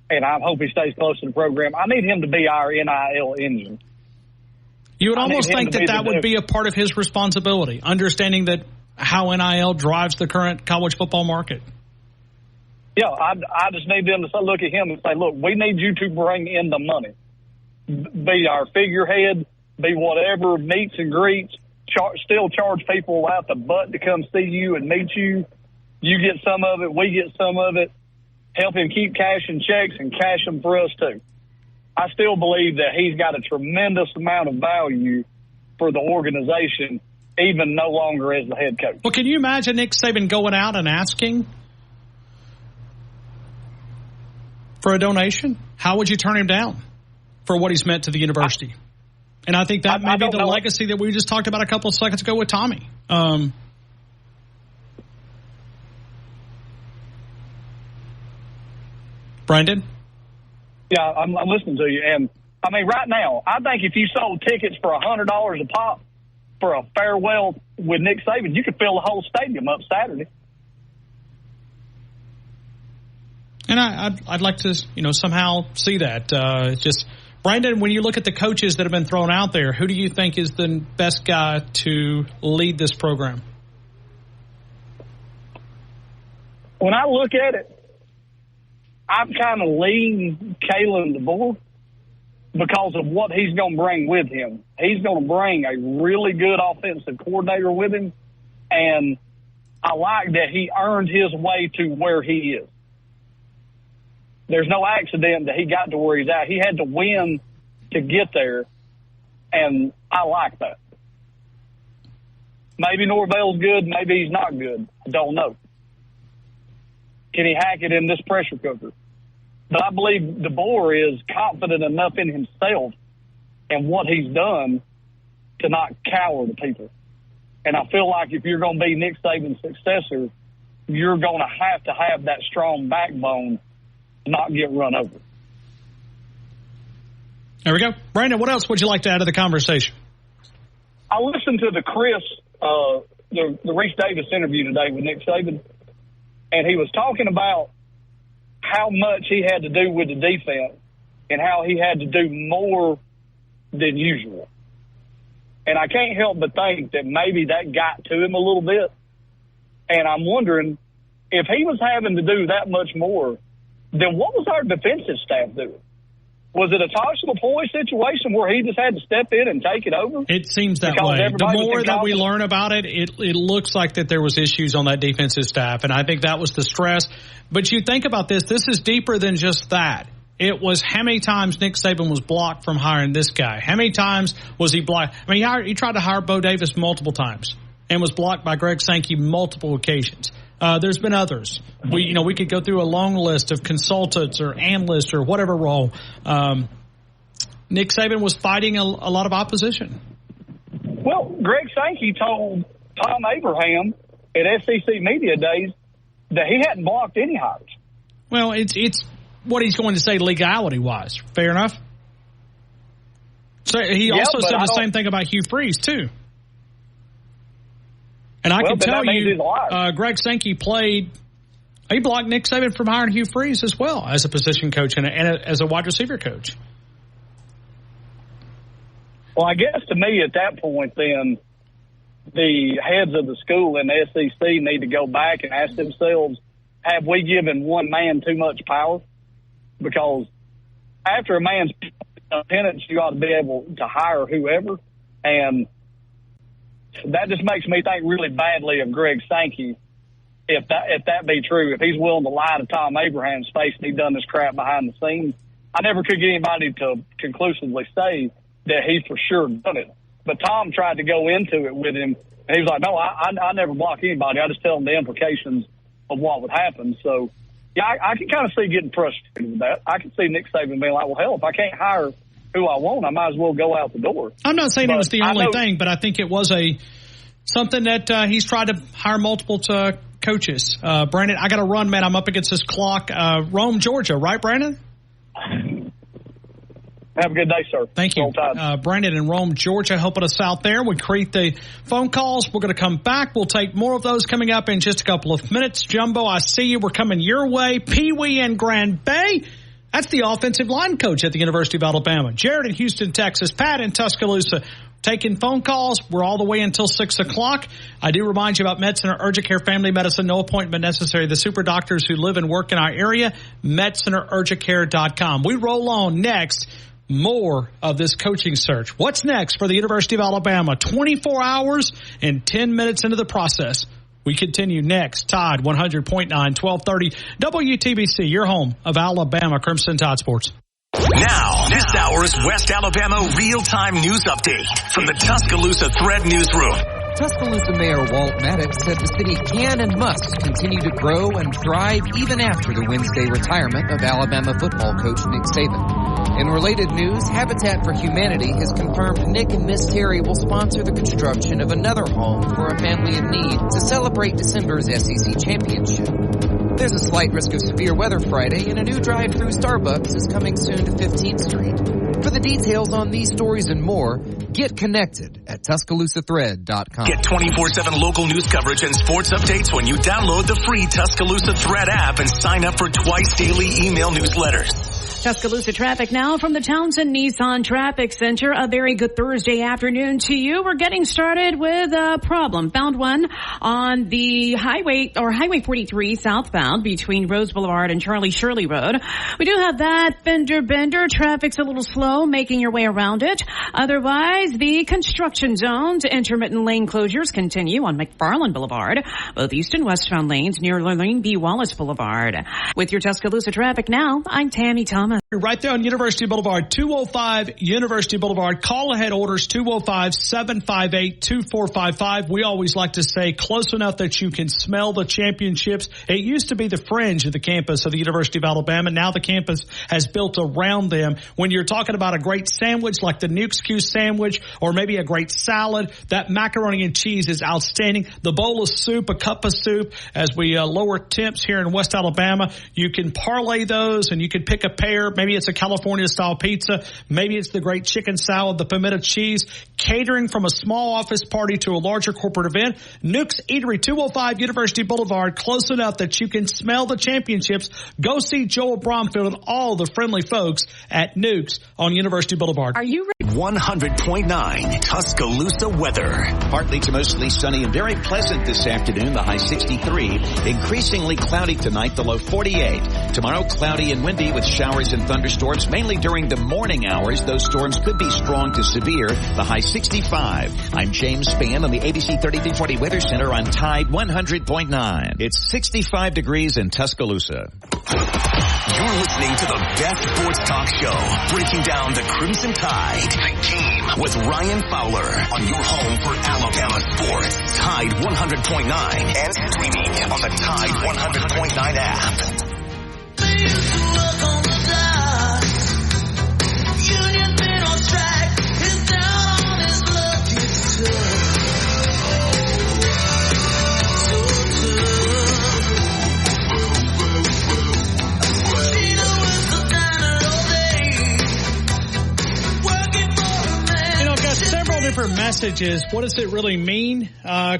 and I hope he stays close to the program, I need him to be our NIL engine. You would almost think that would be a part of his responsibility, understanding that how NIL drives the current college football market. Yeah, I just need them to look at him and say, look, we need you to bring in the money. Be our figurehead, be whatever, meets and greets, still charge people out the butt to come see you and meet you. You get some of it, we get some of it. Help him keep cashing checks and cash them for us too. I still believe that he's got a tremendous amount of value for the organization, even no longer as the head coach. Well, can you imagine Nick Saban going out and asking for a donation? How would you turn him down for what he's meant to the university? And I think that may be the legacy that we just talked about a couple of seconds ago with Tommy. Brandon? Yeah, I'm listening to you. And, I mean, right now, I think if you sold tickets for $100 a pop for a farewell with Nick Saban, you could fill the whole stadium up Saturday. And I'd like to, somehow see that. Just, Brandon, when you look at the coaches that have been thrown out there, who do you think is the best guy to lead this program? When I look at it, I'm kind of leaning Kalen DeBoer because of what he's going to bring with him. He's going to bring a really good offensive coordinator with him, and I like that he earned his way to where he is. There's no accident that he got to where he's at. He had to win to get there, and I like that. Maybe Norvell's good, maybe he's not good. I don't know. Can he hack it in this pressure cooker? But I believe DeBoer is confident enough in himself and what he's done to not cower to people. And I feel like if you're going to be Nick Saban's successor, you're going to have that strong backbone to not get run over. There we go. Brandon, what else would you like to add to the conversation? I listened to the Reese Davis interview today with Nick Saban, and he was talking about how much he had to do with the defense and how he had to do more than usual. And I can't help but think that maybe that got to him a little bit. And I'm wondering, if he was having to do that much more, then what was our defensive staff doing? Was it a Tosh LaPoy situation where he just had to step in and take it over? It seems that way. The more that we learn about it, it looks like that there was issues on that defensive staff, and I think that was the stress. But you think about this is deeper than just that. It was how many times Nick Saban was blocked from hiring this guy. How many times was he blocked? I mean, he tried to hire Bo Davis multiple times and was blocked by Greg Sankey multiple occasions. There's been others. We could go through a long list of consultants or analysts or whatever role. Nick Saban was fighting a lot of opposition. Well, Greg Sankey told Tom Abraham at SEC Media Days that he hadn't blocked any hires. Well, it's what he's going to say legality-wise. Fair enough? So he also said the same thing about Hugh Freeze, too. And I can tell you, Greg Sankey he blocked Nick Saban from hiring Hugh Freeze as well as a position coach and as a wide receiver coach. Well, I guess to me at that point, then, the heads of the school and the SEC need to go back and ask themselves, have we given one man too much power? Because after a man's penance, you ought to be able to hire whoever. And that just makes me think really badly of Greg Sankey, if that be true. If he's willing to lie to Tom Abraham's face and he's done this crap behind the scenes, I never could get anybody to conclusively say that he for sure done it. But Tom tried to go into it with him, and he was like, no, I never block anybody. I just tell them the implications of what would happen. So, yeah, I can kind of see getting frustrated with that. I can see Nick Saban being like, well, hell, if I can't hire who I want, I might as well go out the door. I'm not saying it was the only thing, but I think it was something that he's tried to hire multiple coaches. Brandon, I got to run, man. I'm up against this clock. Rome, Georgia, right, Brandon? Have a good day, sir. Thank you. Brandon in Rome, Georgia, helping us out there. We create the phone calls. We're going to come back. We'll take more of those coming up in just a couple of minutes. Jumbo, I see you. We're coming your way. Pee Wee in Grand Bay. That's the offensive line coach at the University of Alabama. Jared in Houston, Texas. Pat in Tuscaloosa. Taking phone calls. We're all the way until 6 o'clock. I do remind you about MedCenter Urgent Care Family Medicine. No appointment necessary. The super doctors who live and work in our area. MedCenterUrgentCare.com. We roll on next. More of this coaching search. What's next for the University of Alabama? 24 hours and 10 minutes into the process. We continue next. Tide 100.9, 1230 WTBC, your home of Alabama Crimson Tide Sports. Now, this hour's West Alabama real-time news update from the Tuscaloosa Thread Newsroom. Tuscaloosa Mayor Walt Maddox said the city can and must continue to grow and thrive even after the Wednesday retirement of Alabama football coach Nick Saban. In related news, Habitat for Humanity has confirmed Nick and Miss Terry will sponsor the construction of another home for a family in need to celebrate December's SEC championship. There's a slight risk of severe weather Friday, and a new drive-through Starbucks is coming soon to 15th Street. For the details on these stories and more, get connected at TuscaloosaThread.com. Get 24/7 local news coverage and sports updates when you download the free Tuscaloosa Thread app and sign up for twice daily email newsletters. Tuscaloosa traffic now from the Townsend Nissan Traffic Center. A very good Thursday afternoon to you. We're getting started with a problem. Found one on the Highway 43 southbound between Rose Boulevard and Charlie Shirley Road. We do have that fender bender. Traffic's a little slow, making your way around it. Otherwise, the construction zones, intermittent lane closures continue on McFarland Boulevard, both east and westbound lanes near Lurleen B. Wallace Boulevard. With your Tuscaloosa traffic now, I'm Tammy Thomas. Right there on University Boulevard, 205 University Boulevard. Call ahead orders 205-758-2455. We always like to say close enough that you can smell the championships. It used to be the fringe of the campus of the University of Alabama. Now the campus has built around them. When you're talking about a great sandwich like the Nukes Q sandwich or maybe a great salad, that macaroni and cheese is outstanding. The bowl of soup, a cup of soup, as we lower temps here in West Alabama, you can parlay those and you can pick a pair. Maybe it's a California-style pizza. Maybe it's the great chicken salad, the pimento cheese. Catering from a small office party to a larger corporate event. Nukes Eatery, 205 University Boulevard, close enough that you can smell the championships. Go see Joel Bromfield and all the friendly folks at Nukes on University Boulevard. Are you ready? 100.9 Tuscaloosa weather. Partly to mostly sunny and very pleasant this afternoon, the high 63. Increasingly cloudy tonight, the low 48. Tomorrow, cloudy and windy with showers and thunderstorms, mainly during the morning hours. Those storms could be strong to severe, the high 65. I'm James Spann on the ABC 3340 Weather Center on Tide 100.9. It's 65 degrees in Tuscaloosa. You're listening to the best sports talk show, breaking down the Crimson Tide, the game with Ryan Fowler on your home for Alabama sports. Tide 100.9 and streaming on the Tide 100.9 app. Different messages. What does it really mean?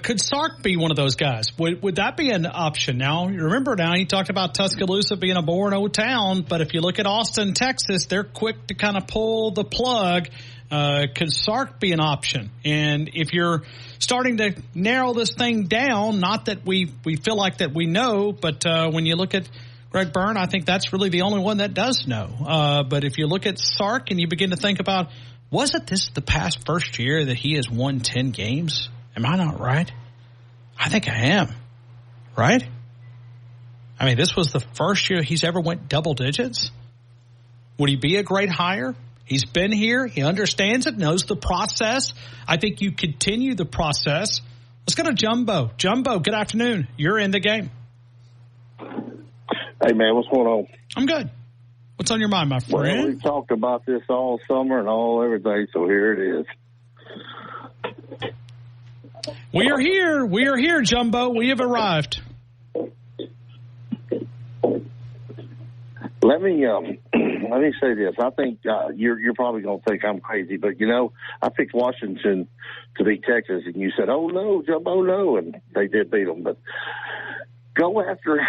Could Sark be one of those guys? Would that be an option? Now, you remember now, he talked about Tuscaloosa being a boring old town, but if you look at Austin, Texas, they're quick to kind of pull the plug. Could Sark be an option? And if you're starting to narrow this thing down, not that we feel like that we know, but when you look at Greg Byrne, I think that's really the only one that does know. But if you look at Sark and you begin to think about, wasn't this the past first year that he has won 10 games? Am I not right? I think I am. Right? I mean, this was the first year he's ever went double digits. Would he be a great hire? He's been here. He understands it, knows the process. I think you continue the process. Let's go to Jumbo. Jumbo, good afternoon. You're in the game. Hey, man, what's going on? I'm good. What's on your mind, my friend? Well, we talked about this all summer and all everything, so here it is. We are here. We are here, Jumbo. We have arrived. Let me say this. I think you're probably going to think I'm crazy, but, you know, I picked Washington to beat Texas, and you said, oh, no, Jumbo, no, and they did beat them. But go after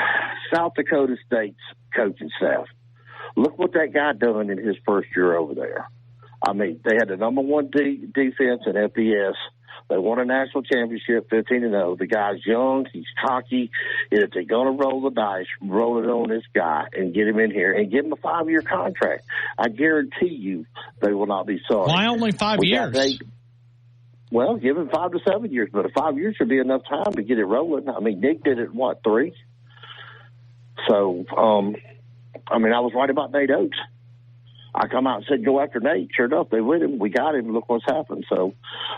South Dakota State's coaching staff. Look what that guy done in his first year over there. I mean, they had the number one defense in FBS. They won a national championship, 15-0. The guy's young. He's cocky. If they're going to roll the dice, roll it on this guy and get him in here and give him a 5-year contract. I guarantee you they will not be sorry. Why only 5 years? Well, give him 5 to 7 years, but 5 years should be enough time to get it rolling. I mean, Nick did it in, 3? So, I mean, I was right about Nate Oates. I come out and said, go after Nate. Sure enough, they with him. We got him. Look what's happened. So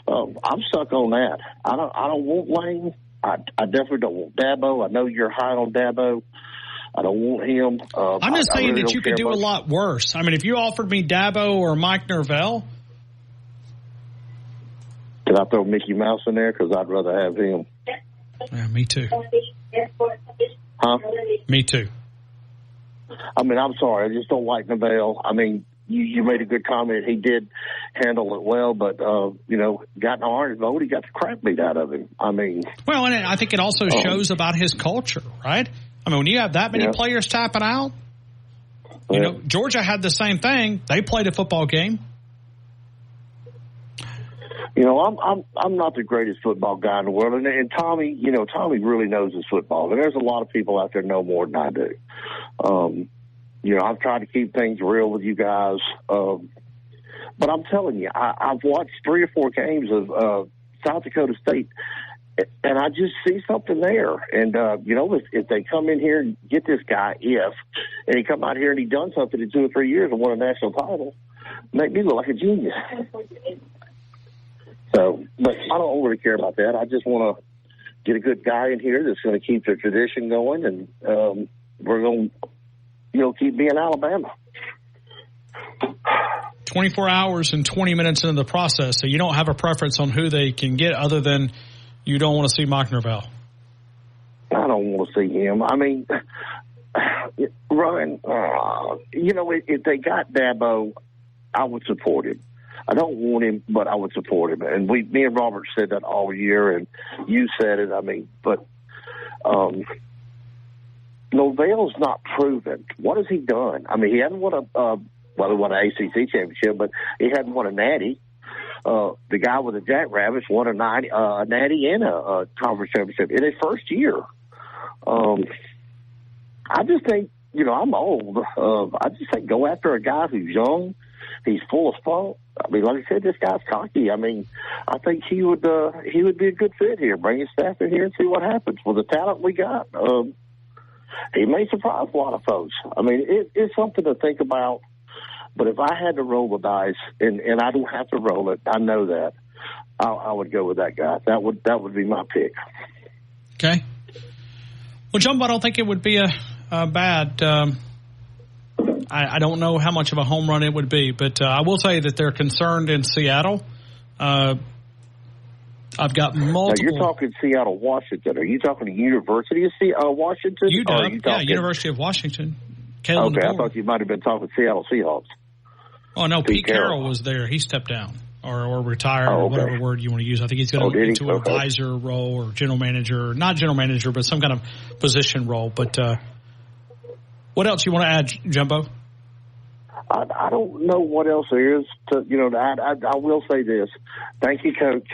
I'm stuck on that. I don't want Lane. I definitely don't want Dabo. I know you're high on Dabo. I don't want him. I'm just saying that you could do a lot worse. I mean, if you offered me Dabo or Mike Norvell. Did I throw Mickey Mouse in there? Because I'd rather have him. Yeah, me too. Huh? Me too. I mean, I'm sorry. I just don't like Norvell. I mean, you made a good comment. He did handle it well, but, got an orange vote. He got the crap beat out of him. I mean. Well, and I think it also shows about his culture, right? I mean, when you have that many players tapping out, Georgia had the same thing. They played a football game. I'm not the greatest football guy in the world, and Tommy, Tommy really knows his football, and there's a lot of people out there know more than I do. I've tried to keep things real with you guys, but I'm telling you, I've watched 3 or 4 games of South Dakota State, and I just see something there. And if they come in here and get this guy, and he come out here and he done something in 2 or 3 years and won a national title, make me look like a genius. So, but I don't really care about that. I just want to get a good guy in here that's going to keep the tradition going, and we're going to, keep being Alabama. 24 hours and 20 minutes into the process, so you don't have a preference on who they can get other than you don't want to see Mike Norvell. I don't want to see him. I mean, Ryan, if they got Dabo, I would support him. I don't want him, but I would support him. And me and Robert said that all year, and you said it. I mean, but Norvell's not proven. What has he done? I mean, he hadn't won he won an ACC championship, but he hadn't won a natty. The guy with the Jackrabbits won a natty and a conference championship in his first year. I just think, I'm old. I just think go after a guy who's young. He's full of spunk. I mean, like I said, this guy's cocky. I mean, I think he would be a good fit here. Bring his staff in here and see what happens with the talent we got. He may surprise a lot of folks. I mean, it's something to think about. But if I had to roll the dice, and I don't have to roll it, I know that I would go with that guy. That would be my pick. Okay. Well, Jumbo, I don't think it would be a bad. I don't know how much of a home run it would be, but I will say that they're concerned in Seattle. I've got multiple. Now you're talking Seattle, Washington. Are you talking the University of Washington? University of Washington. Caleb I thought you might have been talking Seattle Seahawks. Oh, no, Pete Carroll was there. He stepped down or retired or whatever word you want to use. I think he's going to move into an advisor role or general manager. Not general manager, but some kind of position role. But what else you want to add, Jumbo? I don't know what else there is to add. I will say this. Thank you, Coach.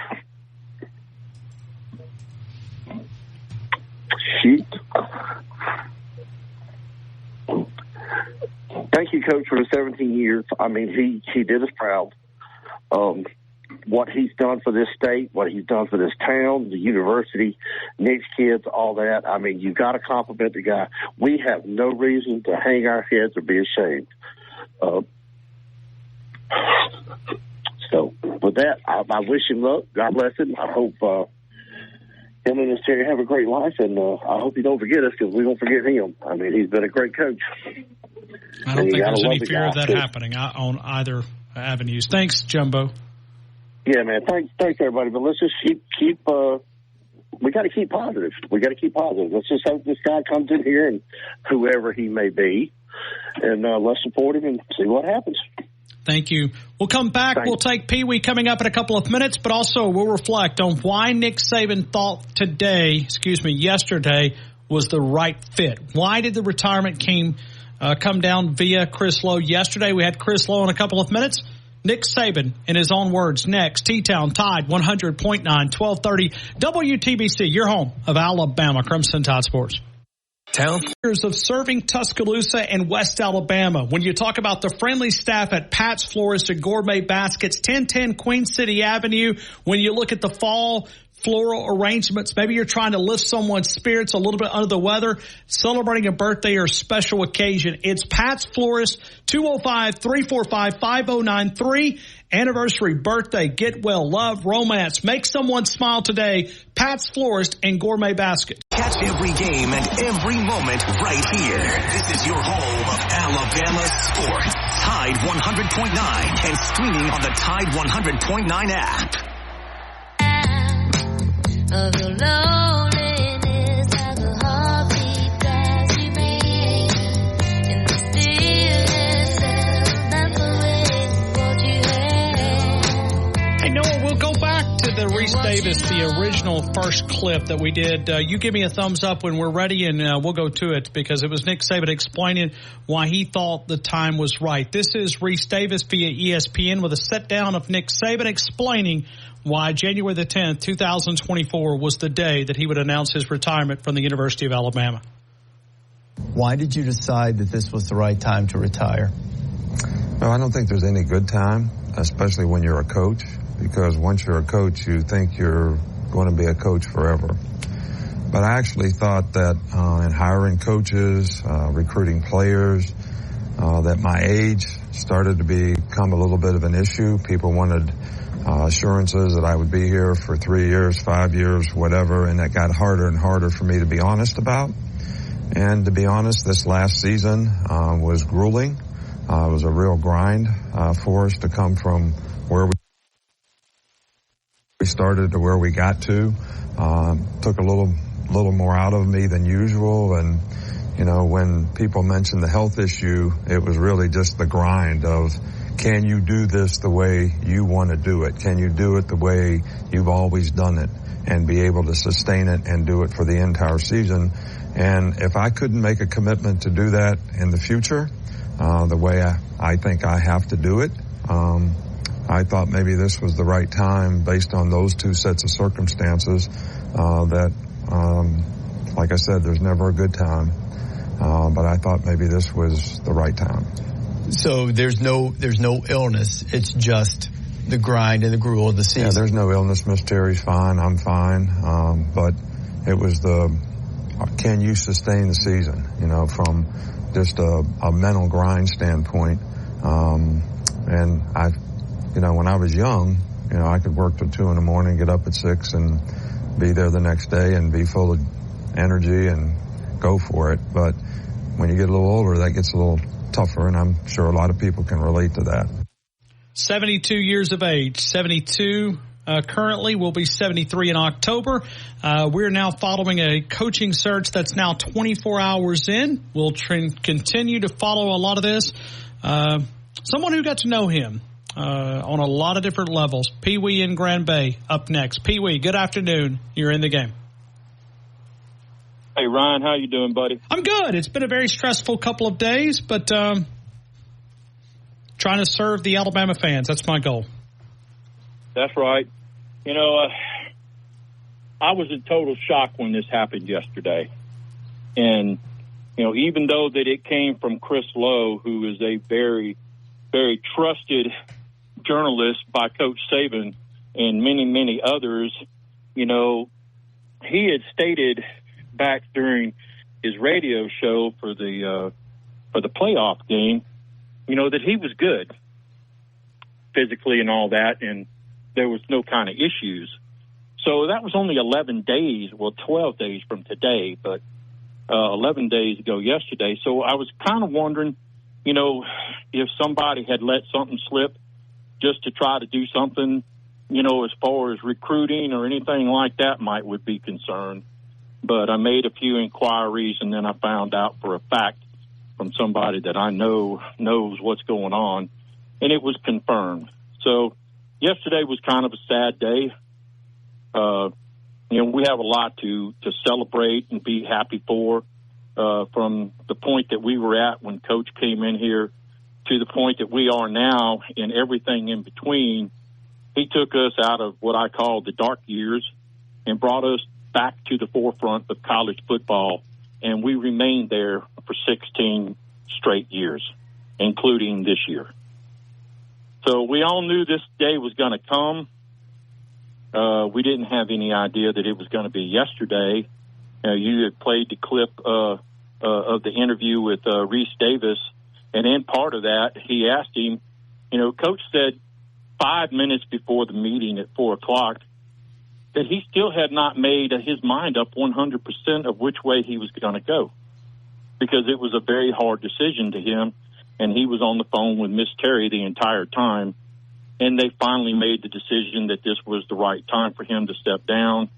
Thank you, Coach, for the 17 years. I mean, he did us proud. What he's done for this state, what he's done for this town, the university, Nick's kids, all that. I mean, you got to compliment the guy. We have no reason to hang our heads or be ashamed. So with that, I wish him luck. God bless him. I hope him and his Terry have a great life, and I hope you don't forget us because we don't forget him. I mean, he's been a great coach. I don't think there's any fear of that happening on either avenues. Thanks, Jumbo. Yeah, man. Thanks, everybody. But let's just keep. We got to keep positive. Let's just hope this guy comes in here and whoever he may be, and let's support him and see what happens. Thank you. We'll come back. Thanks. We'll take Pee Wee coming up in a couple of minutes, but also we'll reflect on why Nick Saban thought yesterday was the right fit. Why did the retirement come down via Chris Lowe yesterday? We had Chris Lowe in a couple of minutes. Nick Saban, in his own words, next. T-Town Tide 100.9, 1230 WTBC, your home of Alabama Crimson Tide Sports. Years of serving Tuscaloosa and West Alabama. When you talk about the friendly staff at Pat's Florist and Gourmet Baskets, 1010 Queen City Avenue, when you look at the fall floral arrangements. Maybe you're trying to lift someone's spirits a little bit under the weather, celebrating a birthday or special occasion. It's Pat's Florist, 205-345-5093. Anniversary, birthday, get well, love, romance. Make someone smile today. Pat's Florist and Gourmet Basket. Catch every game and every moment right here. This is your home of Alabama sports. Tide 100.9 and streaming on the Tide 100.9 app. Of your loneliness, like a heartbeat that you made in the stillness of what you had. Hey, Noah, we'll go back to the Reese Davis, the original first clip that we did. You give me a thumbs up when we're ready, and we'll go to it because it was Nick Saban explaining why he thought the time was right. This is Reese Davis via ESPN with a set down of Nick Saban explaining why January the 10th, 2024 was the day that he would announce his retirement from the University of Alabama. Why did you decide that this was the right time to retire? No, I don't think there's any good time, especially when you're a coach, because once you're a coach, you think you're going to be a coach forever. But I actually thought that in hiring coaches, recruiting players, that my age started to become a little bit of an issue. People wanted assurances that I would be here for 3 years, 5 years, whatever, and that got harder and harder for me to be honest about. And to be honest, this last season was grueling. It was a real grind for us to come from where we started to where we got to. Took a little more out of me than usual, and you know, when people mentioned the health issue, it was really just the grind of, can you do this the way you want to do it? Can you do it the way you've always done it and be able to sustain it and do it for the entire season? And if I couldn't make a commitment to do that in the future, the way I think I have to do it, I thought maybe this was the right time based on those two sets of circumstances, that, like I said, there's never a good time. But I thought maybe this was the right time. So there's no illness. It's just the grind and the gruel of the season. Yeah, there's no illness. Miss Terry's fine. I'm fine. But it was can you sustain the season? You know, from just a mental grind standpoint. And when I was young, you know, I could work till 2 a.m, get up at 6 and be there the next day and be full of energy and go for it. But when you get a little older, that gets a little tougher, and I'm sure a lot of people can relate to that. 72 years of age, 72 currently, will be 73 in October. We're now following a coaching search that's now 24 hours in. We'll continue to follow a lot of this. Someone who got to know him on a lot of different levels, Pee Wee in Grand Bay, up next. Pee Wee, good afternoon. You're in the game. Hey, Ryan, how you doing, buddy? I'm good. It's been a very stressful couple of days, but trying to serve the Alabama fans. That's my goal. That's right. You know, I was in total shock when this happened yesterday. And, you know, even though that it came from Chris Lowe, who is a very, very trusted journalist by Coach Saban and many, many others, you know, he had stated back during his radio show for the playoff game, you know, that he was good physically and all that, and there was no kind of issues. So that was only 11 days, well, 12 days from today, but 11 days ago yesterday. So I was kind of wondering, you know, if somebody had let something slip just to try to do something, you know, as far as recruiting or anything like that would be concerned. But I made a few inquiries, and then I found out for a fact from somebody that I know knows what's going on, and it was confirmed. So yesterday was kind of a sad day. You know, we have a lot to celebrate and be happy for, from the point that we were at when Coach came in here to the point that we are now, and everything in between. He took us out of what I call the dark years and brought us back to the forefront of college football, and we remained there for 16 straight years, including this year. So we all knew this day was going to come, We didn't have any idea that it was going to be yesterday. You had played the clip of the interview with Reese Davis, and in part of that, he asked him, Coach said 5 minutes before the meeting at 4 o'clock that he still had not made his mind up 100% of which way he was going to go, because it was a very hard decision to him, and he was on the phone with Miss Terry the entire time, and they finally made the decision that this was the right time for him to step down,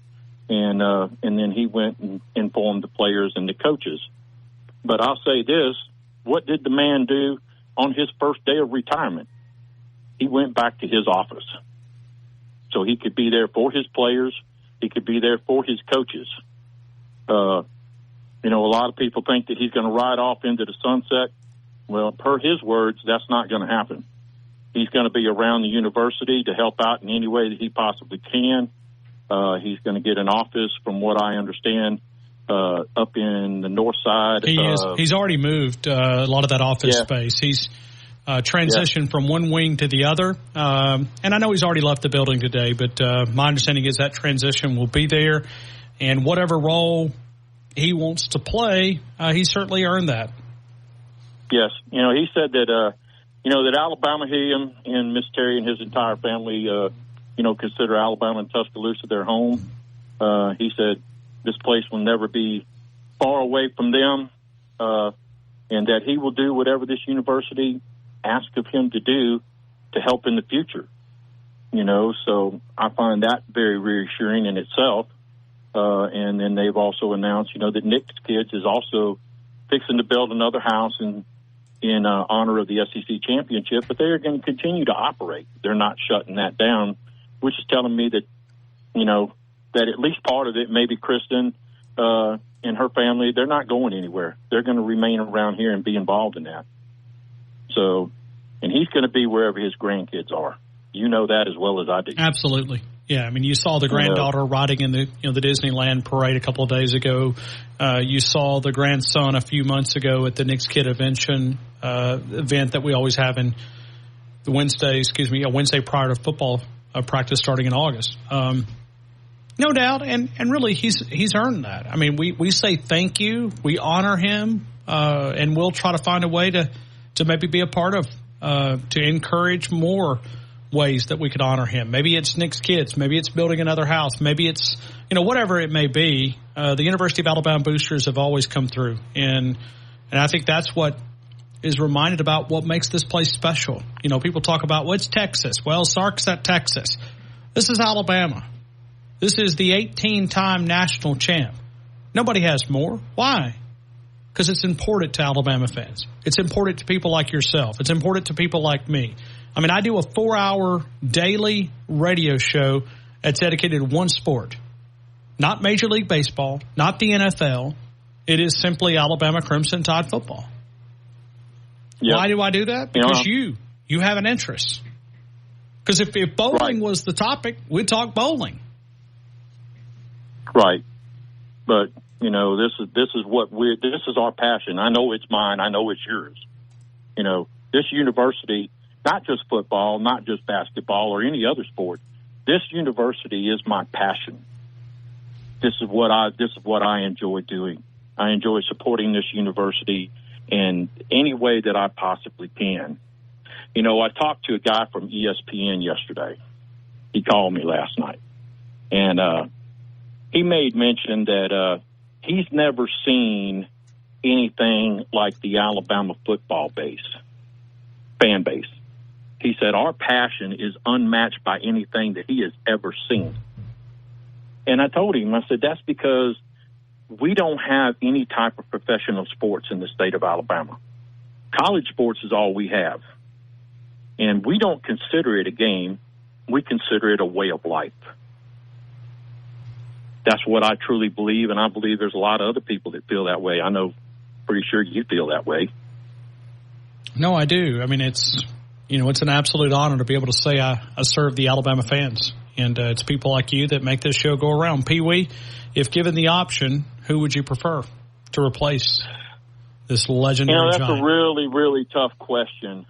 and then he went and informed the players and the coaches. But I'll say this, what did the man do on his first day of retirement? He went back to his office so he could be there for his players. He could be there for his coaches. A lot of people think that he's going to ride off into the sunset. Well, per his words, that's not going to happen. He's going to be around the university to help out in any way that he possibly can. He's going to get an office, from what I understand, up in the north side. He's already moved a lot of that office space. He's transitioned from one wing to the other. And I know he's already left the building today, but my understanding is that transition will be there. And whatever role he wants to play, he certainly earned that. Yes. He said that, that Alabama, him and Miss Terry and his entire family, consider Alabama and Tuscaloosa their home. He said this place will never be far away from them, and that he will do whatever this university asks of him to do to help in the future. So I find that very reassuring in itself. And then they've also announced, that Nick's Kids is also fixing to build another house in honor of the SEC championship, but they are going to continue to operate. They're not shutting that down, which is telling me that, that at least part of it, maybe Kristen and her family, they're not going anywhere. They're going to remain around here and be involved in that. So, and he's going to be wherever his grandkids are. You know that as well as I do. Absolutely. Yeah, you saw the granddaughter riding in the the Disneyland parade a couple of days ago. You saw the grandson a few months ago at the Nick's Kid event that we always have in the Wednesday prior to football practice starting in August. No doubt, and really he's earned that. We say thank you, we honor him, and we'll try to find a way to maybe be a part of to encourage more ways that we could honor him. Maybe it's Nick's Kids. Maybe it's building another house. Maybe it's, whatever it may be. The University of Alabama boosters have always come through. And I think that's what is reminded about what makes this place special. People talk about, it's Texas. Well, Sark's at Texas. This is Alabama. This is the 18-time national champ. Nobody has more. Why? Because it's important to Alabama fans. It's important to people like yourself. It's important to people like me. I do a 4-hour daily radio show that's dedicated to one sport. Not Major League Baseball, not the NFL. It is simply Alabama Crimson Tide football. Yep. Why do I do that? Because you have an interest. Because if bowling was the topic, we'd talk bowling. Right. But, this is our passion. I know it's mine. I know it's yours. This university, not just football, not just basketball or any other sport. This university is my passion. This is what I enjoy doing. I enjoy supporting this university in any way that I possibly can. I talked to a guy from ESPN yesterday. He called me last night, and he made mention that he's never seen anything like the Alabama football fan base. He said, our passion is unmatched by anything that he has ever seen. And I told him, I said, that's because we don't have any type of professional sports in the state of Alabama. College sports is all we have. And we don't consider it a game. We consider it a way of life. That's what I truly believe, and I believe there's a lot of other people that feel that way. I know, pretty sure you feel that way. No, I do. It's an absolute honor to be able to say I serve the Alabama fans. And it's people like you that make this show go around. Pee Wee, if given the option, who would you prefer to replace this legendary that's giant? A really, really tough question.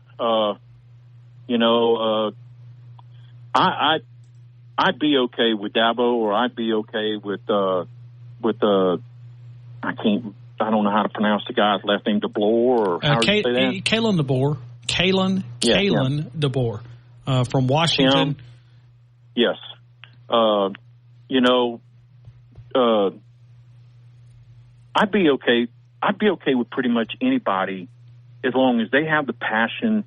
I'd be okay with Dabo, or I'd be okay with I don't know how to pronounce the guy's last name, DeBoer, or how do you say that? Kalen DeBoer. Kalen DeBoer from Washington. Yes. I'd be okay. I'd be okay with pretty much anybody as long as they have the passion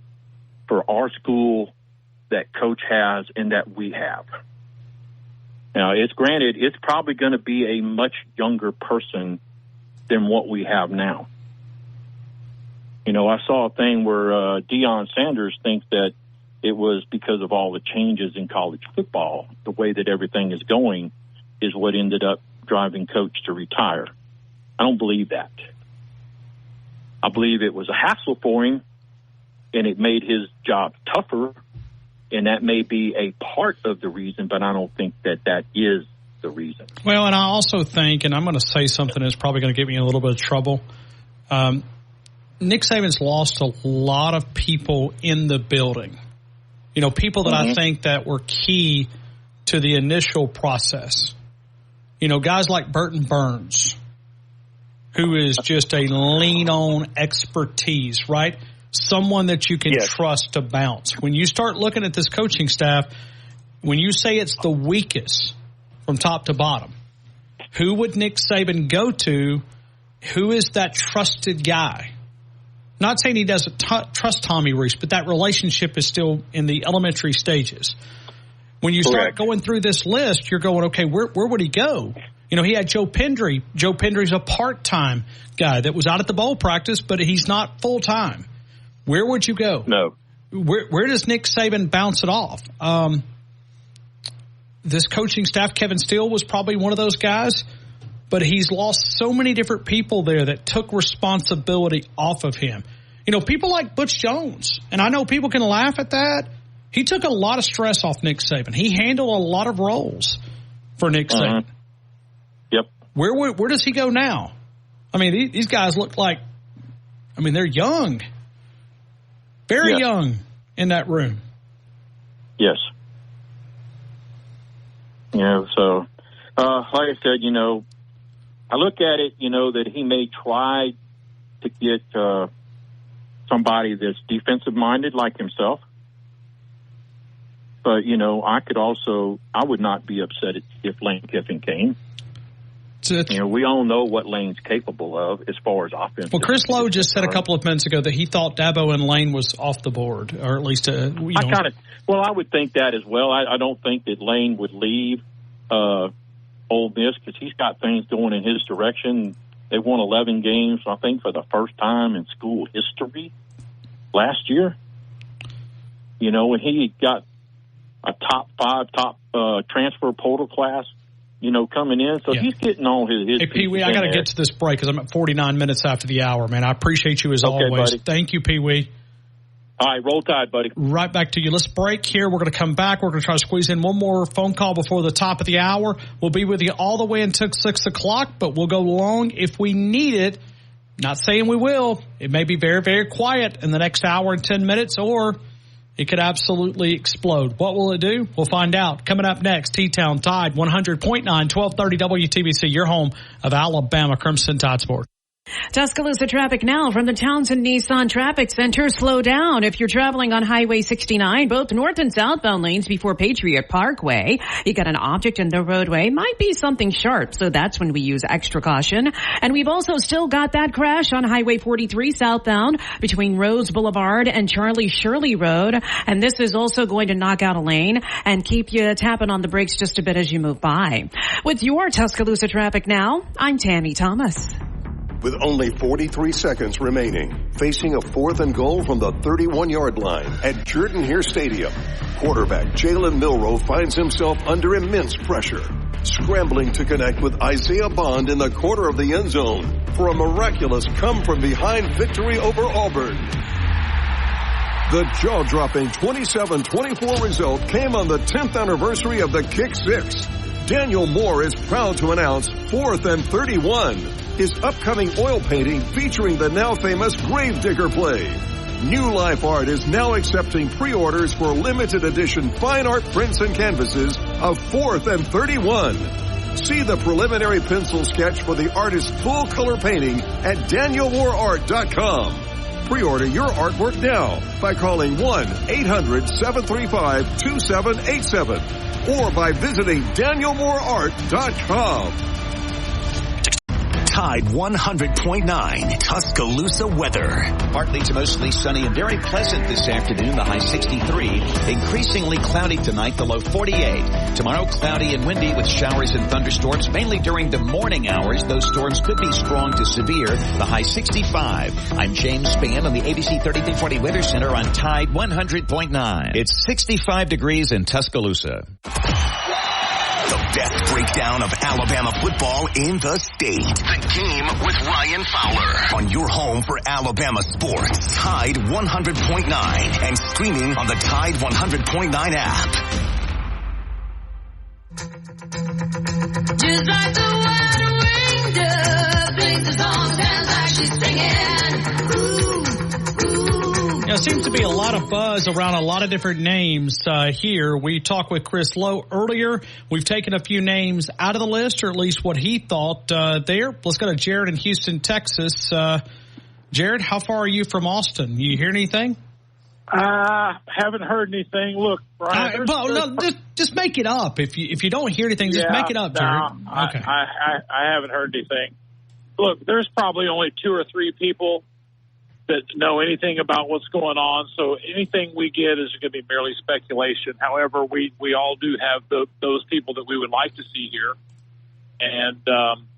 for our school that Coach has and that we have. Now, it's probably going to be a much younger person than what we have now. I saw a thing where Deion Sanders thinks that it was because of all the changes in college football, the way that everything is going is what ended up driving Coach to retire. I don't believe that. I believe it was a hassle for him, and it made his job tougher, and that may be a part of the reason, but I don't think that is the reason. Well, and I also think, and I'm going to say something that's probably going to get me in a little bit of trouble, Nick Saban's lost a lot of people in the building. People that I think that were key to the initial process. Guys like Burton Burns, who is just a lean-on expertise, right? Someone that you can trust to bounce. When you start looking at this coaching staff, when you say it's the weakest from top to bottom, who would Nick Saban go to? Who is that trusted guy? Not saying he doesn't trust Tommy Rees, but that relationship is still in the elementary stages. When you start going through this list, you're going, okay, where would he go? He had Joe Pendry. Joe Pendry's a part-time guy that was out at the bowl practice, but he's not full-time. Where would you go? No. Where does Nick Saban bounce it off? This coaching staff, Kevin Steele was probably one of those guys, but he's lost so many different people there that took responsibility off of him. People like Butch Jones, and I know people can laugh at that. He took a lot of stress off Nick Saban. He handled a lot of roles for Nick Saban. Yep. Where does he go now? I mean, these guys look like, they're young. Very young in that room. Yes. So, like I said, I look at it, that he may try to get somebody that's defensive-minded like himself. But, I would not be upset if Lane Kiffin came. We all know what Lane's capable of as far as offense. Well, Chris Lowe just said a couple of minutes ago that he thought Dabo and Lane was off the board, or at least, I would think that as well. I don't think that Lane would leave Ole Miss because he's got things going in his direction. They won 11 games, I think, for the first time in school history last year. When he got a top 5 transfer portal class, coming in. So he's getting all his Hey, Pee-wee, I got to get to this break because I'm at 49 minutes after the hour, man. I appreciate you as always. Buddy. Thank you, Pee-wee. All right, roll tide, buddy. Right back to you. Let's break here. We're going to come back. We're going to try to squeeze in one more phone call before the top of the hour. We'll be with you all the way until 6 o'clock, but we'll go long if we need it. Not saying we will. It may be very, very quiet in the next hour and 10 minutes, or it could absolutely explode. What will it do? We'll find out. Coming up next, T-Town Tide, 100.9, 1230 WTBC, your home of Alabama Crimson Tide Sports. Tuscaloosa traffic now from the Townsend Nissan Traffic Center. Slow down if you're traveling on Highway 69, both north and southbound lanes before Patriot Parkway. You got an object in the roadway. Might be something sharp, so that's when we use extra caution. And we've also still got that crash on Highway 43 southbound between Rose Boulevard and Charlie Shirley Road. And this is also going to knock out a lane and keep you tapping on the brakes just a bit as you move by. With your Tuscaloosa traffic now, I'm Tammy Thomas. With only 43 seconds remaining, facing a 4th and goal from the 31-yard line at Jordan-Hare Stadium, quarterback Jalen Milroe finds himself under immense pressure, scrambling to connect with Isaiah Bond in the corner of the end zone for a miraculous come-from-behind victory over Auburn. The jaw-dropping 27-24 result came on the 10th anniversary of the Kick Six. Daniel Moore is proud to announce 4th and 31, his upcoming oil painting featuring the now famous Gravedigger play. New Life Art is now accepting pre-orders for limited edition fine art prints and canvases A Fourth and 31. See the preliminary pencil sketch for the artist's full color painting at DanielMooreArt.com. Pre-order your artwork now by calling 1-800-735-2787 or by visiting DanielMooreArt.com. Tide 100.9 Tuscaloosa weather. Partly to mostly sunny and very pleasant this afternoon, the high 63. Increasingly cloudy tonight, the low 48. Tomorrow, cloudy and windy with showers and thunderstorms, mainly during the morning hours. Those storms could be strong to severe, the high 65. I'm James Spann on the ABC 3340 Weather Center on Tide 100.9. It's 65 degrees in Tuscaloosa. The best breakdown of Alabama football in the state. The Game with Ryan Fowler on your home for Alabama sports. Tide 100.9 and streaming on the Tide 100.9 app. Just like the wide-winged dove sings the song, sounds like she's singing. There seems to be a lot of buzz around a lot of different names here. We talked with Chris Lowe earlier. We've taken a few names out of the list, or at least what he thought there. Let's go to Jared in Houston, Texas. Jared, how far are you from Austin? You hear anything? Haven't heard anything. Look, Brian. Just make it up. If you don't hear anything, just make it up, Jared. Okay. I haven't heard anything. Look, there's probably only 2 or 3 people that know anything about what's going on. So anything we get is going to be merely speculation. However, we all do have those people that we would like to see here. And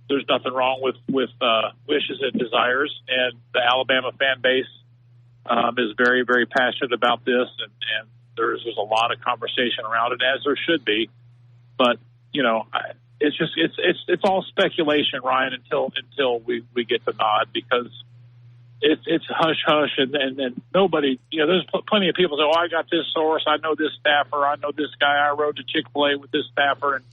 there's nothing wrong with wishes and desires. And the Alabama fan base is very, very passionate about this. And there's a lot of conversation around it, as there should be. But, you know, it's all speculation, Ryan, until we get the nod, because it's hush and nobody, you know, there's plenty of people say, oh, I got this source, I know this staffer, I know this guy, I rode to Chick-fil-A with this staffer, and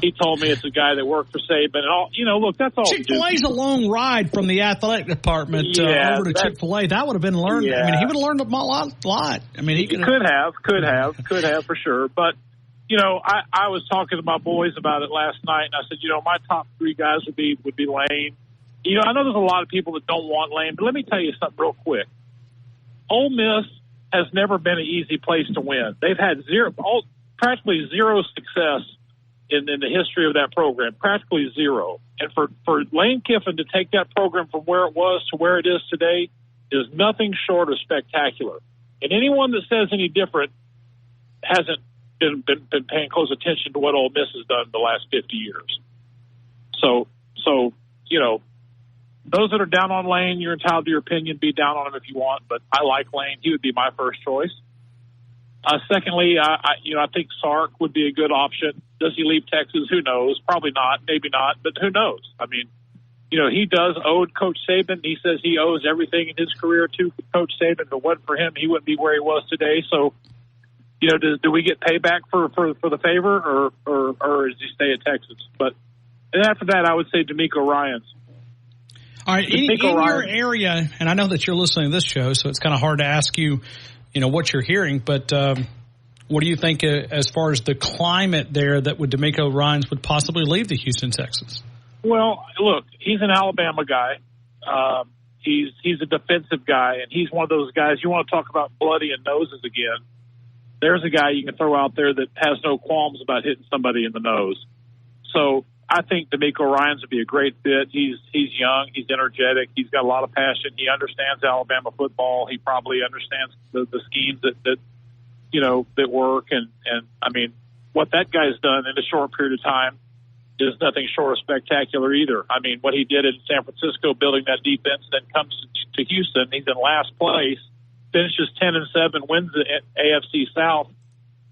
he told me it's a guy that worked for Saban, and all, you know, look, that's all. Chick-fil-A's a long ride from the athletic department over to Chick-fil-A. That would have been learned. Yeah. I mean, he would have learned a lot. I mean, he could have for sure. But, you know, I was talking to my boys about it last night, and I said, you know, my top 3 guys would be Lane. You know, I know there's a lot of people that don't want Lane, but let me tell you something real quick. Ole Miss has never been an easy place to win. They've had practically zero success in the history of that program, practically zero. And for Lane Kiffin to take that program from where it was to where it is today is nothing short of spectacular. And anyone that says any different hasn't been paying close attention to what Ole Miss has done the last 50 years. So you know, those that are down on Lane, you're entitled to your opinion. Be down on him if you want, but I like Lane. He would be my first choice. Secondly, I think Sark would be a good option. Does he leave Texas? Who knows? Probably not. Maybe not. But who knows? I mean, you know, he does owe Coach Saban. He says he owes everything in his career to Coach Saban. If it wasn't for him, he wouldn't be where he was today. So, you know, do we get payback for the favor, or does he stay at Texas? But and after that, I would say DeMeco Ryans. All right, in your area, and I know that you're listening to this show, so it's kind of hard to ask you, you know, what you're hearing, but what do you think as far as the climate there that DeMeco Ryans would possibly leave the Houston Texans? Well, look, he's an Alabama guy. He's a defensive guy, and he's one of those guys, you want to talk about bloody and noses again. There's a guy you can throw out there that has no qualms about hitting somebody in the nose. So I think DeMeco Ryans would be a great fit. He's young. He's energetic. He's got a lot of passion. He understands Alabama football. He probably understands the schemes that you know, that work. And I mean, what that guy's done in a short period of time is nothing short of spectacular either. I mean, what he did in San Francisco, building that defense, then comes to Houston. He's in last place, finishes 10-7, wins the AFC South.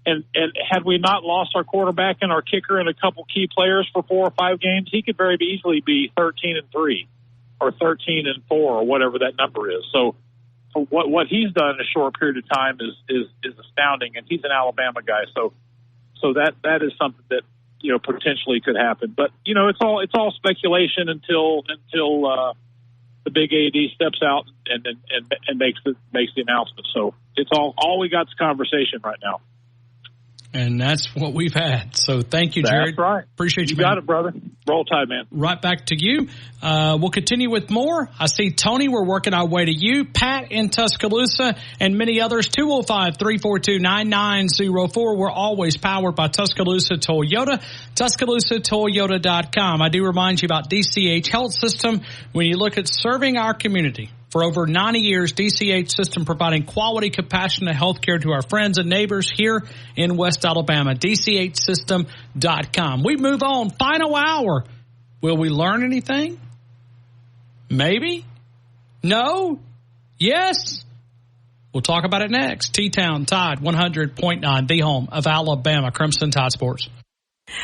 And had we not lost our quarterback and our kicker and a couple key players for 4 or 5 games, he could very easily be 13-3 or 13-4 or whatever that number is. So what he's done in a short period of time is astounding, and he's an Alabama guy. So that is something that, you know, potentially could happen. But, you know, it's all speculation until the big AD steps out and makes the announcement. So it's all we got is conversation right now. And that's what we've had. So thank you, Jared. That's right. Appreciate you, man. man. Got it, brother. Roll Tide, man. Right back to you. We'll continue with more. I see Tony. We're working our way to you. Pat in Tuscaloosa and many others. 205-342-9904. We're always powered by Tuscaloosa Toyota. TuscaloosaToyota.com. I do remind you about DCH Health System. When you look at serving our community, for over 90 years, DCH System providing quality, compassionate health care to our friends and neighbors here in West Alabama. DCHsystem.com. We move on. Final hour. Will we learn anything? Maybe? No? Yes? We'll talk about it next. T-Town Tide 100.9, the home of Alabama Crimson Tide Sports.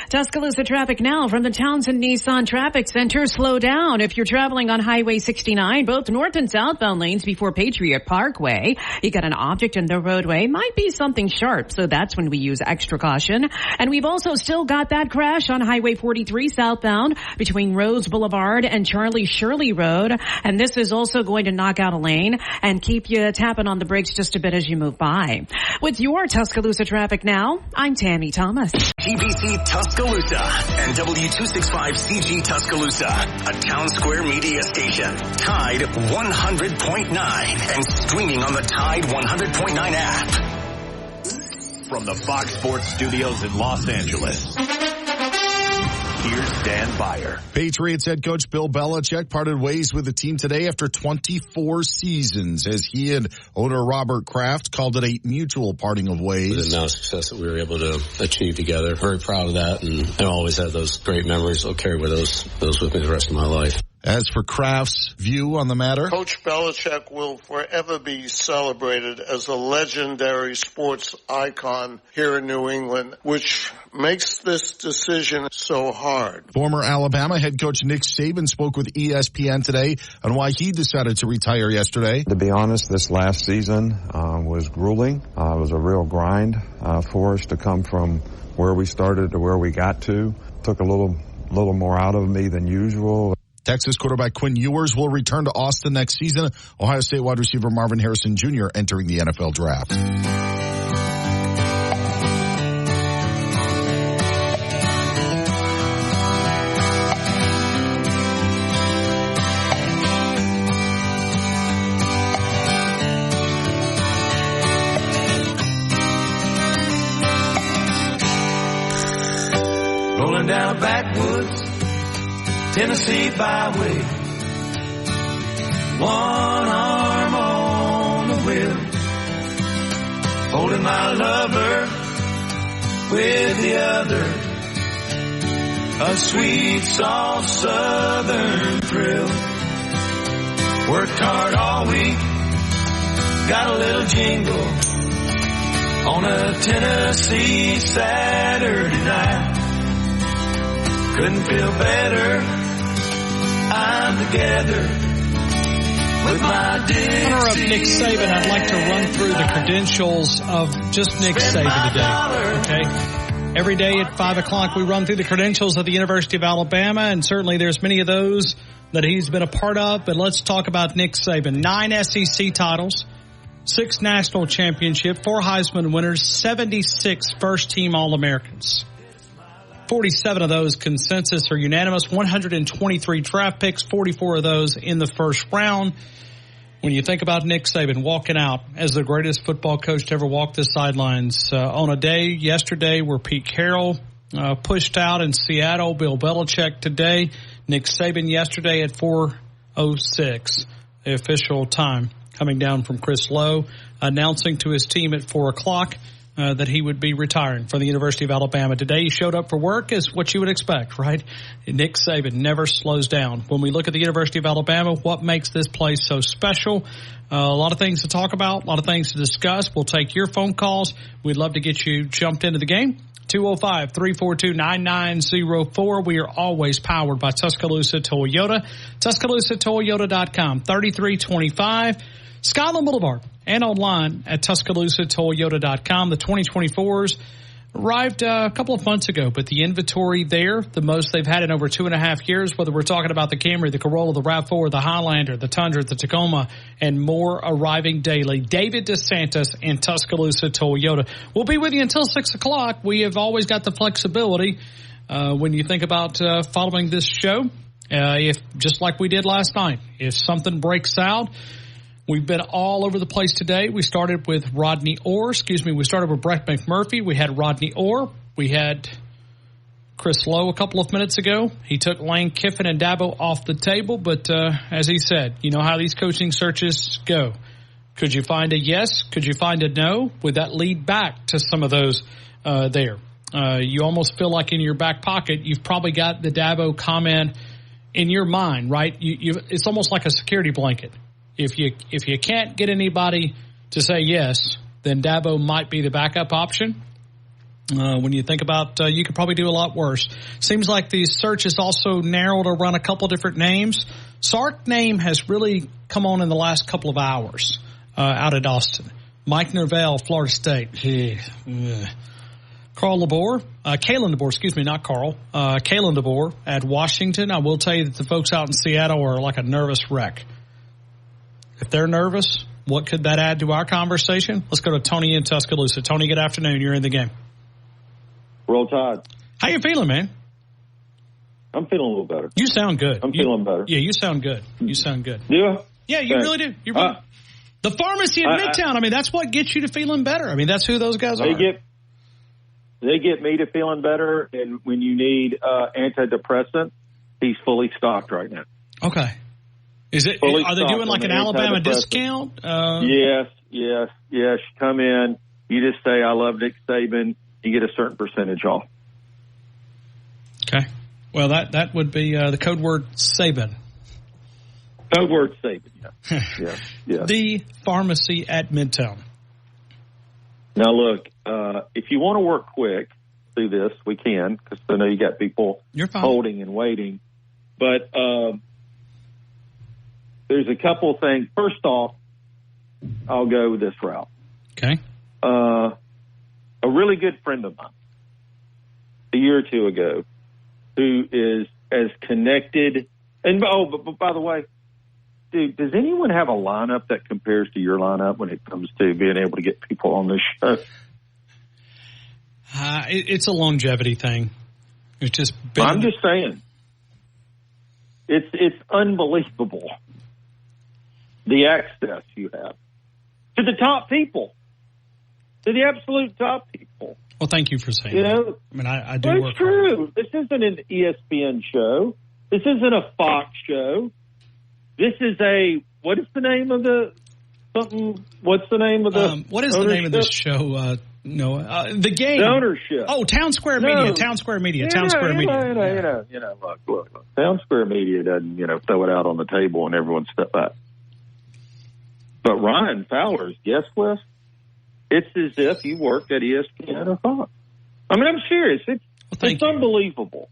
Tuscaloosa traffic now from the Townsend Nissan Traffic Center. Slow down if you're traveling on Highway 69, both north and southbound lanes before Patriot Parkway. You got an object in the roadway. Might be something sharp, so that's when we use extra caution. And we've also still got that crash on Highway 43 southbound between Rose Boulevard and Charlie Shirley Road. And this is also going to knock out a lane and keep you tapping on the brakes just a bit as you move by. With your Tuscaloosa traffic now, I'm Tammy Thomas. TBC Tuscaloosa and W265CG Tuscaloosa, a Town Square media station. Tide 100.9 and streaming on the Tide 100.9 app. From the Fox Sports Studios in Los Angeles, here's Dan Beyer. Patriots head coach Bill Belichick parted ways with the team today after 24 seasons as he and owner Robert Kraft called it a mutual parting of ways. The amount of success that we were able to achieve together. Very proud of that, and I always have those great memories. I'll carry with those with me the rest of my life. As for Kraft's view on the matter, Coach Belichick will forever be celebrated as a legendary sports icon here in New England, which makes this decision so hard. Former Alabama head coach Nick Saban spoke with ESPN today on why he decided to retire yesterday. To be honest, this last season was grueling. It was a real grind for us to come from where we started to where we got to. Took a little more out of me than usual. Texas quarterback Quinn Ewers will return to Austin next season. Ohio State wide receiver Marvin Harrison Jr. entering the NFL draft. Rolling down a backwoods Tennessee byway, one arm on the wheel, holding my lover with the other, a sweet, soft southern thrill. Worked hard all week, got a little jingle on a Tennessee Saturday night. Couldn't feel better. I'm together with my Dixie. In honor of Nick Saban, I'd like to run through the credentials of just Nick Saban today. Okay. Every day at 5 o'clock, we run through the credentials of the University of Alabama, and certainly there's many of those that he's been a part of. But let's talk about Nick Saban. 9 SEC titles, 6 national championships, 4 Heisman winners, 76 first-team All-Americans. 47 of those consensus or unanimous, 123 draft picks, 44 of those in the first round. When you think about Nick Saban walking out as the greatest football coach to ever walk the sidelines, on a day yesterday where Pete Carroll pushed out in Seattle, Bill Belichick today, Nick Saban yesterday at 4:06, the official time, coming down from Chris Lowe, announcing to his team at 4 o'clock that he would be retiring from the University of Alabama. Today he showed up for work as what you would expect, right? Nick Saban never slows down. When we look at the University of Alabama, what makes this place so special? A lot of things to talk about, a lot of things to discuss. We'll take your phone calls. We'd love to get you jumped into the game. 205-342-9904. We are always powered by Tuscaloosa Toyota. TuscaloosaToyota.com, 3325 Skyland Boulevard, and online at TuscaloosaToyota.com. The 2024s arrived a couple of months ago, but the inventory there, the most they've had in over 2.5 years, whether we're talking about the Camry, the Corolla, the RAV4, the Highlander, the Tundra, the Tacoma, and more arriving daily. David DeSantis and Tuscaloosa Toyota. We'll be with you until 6 o'clock. We have always got the flexibility when you think about following this show. If just like we did last night, if something breaks out, we've been all over the place today. We started with Rodney Orr. We started with Brett McMurphy. We had Rodney Orr. We had Chris Lowe a couple of minutes ago. He took Lane Kiffin and Dabo off the table, but as he said, you know how these coaching searches go. Could you find a yes? Could you find a no? Would that lead back to some of those there? You almost feel like in your back pocket, you've probably got the Dabo comment in your mind, right? It's almost like a security blanket. If you can't get anybody to say yes, then Dabo might be the backup option. When you think about, you could probably do a lot worse. Seems like the search is also narrowed around a couple different names. Sark name has really come on in the last couple of hours out at Austin. Mike Norvell, Florida State. Kalen DeBoer, not Carl. Kalen DeBoer at Washington. I will tell you that the folks out in Seattle are like a nervous wreck. If they're nervous, what could that add to our conversation? Let's go to Tony in Tuscaloosa. Tony, good afternoon. You're in the game. Roll Tide. How you feeling, man? I'm feeling a little better. You sound good. I'm feeling better. Yeah, you sound good. You sound good. Yeah? Yeah, you really do. You really, the pharmacy in Midtown, I mean, that's what gets you to feeling better. I mean, that's who those guys are. They get me to feeling better, and when you need antidepressant, he's fully stocked right now. Okay. Are they doing like an Alabama discount? Yes. Come in. You just say, I love Nick Saban. You get a certain percentage off. Okay. Well, that would be the code word Saban. Code word Saban, yeah. The pharmacy at Midtown. Now, look, if you want to work quick through this, we can, because I know you got people holding and waiting. But there's a couple of things. First off, I'll go this route. Okay. A really good friend of mine, a year or two ago, who is as connected. And but by the way, dude, does anyone have a lineup that compares to your lineup when it comes to being able to get people on this show? It's a longevity thing. It's just. I'm just saying, it's unbelievable the access you have to the top people. To the absolute top people. Well, thank you for saying that. I mean, I do work. It's true. This isn't an ESPN show. This isn't a Fox show. This is what is the name of the something? What's the name of the? What is the name of this show? Noah, the game. The ownership. Oh, Town Square Media. Town Square Media. Town Square Media. Look. Town Square Media doesn't throw it out on the table and everyone step back. But Ryan Fowler's guest list. It's as if you worked at ESPN or Fox. I mean, I'm serious. It's unbelievable,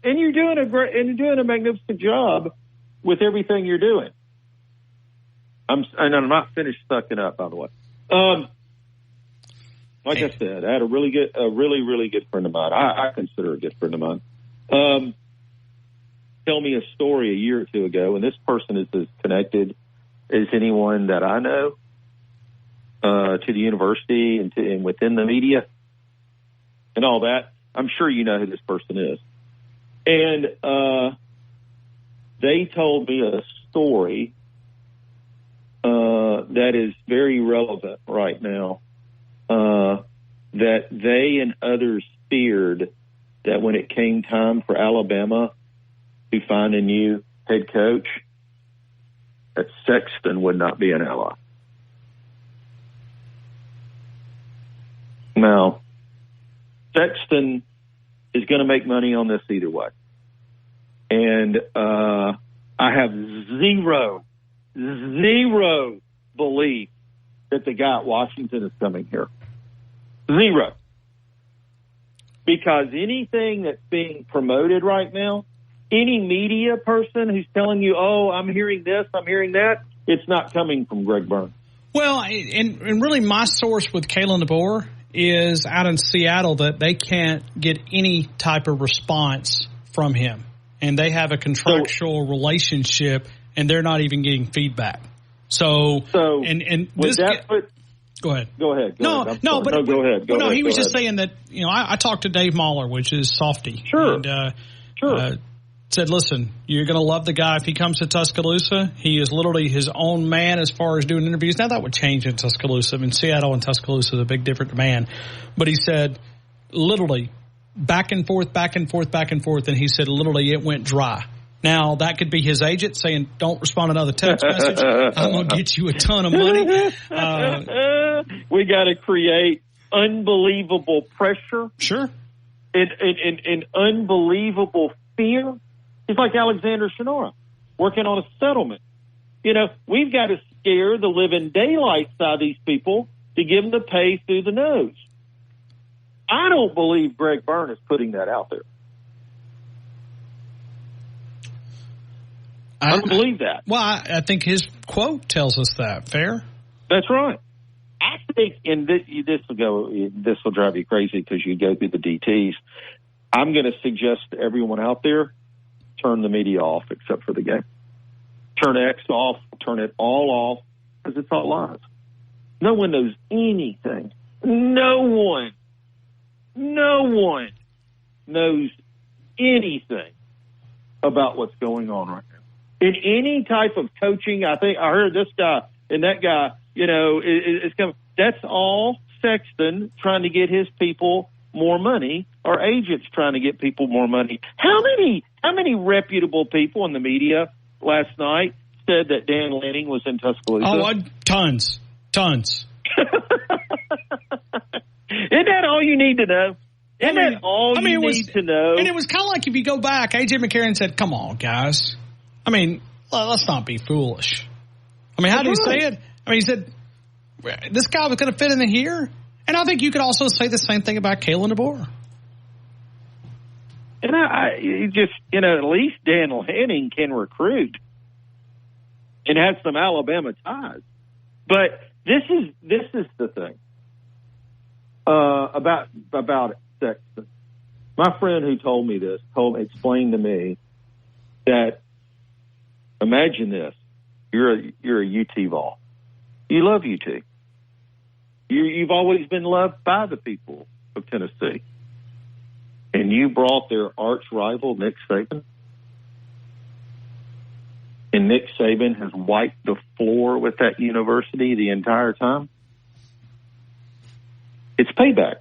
and you're doing a magnificent job with everything you're doing. I'm not finished sucking up, by the way. Like I said, I had a really good friend of mine. I consider a good friend of mine. Tell me a story a year or two ago, and this person is as connected as anyone that I know. To the university and within the media and all that. I'm sure you know who this person is. And they told me a story that is very relevant right now, that they and others feared that when it came time for Alabama to find a new head coach, that Sexton would not be an ally. Now, Sexton is going to make money on this either way. And I have zero belief that the guy at Washington is coming here. Zero. Because anything that's being promoted right now, any media person who's telling you, oh, I'm hearing this, I'm hearing that, it's not coming from Greg Byrne. Well, and really my source with Kalen DeBoer is out in Seattle that they can't get any type of response from him. And they have a contractual relationship, and they're not even getting feedback. So go ahead. Go ahead. Go ahead. Go ahead. He was just saying that, I talked to Dave Mahler, which is Softy. Sure. And, said, listen, you're going to love the guy if he comes to Tuscaloosa. He is literally his own man as far as doing interviews. Now, that would change in Tuscaloosa. I mean, Seattle and Tuscaloosa is a big different man. But he said, literally, back and forth, and he said, literally, it went dry. Now, that could be his agent saying, don't respond to another text message. I'm going to get you a ton of money. We got to create unbelievable pressure. Sure. And unbelievable fear. It's like Alexander Shannara working on a settlement. We've got to scare the living daylights out of these people to give them the pay through the nose. I don't believe Greg Byrne is putting that out there. I don't believe that. Well, I think his quote tells us that. Fair? That's right. I think, and this will drive you crazy because you go through the DTs. I'm going to suggest to everyone out there, turn the media off except for the game. Turn X off, turn it all off, because it's all lies. No one knows anything. No one knows anything about what's going on right now. In any type of coaching, I think I heard this guy and that guy, is coming. That's all Sexton trying to get his people more money, or agents trying to get people more money. How many reputable people in the media last night said that Dan Lanning was in Tuscaloosa? Oh, tons. Isn't that all you need to know? Isn't that all you need to know? And it was kind of like, if you go back, A.J. McCarron said, come on, guys. I mean, let's not be foolish. I mean, how did he say it? I mean, he said, this guy was going to fit in here. And I think you could also say the same thing about Kalen DeBoer. And at least Dan Lanning can recruit and has some Alabama ties. But this is the thing about Sexton. My friend who told me this explained to me that, imagine this: you're a UT Vol. You love UT. You've always been loved by the people of Tennessee. And you brought their arch rival, Nick Saban. And Nick Saban has wiped the floor with that university the entire time. It's payback.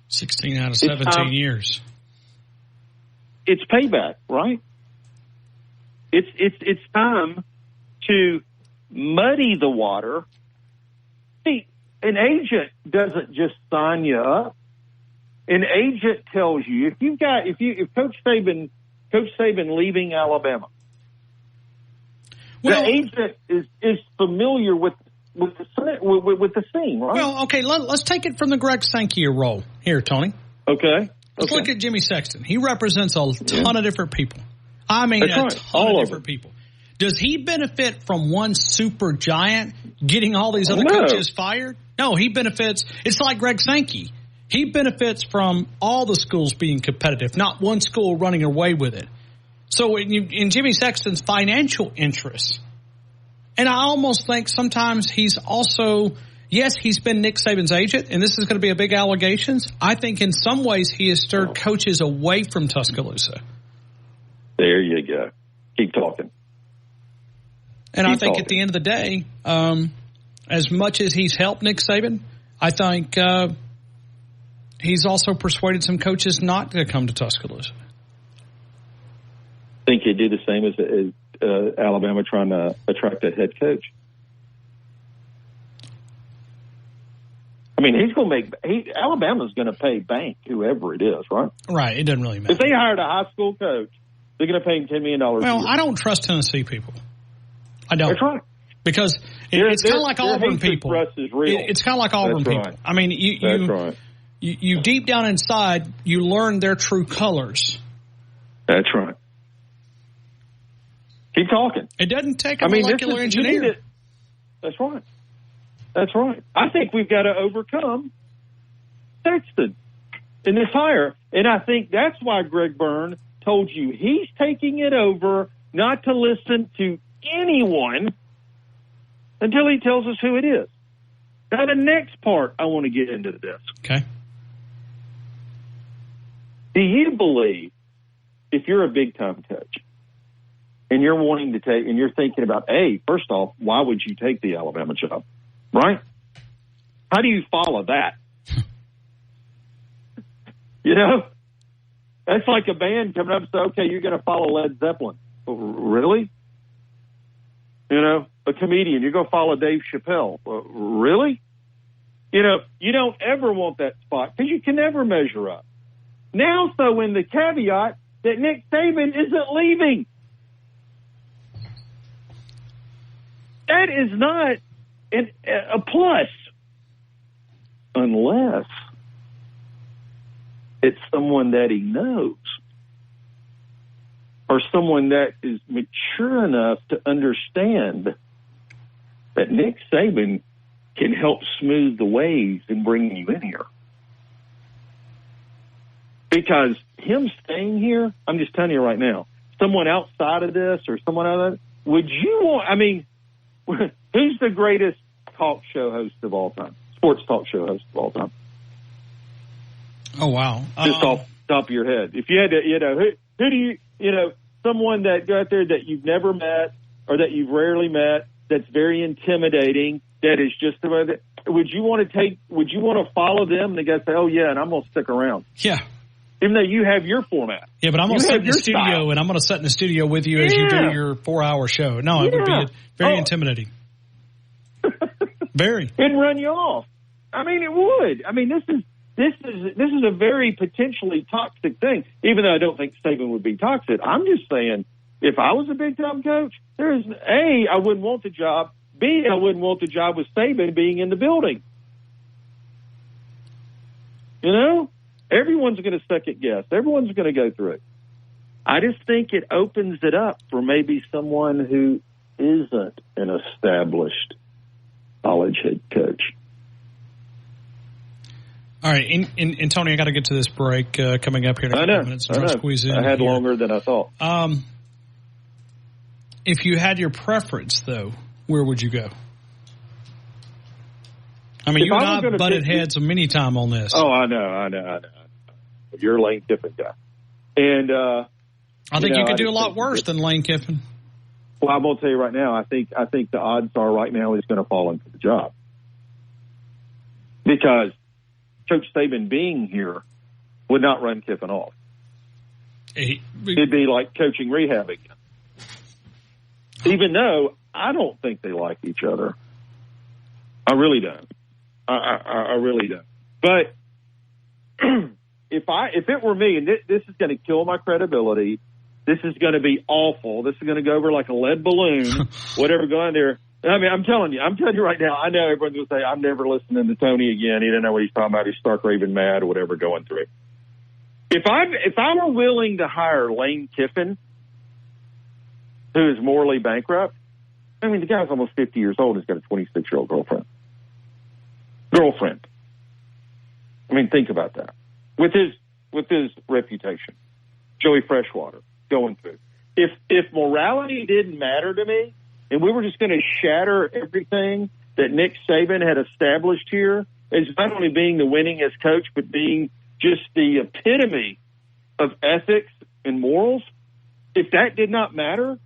16 out of 17 years. It's payback, right? It's time to muddy the water. See, an agent doesn't just sign you up. An agent tells you if Coach Saban leaving Alabama, the agent is familiar with the scene, right? Well, okay, let's take it from the Greg Sankey role here, Tony. Okay. Let's look at Jimmy Sexton. He represents a ton of different people. I mean, ton of different people. Does he benefit from one super giant getting all these other coaches fired? No, he benefits. It's like Greg Sankey. He benefits from all the schools being competitive, not one school running away with it. So in Jimmy Sexton's financial interests, and I almost think sometimes he's also, yes, he's been Nick Saban's agent, and this is going to be a big allegations. I think in some ways he has stirred coaches away from Tuscaloosa. There you go. Keep talking. And I think at the end of the day, as much as he's helped Nick Saban, I think he's also persuaded some coaches not to come to Tuscaloosa. Think he'd do the same as Alabama trying to attract that head coach? I mean, Alabama's going to pay bank whoever it is, right? Right. It doesn't really matter. If they hired a high school coach, they're going to pay him $10 million. Well, I don't trust Tennessee people. I don't. That's right. Because it's kind of like Auburn people. It's kind of like Auburn people. Right. I mean, you deep down inside, you learn their true colors. That's right. Keep talking. It doesn't take a molecular engineer. That's right. That's right. I think we've got to overcome Sexton in this hire. And I think that's why Greg Byrne told you he's taking it over, not to listen to anyone until he tells us who it is. Now, the next part I want to get into this. Okay. Do you believe if you're a big-time coach and you're wanting to take, and you're thinking about, hey, first off, why would you take the Alabama job? Right? How do you follow that? You know? That's like a band coming up and say, okay, you're going to follow Led Zeppelin. Really? You know, a comedian, you're going to follow Dave Chappelle. Really? You know, you don't ever want that spot because you can never measure up. Now, so in the caveat that Nick Saban isn't leaving. That is not a plus unless it's someone that he knows or someone that is mature enough to understand that Nick Saban can help smooth the waves in bringing you in here. Because him staying here, I'm just telling you right now, someone outside of this or someone out of that, would you want, I mean, who's the greatest talk show host of all time? Sports talk show host of all time? Oh, wow. Just off the top of your head. If you had to, you know, who do you know, someone that got there that you've never met or that you've rarely met, that's very intimidating, that is just about it. Would you want to follow them and the guy say, oh, yeah, and I'm going to stick around? Yeah. Even though you have your format. Yeah, but I'm going to sit in the studio, style. And I'm going to sit in the studio with you as you do your 4-hour show. No, it would be very intimidating. Very. It'd run you off. I mean, it would. I mean, this is a very potentially toxic thing, even though I don't think Saban would be toxic. I'm just saying, if I was a big-time coach, A, I wouldn't want the job. B, I wouldn't want the job with Saban being in the building. You know? Everyone's going to second guess. Everyone's going to go through it. I just think it opens it up for maybe someone who isn't an established college head coach. All right, and Tony, I got to get to this break coming up here in a couple minutes. I know. Squeeze in I had here. longer than I thought. If you had your preference, though, where would you go? I mean, you and I butted heads many times on this. Oh, I know. You're a Lane Kiffin guy. And I think you could do a lot worse than Lane Kiffin. Well, I'm going to tell you right now, I think the odds are right now he's going to fall into the job. Because Coach Saban being here would not run Kiffin off. It'd be like coaching rehab again. Even though I don't think they like each other. I really don't. I really don't. But if it were me, and this is going to kill my credibility, this is going to be awful. This is going to go over like a lead balloon, whatever going there. I mean, I'm telling you right now, I know everyone's going to say, I'm never listening to Tony again. He didn't know what he's talking about. He's stark raving mad or whatever going through. If I were willing to hire Lane Kiffin, who is morally bankrupt, I mean, the guy's almost 50 years old and he's got a 26-year-old girlfriend. I mean, think about that. With his reputation, Joey Freshwater going through. If morality didn't matter to me, and we were just going to shatter everything that Nick Saban had established here as not only being the winningest coach, but being just the epitome of ethics and morals, if that did not matter,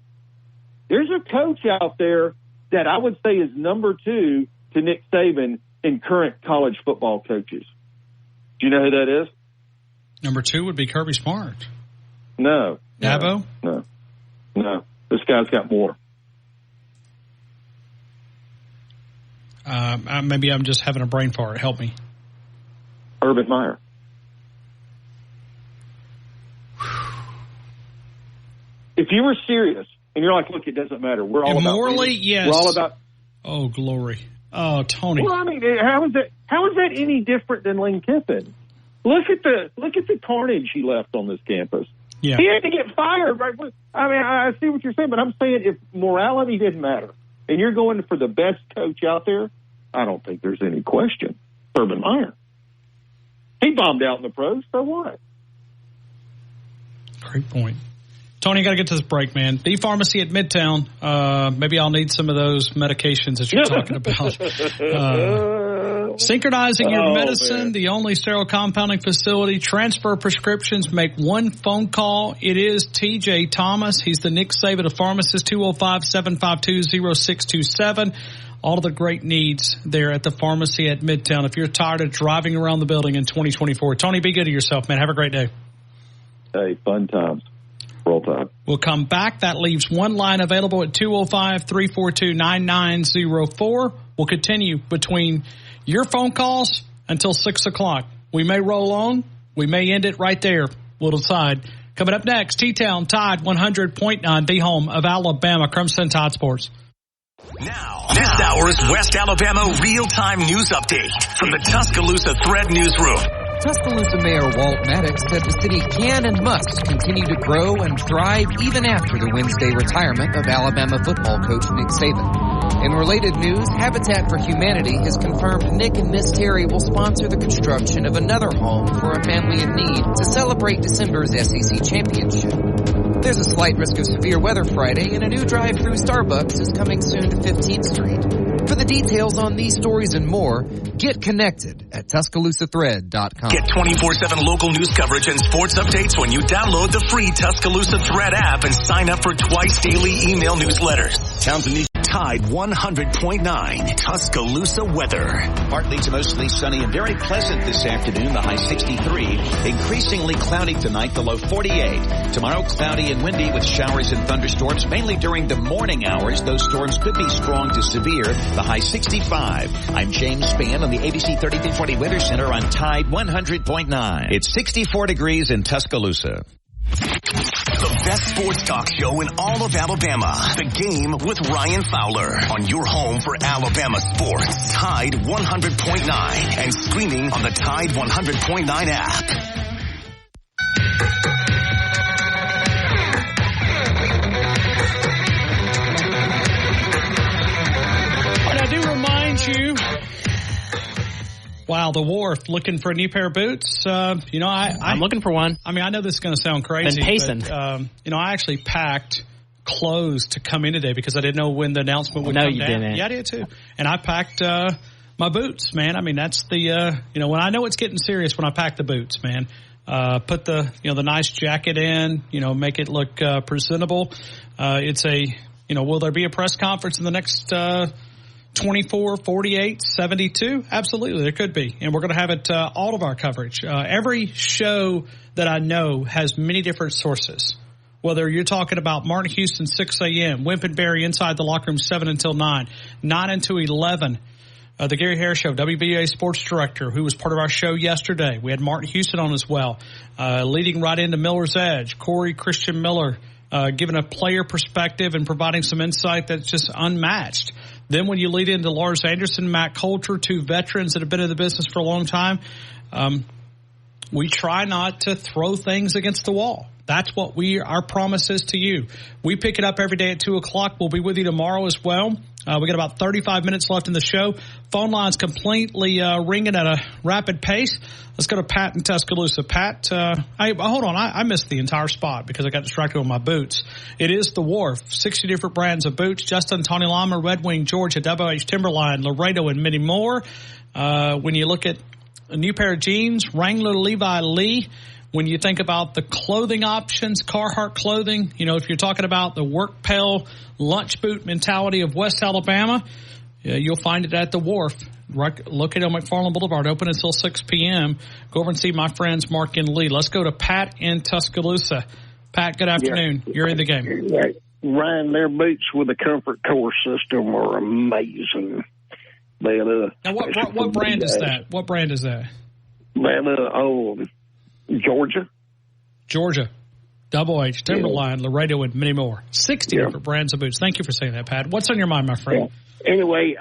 there's a coach out there that I would say is number 2 to Nick Saban in current college football coaches. Do you know who that is? Number 2 would be Kirby Smart. No. Dabo? No. This guy's got more. Maybe I'm just having a brain fart. Help me. Urban Meyer. If you were serious, and you're like, look, it doesn't matter. We're all about morally, yes. We're all about. Oh, glory. Oh, Tony. Well, I mean, how is that any different than Lane Kiffin? Look at the carnage he left on this campus. Yeah. He had to get fired. Right? I mean, I see what you're saying, but I'm saying if morality didn't matter, and you're going for the best coach out there, I don't think there's any question. Urban Meyer. He bombed out in the pros, so what? Great point. Tony, got to get to this break, man. The pharmacy at Midtown. Maybe I'll need some of those medications that you're talking about. Synchronizing your medicine, man. The only sterile compounding facility. Transfer prescriptions. Make one phone call. It is TJ Thomas. He's the Nick Saban of pharmacists. 205-752-0627. All of the great needs there at the pharmacy at Midtown. If you're tired of driving around the building in 2024, Tony, be good to yourself, man. Have a great day. Hey, fun times. Roll Tide. We'll come back. That leaves one line available at 205-342-9904. We'll continue between your phone calls until 6 o'clock. We may roll on. We may end it right there. We'll decide. Coming up next, T-Town Tide 100.9, the home of Alabama Crimson Tide Sports. Now, this hour's West Alabama real-time news update from the Tuscaloosa Thread Newsroom. Tuscaloosa Mayor Walt Maddox said the city can and must continue to grow and thrive even after the Wednesday retirement of Alabama football coach Nick Saban. In related news, Habitat for Humanity has confirmed Nick and Miss Terry will sponsor the construction of another home for a family in need to celebrate December's SEC championship. There's a slight risk of severe weather Friday, and a new drive-through Starbucks is coming soon to 15th Street. For the details on these stories and more, get connected at TuscaloosaThread.com. Get 24/7 local news coverage and sports updates when you download the free Tuscaloosa Thread app and sign up for twice daily email newsletters. Townsend Tide 100.9 Tuscaloosa weather. Partly to mostly sunny and very pleasant this afternoon. The high 63. Increasingly cloudy tonight. The low 48. Tomorrow cloudy and windy with showers and thunderstorms mainly during the morning hours. Those storms could be strong to severe. The high 65. I'm James Spann on the ABC 3340 Weather Center on Tide 100.9. It's 64 degrees in Tuscaloosa. The best sports talk show in all of Alabama. The Game with Ryan Fowler on your home for Alabama sports. Tide 100.9 and streaming on the Tide 100.9 app. And I do remind you, wow, the Wharf looking for a new pair of boots. I'm looking for one. I mean, I know this is going to sound crazy. Been pacing. But, I actually packed clothes to come in today because I didn't know when the announcement would come down. No, you didn't. Yeah, I did too. And I packed my boots, man. I mean, that's the when I know it's getting serious when I pack the boots, man. Put the the nice jacket in, make it look presentable. It's will there be a press conference in the next 24, 48, 72? Absolutely, there could be. And we're going to have it all of our coverage. Every show that I know has many different sources. Whether you're talking about Martin Houston, 6 a.m., Wimp and Barry inside the locker room, 7 until 9, 9 until 11. The Gary Harris Show, WBA sports director, who was part of our show yesterday. We had Martin Houston on as well. Leading right into Miller's Edge, Corey Christian Miller, giving a player perspective and providing some insight that's just unmatched. Then when you lead into Lars Anderson, Matt Coulter, two veterans that have been in the business for a long time, we try not to throw things against the wall. That's what our promise is to you. We pick it up every day at 2 o'clock. We'll be with you tomorrow as well. We got about 35 minutes left in the show. Phone lines completely ringing at a rapid pace. Let's go to Pat in Tuscaloosa. Pat, hold on. I missed the entire spot because I got distracted with my boots. It is the Wharf. 60 different brands of boots. Justin, Tony Lama, Red Wing, Georgia, WH Timberline, Laredo, and many more. When you look at a new pair of jeans, Wrangler, Levi, Lee. When you think about the clothing options, Carhartt clothing, if you're talking about the work pail, lunch boot mentality of West Alabama, you'll find it at the Wharf. Located on McFarland Boulevard, open until 6 p.m. Go over and see my friends Mark and Lee. Let's go to Pat in Tuscaloosa. Pat, good afternoon. Yeah. You're in the game. Ryan, their boots with the Comfort Core system are amazing. Now, what brand is that? What brand is that? Georgia. Double H, Timberline, Laredo, and many more. 60 different brands of boots. Thank you for saying that, Pat. What's on your mind, my friend? Yeah. Anyway,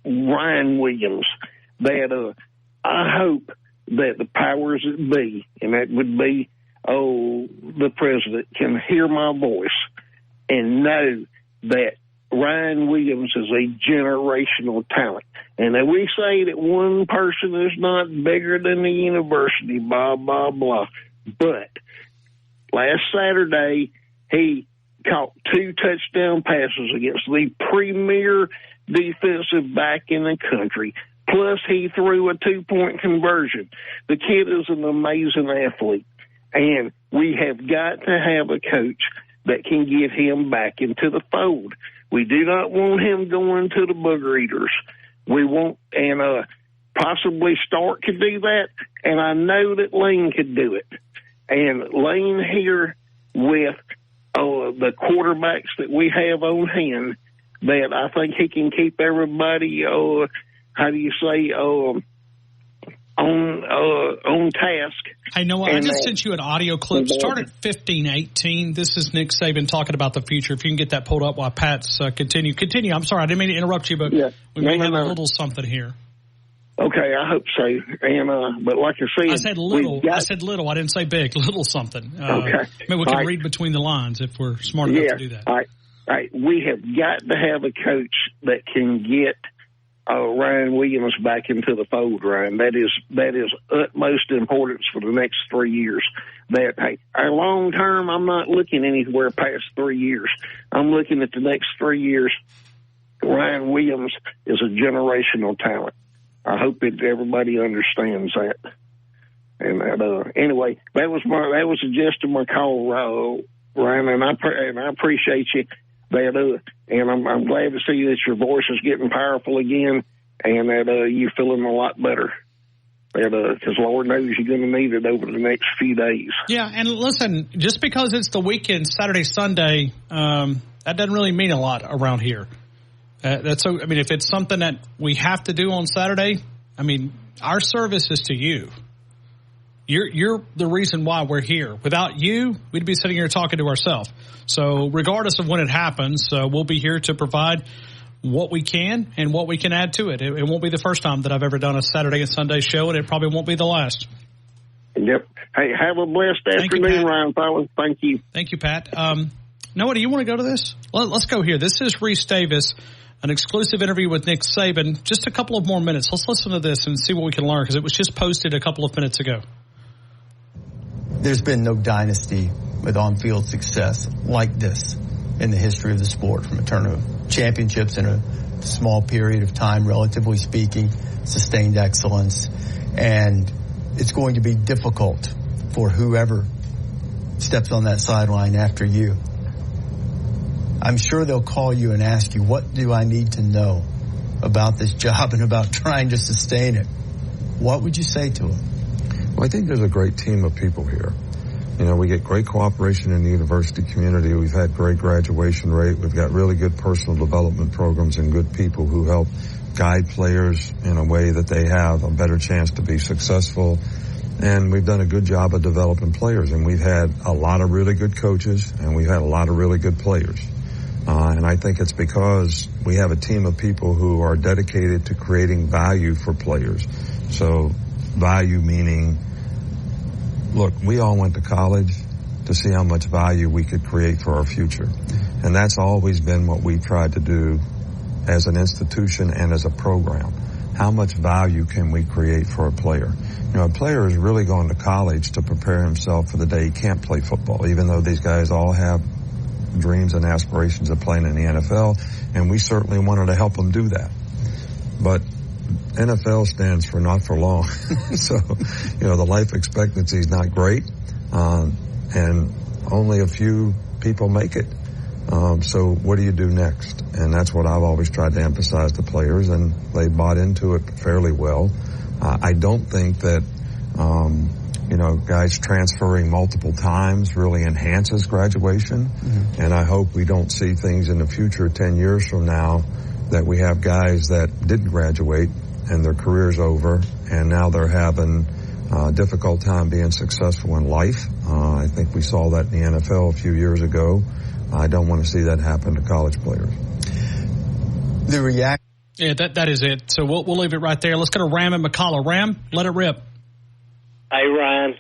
Ryan Williams, I hope that the powers that be, and that would be, the president, can hear my voice and know that Ryan Williams is a generational talent. And then we say that one person is not bigger than the university, blah, blah, blah. But last Saturday, he caught 2 touchdown passes against the premier defensive back in the country. Plus, he threw a 2-point conversion. The kid is an amazing athlete. And we have got to have a coach that can get him back into the fold. We do not want him going to the booger eaters. We want, and possibly Stark could do that, and I know that Lane could do it. And Lane here with the quarterbacks that we have on hand, that I think he can keep everybody, how do you say, on task. I know. I just sent you an audio clip. Start at 15:18. This is Nick Saban talking about the future. If you can get that pulled up while Pat's continue. I'm sorry, I didn't mean to interrupt you, but we may have a little something here. Okay, I hope so. And but like I said, I said little. I didn't say big. Little something. Okay. Maybe we can read between the lines if we're smart enough to do that. All right. We have got to have a coach that can get Ryan Williams back into the fold, Ryan. That is utmost importance for the next 3 years. That, hey, our long term, I'm not looking anywhere past 3 years. I'm looking at the next 3 years. Ryan Williams is a generational talent. I hope that everybody understands that. And anyway, that was just my call, Ryan, and I appreciate you. And I'm glad to see that your voice is getting powerful again, and that you're feeling a lot better. Because Lord knows you're going to need it over the next few days. Yeah, and listen, just because it's the weekend, Saturday, Sunday, that doesn't really mean a lot around here. If it's something that we have to do on Saturday, our service is to you. You're the reason why we're here. Without you, we'd be sitting here talking to ourselves. So regardless of when it happens, we'll be here to provide what we can and what we can add to it. It won't be the first time that I've ever done a Saturday and Sunday show, and it probably won't be the last. Yep. Hey, have a blessed afternoon, Ryan Fowler. Thank you. Thank you, Pat. Noah, do you want to go to this? Let's go here. This is Reese Davis, an exclusive interview with Nick Saban. Just a couple of more minutes. Let's listen to this and see what we can learn, because it was just posted a couple of minutes ago. There's been no dynasty with on-field success like this in the history of the sport, from a turn of championships in a small period of time, relatively speaking, sustained excellence. And it's going to be difficult for whoever steps on that sideline after you. I'm sure they'll call you and ask you, what do I need to know about this job and about trying to sustain it? What would you say to them? Well, I think there's a great team of people here. We get great cooperation in the university community. We've had great graduation rate. We've got really good personal development programs and good people who help guide players in a way that they have a better chance to be successful. And we've done a good job of developing players. And we've had a lot of really good coaches, and we've had a lot of really good players. And I think it's because we have a team of people who are dedicated to creating value for players. So value meaning, look, we all went to college to see how much value we could create for our future. And that's always been what we've tried to do as an institution and as a program. How much value can we create for a player? A player is really going to college to prepare himself for the day he can't play football, even though these guys all have dreams and aspirations of playing in the NFL, and we certainly wanted to help them do that. But NFL stands for not for long. So, the life expectancy is not great, and only a few people make it. So what do you do next? And that's what I've always tried to emphasize to players, and they bought into it fairly well. I don't think that, guys transferring multiple times really enhances graduation. Mm-hmm. And I hope we don't see things in the future 10 years from now that we have guys that didn't graduate and their career's over, and now they're having a difficult time being successful in life. I think we saw that in the NFL a few years ago. I don't want to see that happen to college players. Yeah, that is it. So we'll leave it right there. Let's go to Ram and McCalla. Ram, let it rip. Hey, Ryan.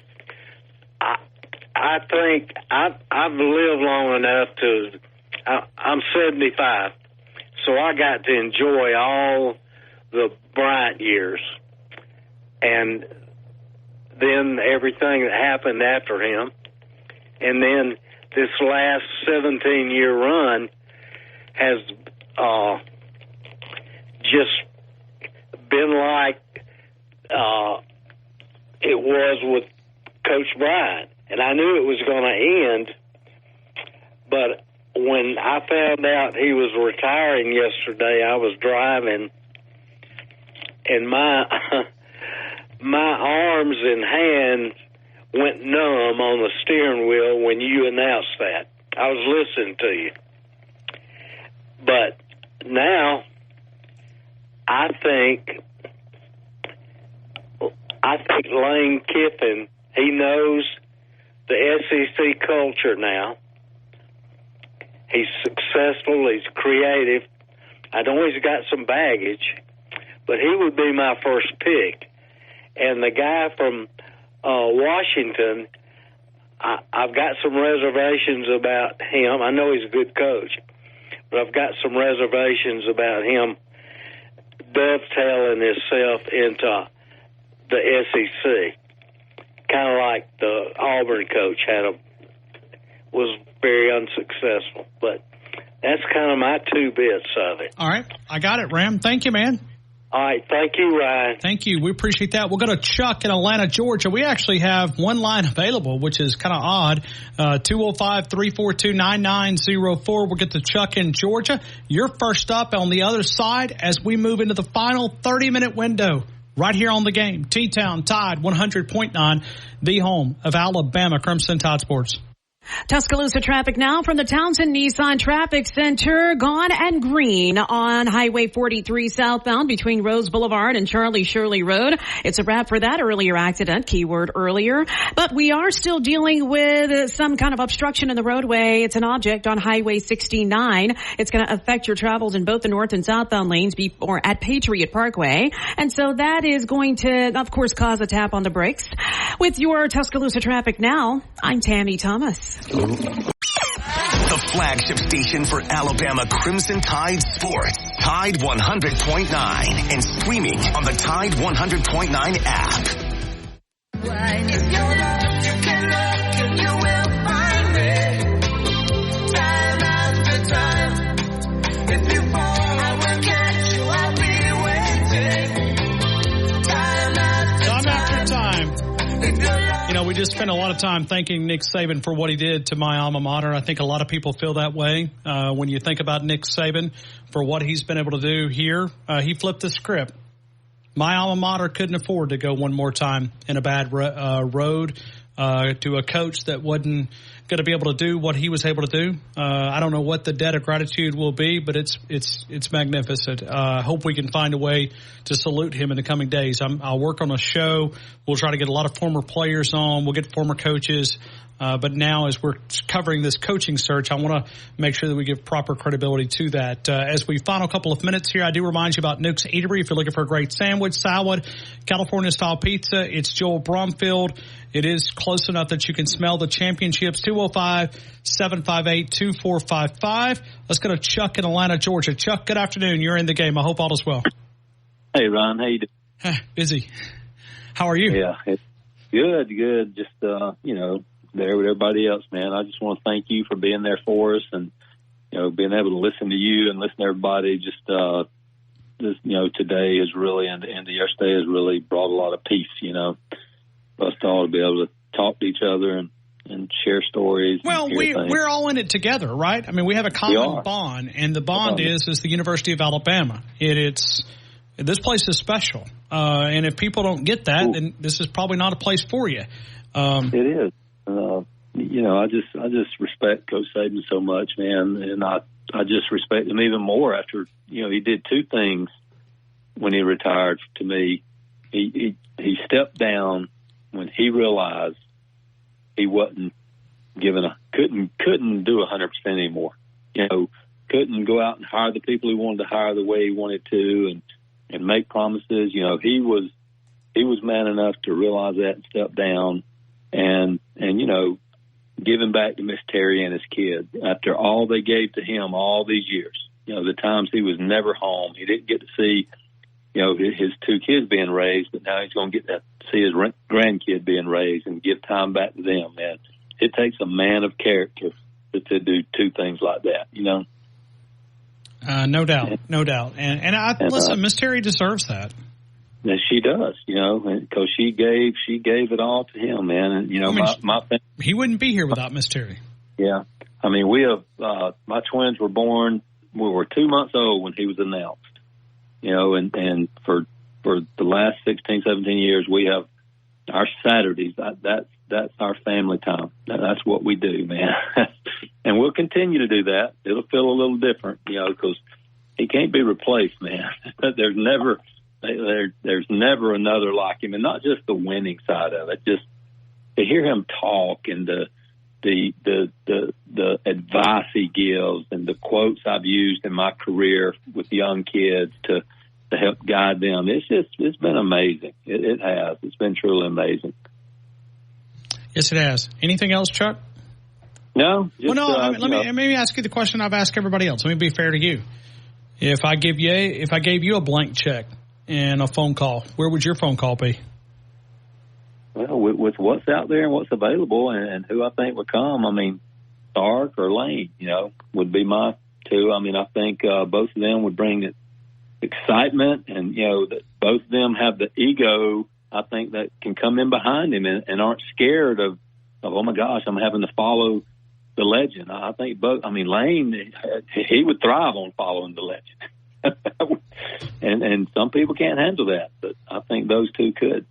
I think I've lived long enough to. I'm 75. so I got to enjoy all the Bryant years. And then everything that happened after him. And then this last 17-year run has just been like it was with Coach Bryant. And I knew it was going to end, but when I found out he was retiring yesterday, I was driving, and my arms and hands went numb on the steering wheel when you announced that. I was listening to you. But now I think Lane Kiffin, he knows the SEC culture now. He's successful. He's creative. I know he's got some baggage, but he would be my first pick. And the guy from Washington, I've got some reservations about him. I know he's a good coach, but I've got some reservations about him dovetailing himself into the SEC. Kind of like the Auburn coach was very unsuccessful. But that's kind of my 2 bits of it. All right. I got it, Ram. Thank you, man. All right. Thank you, Ryan. Thank you. We appreciate that. We'll go to Chuck in Atlanta, Georgia. We actually have one line available, which is kind of odd. 205-342-9904. We'll get to Chuck in Georgia. You're first up on the other side as we move into the final 30-minute window. Right here on the game, T-Town Tide 100.9, the home of Alabama Crimson Tide Sports. Tuscaloosa traffic now from the Townsend Nissan Traffic Center. Gone and green on Highway 43 southbound between Rose Boulevard and Charlie Shirley Road. It's a wrap for that earlier accident, keyword earlier. But we are still dealing with some kind of obstruction in the roadway. It's an object on Highway 69. It's going to affect your travels in both the north and southbound lanes or at Patriot Parkway. And so that is going to, of course, cause a tap on the brakes. With your Tuscaloosa traffic now, I'm Tammy Thomas. The flagship station for Alabama Crimson Tide Sports. Tide 100.9 and streaming on the Tide 100.9 app. If you're lost, you can look and you will find me. Time after time. If you fall, I will catch you. I'll be waiting. Time after time. You know, we just spent a lot of time thanking Nick Saban for what he did to my alma mater. I think a lot of people feel that way when you think about Nick Saban for what he's been able to do here. He flipped the script. My alma mater couldn't afford to go one more time in a bad road to a coach that wasn't going to be able to do what he was able to do. I don't know what the debt of gratitude will be, but it's magnificent. I hope we can find a way to salute him in the coming days. I'll work on a show. We'll try to get a lot of former players on. We'll get former coaches. But now as we're covering this coaching search, I want to make sure that we give proper credibility to that. As we final couple of minutes here, I do remind you about Nook's Eatery. If you're looking for a great sandwich, salad, California-style pizza, it's Joel Brumfield. It is close enough that you can smell the championships. 205-758-2455. Let's go to Chuck in Atlanta, Georgia. Chuck, good afternoon. You're in the game. I hope all is well. Hey, Ron. How you doing? Busy. How are you? Yeah, it's good. Just, there with everybody else, man. I just want to thank you for being there for us and, being able to listen to you and listen to everybody. Just, today is really, and the end of yesterday has really brought a lot of peace, for us all to be able to talk to each other and share stories. Well, we're all in it together, right? I mean, we have a common bond, and the bond is the University of Alabama. This place is special, and if people don't get that, then this is probably not a place for you. It is. I just respect Coach Saban so much, man, and I just respect him even more after he did 2 things when he retired. To me, he stepped down when he realized he wasn't couldn't do 100% anymore. Couldn't go out and hire the people he wanted to hire the way he wanted to, and make promises. He was man enough to realize that and step down, and giving back to Miss Terry and his kid after all they gave to him all these years. You know, the times he was never home. He didn't get to see, you know, his two kids being raised, but now he's going to get to see his grandkid being raised and give time back to them, man. It takes a man of character to do two things like that, you know? No doubt. And listen, Miss Terry deserves that. And she does, you know, because she gave it all to him, man. And, you know, my family, he wouldn't be here without Miss Terry. Yeah. I mean, we have, my twins were born, we were 2 months old when he was announced, you know, and for the last 16, 17 years, we have our Saturdays. That's our family time. That's what we do, man. And we'll continue to do that. It'll feel a little different, you know, because he can't be replaced, man. There's never another like him, and not just the winning side of it. Just to hear him talk and the advice he gives and the quotes I've used in my career with young kids to help guide them. It's been amazing. It has. It's been truly amazing. Yes, it has. Anything else, Chuck? No. Just, let me ask you the question I've asked everybody else. Let me be fair to you. If I gave you a blank check and a phone call, where would your phone call be? Well, with what's out there and what's available and who I think would come, I mean, Sark or Lane, you know, would be my two. I mean, I think both of them would bring excitement, and, you know, that both of them have the ego, I think, that can come in behind him and aren't scared of, oh, my gosh, I'm having to follow the legend. I think both, I mean, Lane, he would thrive on following the legend. and some people can't handle that, but I think those two could.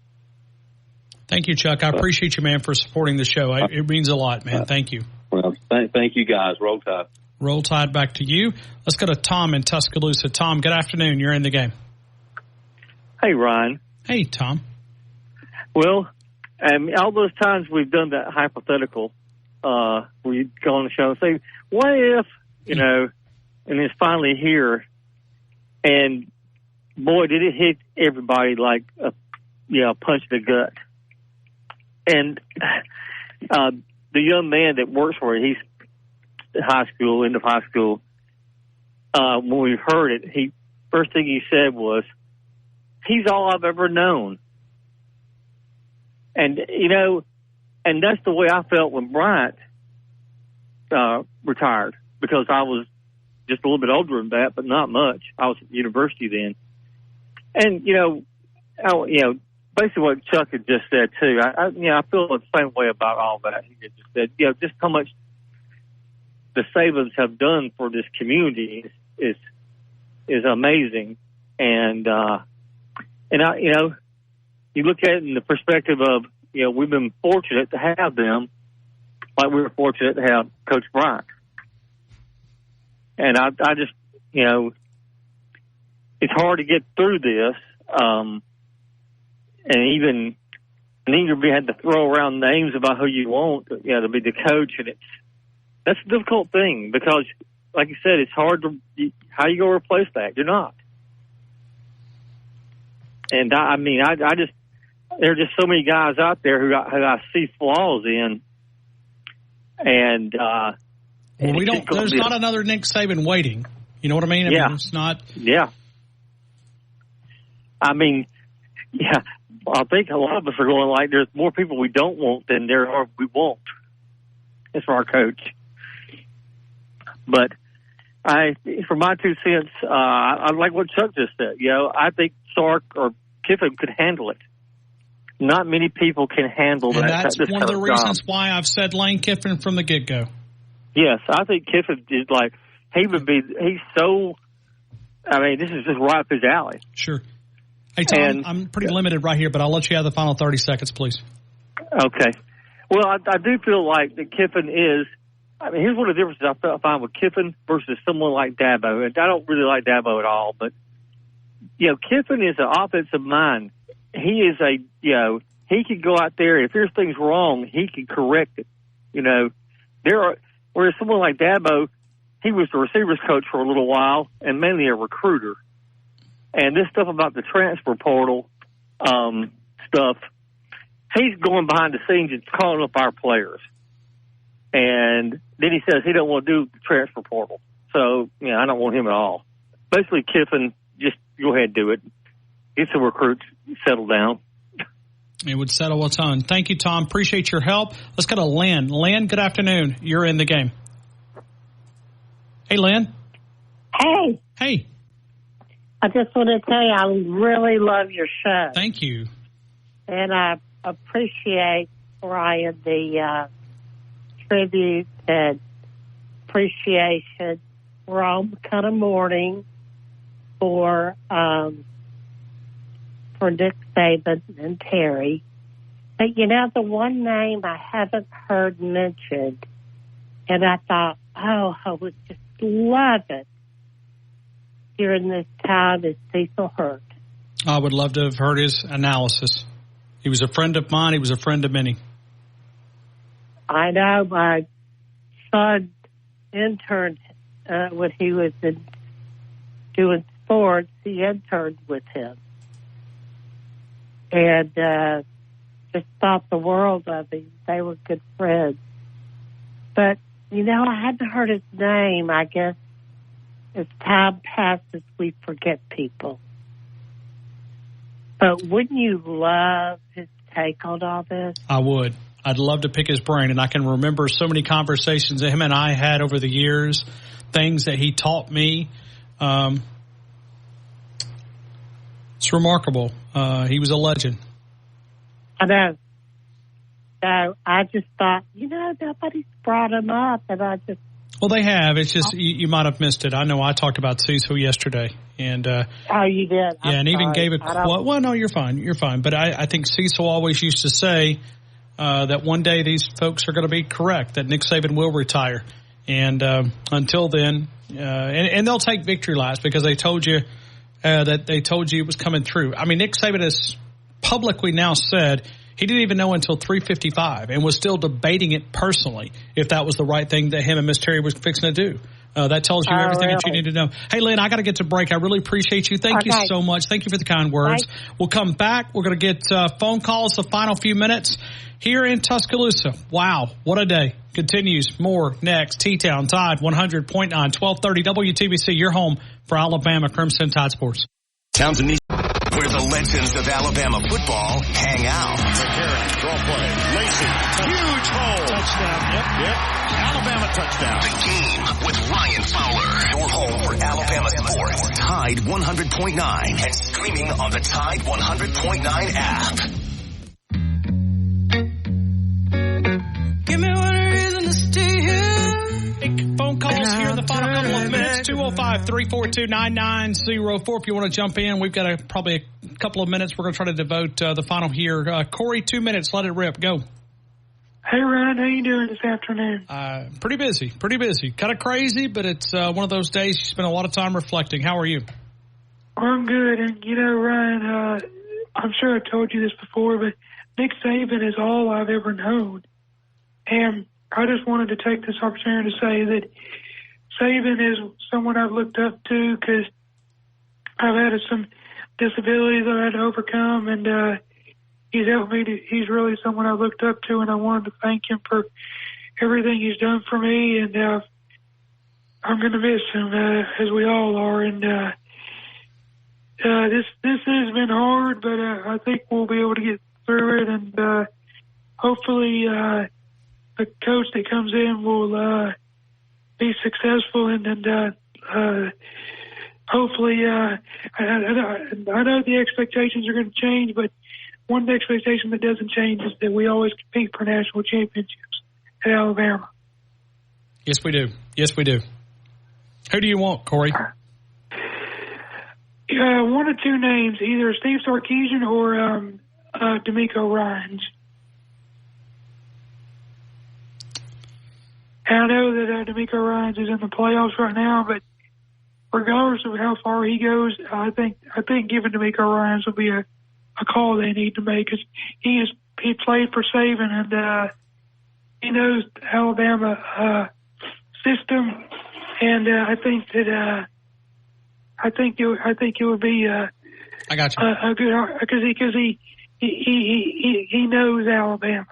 Thank you, Chuck. I appreciate you, man, for supporting the show. It means a lot, man. Thank you. Well, thank you, guys. Roll Tide. Roll Tide back to you. Let's go to Tom in Tuscaloosa. Tom, good afternoon. You're in the game. Hey, Ryan. Hey, Tom. Well, all those times we've done that hypothetical, where you go on the show and say, what if, you know, and it's finally here, and boy, did it hit everybody like a punch in the gut. And the young man that works for it, he's end of high school. When we heard it, first thing he said was, "He's all I've ever known." And you know, and that's the way I felt when Bryant retired, because I was just a little bit older than that, but not much. I was at university then, and basically what Chuck had just said too. I feel the same way about all that. He just said, just how much the Sabans have done for this community is amazing, and you look at it in the perspective of we've been fortunate to have them, like we were fortunate to have Coach Bryant, and I just it's hard to get through this. And even we had to throw around names about who you want, to be the coach, and that's a difficult thing because, like you said, it's hard to how you go replace that. You're not, and I just there are just so many guys out there who I see flaws in, and we don't. There's not another Nick Saban waiting. You know what I mean? I mean, it's not. Yeah. I mean, yeah. I think a lot of us are going like there's more people we don't want than there are we want. As for our coach. But for my 2 cents, I like what Chuck just said. I think Sark or Kiffin could handle it. Not many people can handle that. And that's one of the reasons why I've said Lane Kiffin from the get-go. Yes, I think Kiffin is like, he's so, this is just right up his alley. Sure. Hey, Tom, I'm pretty limited right here, but I'll let you have the final 30 seconds, please. Okay. Well, I do feel like that Kiffin is, here's one of the differences I find with Kiffin versus someone like Dabo. And I don't really like Dabo at all, but, Kiffin is an offensive mind. He is he can go out there, if there's things wrong, he can correct it. Whereas someone like Dabo, he was the receivers coach for a little while and mainly a recruiter. And this stuff about the transfer portal stuff, he's going behind the scenes and calling up our players. And then he says he don't want to do the transfer portal. So, I don't want him at all. Basically, Kiffin, just go ahead and do it. Get some recruits settled down. It would settle a ton. Thank you, Tom. Appreciate your help. Let's go to Lynn. Lynn, good afternoon. You're in the game. Hey, Lynn. Hey. Hey. I just want to tell you, I really love your show. Thank you. And I appreciate, Ryan, the tribute and appreciation. We're all kind of mourning for Nick Saban and Terry. But, the one name I haven't heard mentioned, and I thought, I would just love it during this time, is Cecil Hurt. I would love to have heard his analysis. He was a friend of mine. He was a friend of many. I know my son interned when he was doing sports. He interned with him. And just thought the world of him. They were good friends. But, I hadn't heard his name. I guess as time passes, we forget people. But wouldn't you love his take on all this? I would. I'd love to pick his brain. And I can remember so many conversations that him and I had over the years, things that he taught me. It's remarkable. He was a legend. I know. So I just thought, nobody's brought him up, and I just... Well, they have. It's just you might have missed it. I know I talked about Cecil yesterday, and oh, you did. And even gave a quote. Well, no, you're fine. You're fine. But I think Cecil always used to say that one day these folks are going to be correct. That Nick Saban will retire, and until then, and they'll take victory laps because they told you that they told you it was coming through. I mean, Nick Saban has publicly now said he didn't even know until 3:55 and was still debating it personally if that was the right thing that him and Miss Terry was fixing to do. That tells you everything that you need to know. Hey, Lynn, I got to get to break. I really appreciate you. Thank you so much. Thank you for the kind words. Bye. We'll come back. We're going to get phone calls the final few minutes here in Tuscaloosa. Wow, what a day. Continues more next. T-Town Tide 100.9, 1230 WTBC, your home for Alabama Crimson Tide Sports. Townsend, where the legends of Alabama football hang out. McCarron, draw play. Lacey, huge hole. Touchdown. Yep. Alabama touchdown. The Game with Ryan Fowler. Your home for Alabama sports. Tide 100.9 and streaming on the Tide 100.9 app. Give me one reason to stay here. Phone calls here in the final couple of minutes. 205-342-9904. If you want to jump in, we've got probably a couple of minutes. We're going to try to devote the final here. Corey, 2 minutes. Let it rip. Go. Hey, Ryan. How you doing this afternoon? Pretty busy. Kind of crazy, but it's one of those days you spend a lot of time reflecting. How are you? I'm good. And, Ryan, I'm sure I told you this before, but Nick Saban is all I've ever known. And I just wanted to take this opportunity to say that Saban is someone I've looked up to because I've had some disabilities I've had to overcome, and he's helped me. He's really someone I've looked up to, and I wanted to thank him for everything he's done for me. And I'm going to miss him, as we all are. And this has been hard, but I think we'll be able to get through it, and hopefully the coach that comes in will be successful, and hopefully I know the expectations are going to change, but one of the expectations that doesn't change is that we always compete for national championships at Alabama. Yes, we do. Who do you want, Corey? One of two names, either Steve Sarkisian or D'Amico Ryans. And I know that D'Amico Ryans is in the playoffs right now, but regardless of how far he goes, I think giving D'Amico Ryans will be a call they need to make. Cause he played for Saban, and he knows the Alabama system, and I think it would be I got you. a good, because he knows Alabama.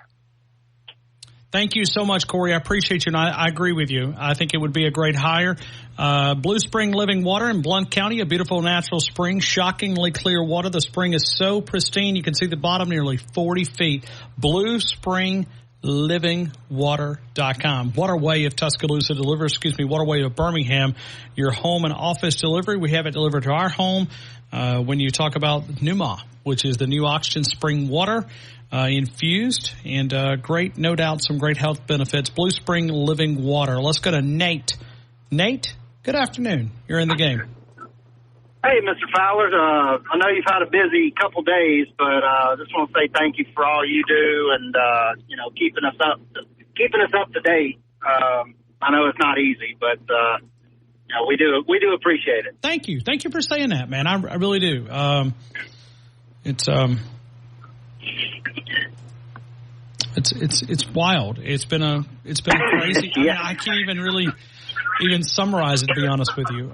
Thank you so much, Corey. I appreciate you, and I agree with you. I think it would be a great hire. Blue Spring Living Water in Blount County, a beautiful natural spring, shockingly clear water. The spring is so pristine, you can see the bottom nearly 40 feet. BlueSpringLivingWater.com. Waterway of Tuscaloosa delivers, Waterway of Birmingham, your home and office delivery. We have it delivered to our home. When you talk about Numa, which is the new oxygen spring water, infused, and great, no doubt, some great health benefits. Blue Spring Living Water. Let's go to Nate. Nate, good afternoon. You're in the game. Hey, Mr. Fowler. I know you've had a busy couple days, but I just want to say thank you for all you do and keeping us up to date. I know it's not easy, but we do appreciate it. Thank you for saying that, man. I really do. It's wild. It's been crazy. Yeah. I can't even really summarize it, to be honest with you.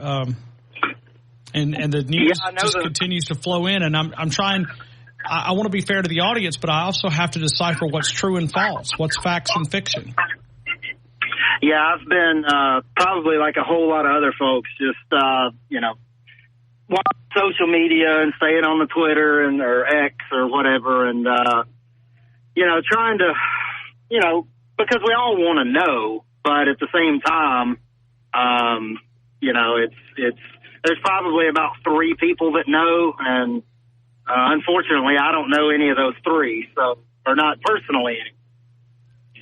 And the news continues to flow in, and I'm trying. I want to be fair to the audience, but I also have to decipher what's true and false, what's facts and fiction. Yeah, I've been probably like a whole lot of other folks, just watching social media and staying on the Twitter or X or whatever, and trying to, because we all want to know, but at the same time, it's there's probably about 3 people that know, and unfortunately, I don't know any of those 3, or not personally.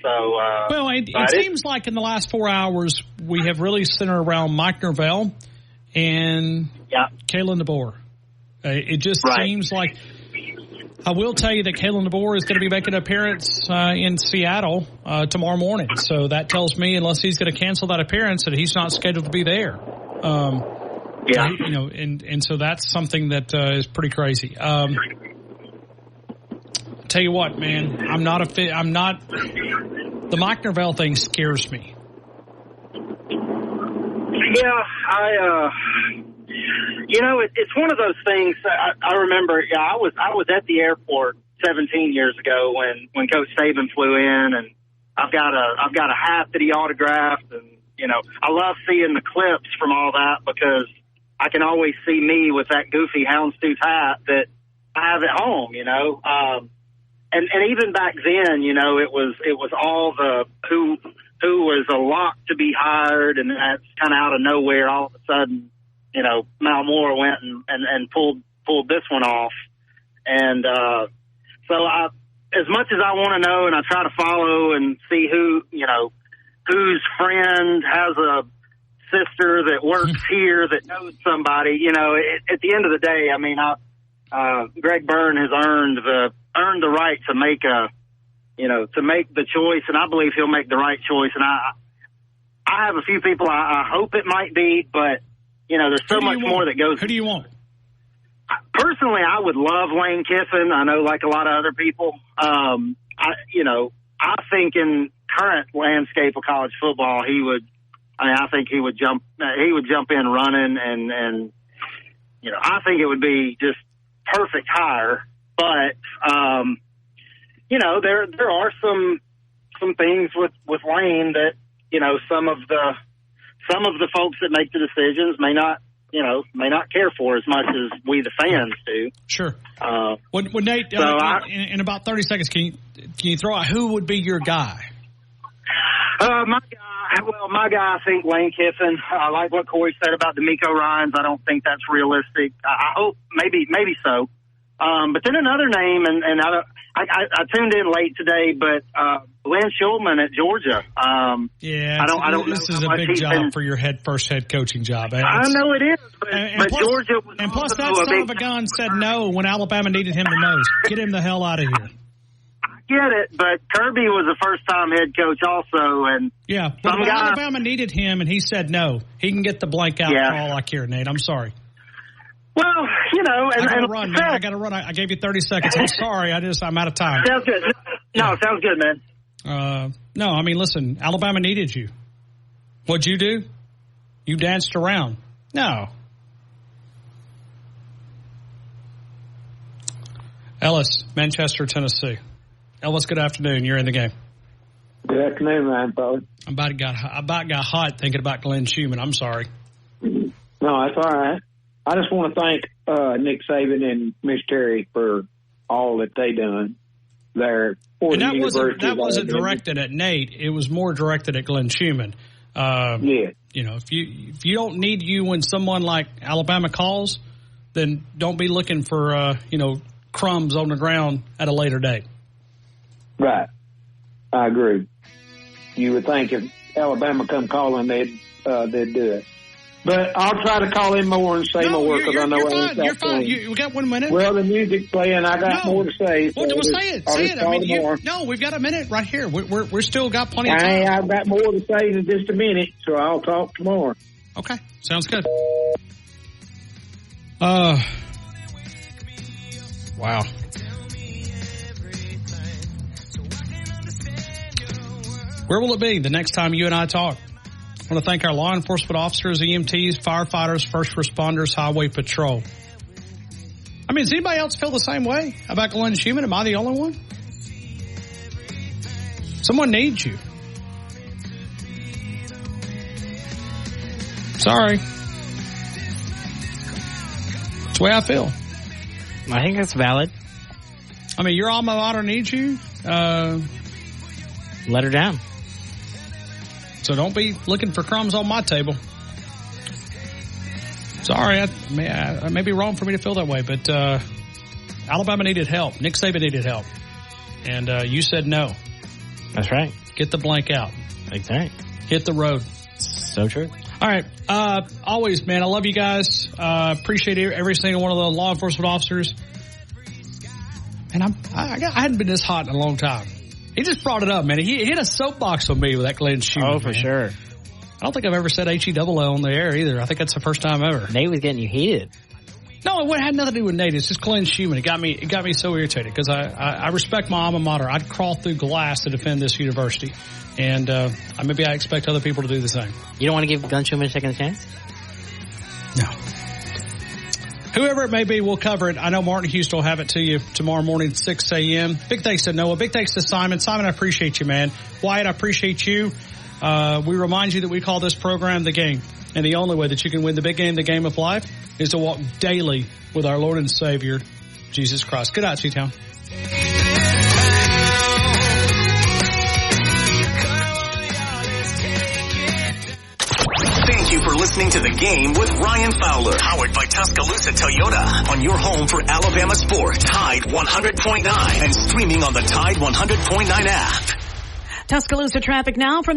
So, well, it seems like in the last 4 hours we have really centered around Mike Norvell and Kalen DeBoer. It just seems like. I will tell you that Kalen DeBoer is going to be making an appearance in Seattle tomorrow morning. So that tells me, unless he's going to cancel that appearance, that he's not scheduled to be there. And so that's something that is pretty crazy. Tell you what, man, the Mike Norvell thing scares me. Yeah, it's one of those things. I remember, I was at the airport 17 years ago when Coach Saban flew in, and I've got a hat that he autographed, and I love seeing the clips from all that because I can always see me with that goofy houndstooth hat that I have at home, and even back then, it was all the who was a lock to be hired, and that's kind of out of nowhere. All of a sudden, Mal Moore went and pulled this one off. And so as much as I want to know, and I try to follow and see whose friend has a sister that works here that knows somebody, at the end of the day, I mean, Greg Byrne has earned the right to make to make the choice, and I believe he'll make the right choice. And I have a few people I hope it might be, but there's so much more that goes. Who do you want? Personally, I would love Lane Kiffin. I know, like a lot of other people, I think in current landscape of college football, I think he would jump in running, and I think it would be just perfect hire. But there are some things with Lane that some of the folks that make the decisions may not care for as much as we the fans do. Sure. When Nate, in about 30 seconds, can you throw out who would be your guy? My guy, I think Lane Kiffin. I like what Corey said about D'Amico Ryans. I don't think that's realistic. I hope maybe so. But then another name, and I tuned in late today, but Lynn Schulman at Georgia. I don't know. This is a big job for your first head coaching job. I know it is, but plus, Georgia was and plus that son of a gun said no when Alabama needed him the most. Get him the hell out of here. I get it, but Kirby was a first-time head coach also, and Alabama needed him, and he said no. He can get the blank out for all I care, Nate. I'm sorry. Well, I gotta run, man. I got to run. I gave you 30 seconds. I'm sorry. I'm out of time. Sounds good. No, sounds good, man. No, I mean, listen, Alabama needed you. What'd you do? You danced around. No. Ellis, Manchester, Tennessee. Ellis, good afternoon. You're in the game. Good afternoon, Ryan Fowler. I about got hot thinking about Glenn Schumann. I'm sorry. No, that's all right. I just want to thank Nick Saban and Miss Terry for all that they done there. And that wasn't directed at Nate. It was more directed at Glenn Schumann. Yeah. You know, if you don't need you when someone like Alabama calls, then don't be looking for crumbs on the ground at a later date. Right. I agree. You would think if Alabama come calling, they'd do it. But I'll try to call in more and say more because I know you're fine. You got 1 minute. Well, the music's playing. I got more to say. Well, say it. Say it. I mean, we've got a minute right here. We're still got plenty of time. I've got more to say in just a minute, so I'll talk tomorrow. Okay, sounds good. Wow. Where will it be the next time you and I talk? I want to thank our law enforcement officers, EMTs, firefighters, first responders, highway patrol. I mean, does anybody else feel the same way about Glenn Schumann? Am I the only one? Someone needs you. Sorry. That's the way I feel. I think that's valid. I mean, your alma mater needs you. Let her down. So don't be looking for crumbs on my table. Sorry, I may be wrong for me to feel that way, but Alabama needed help. Nick Saban needed help. And you said no. That's right. Get the blank out. That's right. Hit the road. So true. All right. Always, man, I love you guys. Appreciate every single one of the law enforcement officers. And I hadn't been this hot in a long time. He just brought it up, man. He hit a soapbox with me with that Glenn Schumann. Oh, for sure. I don't think I've ever said H-E-double-L on the air either. I think that's the first time ever. Nate was getting you heated. No, it had nothing to do with Nate. It's just Glenn Schumann. It got me so irritated because I respect my alma mater. I'd crawl through glass to defend this university. And maybe I expect other people to do the same. You don't want to give Glenn Schumann a second chance? No. Whoever it may be, we'll cover it. I know Martin Houston will have it to you tomorrow morning at 6 a.m. Big thanks to Noah. Big thanks to Simon. Simon, I appreciate you, man. Wyatt, I appreciate you. We remind you that we call this program The Game. And the only way that you can win the big game, the game of life, is to walk daily with our Lord and Savior, Jesus Christ. Good night, C-Town. Thank you for listening to The Game with Ryan Fowler. Powered by Tuscaloosa Toyota. On your home for Alabama sports. Tide 100.9. And streaming on the Tide 100.9 app. Tuscaloosa traffic now from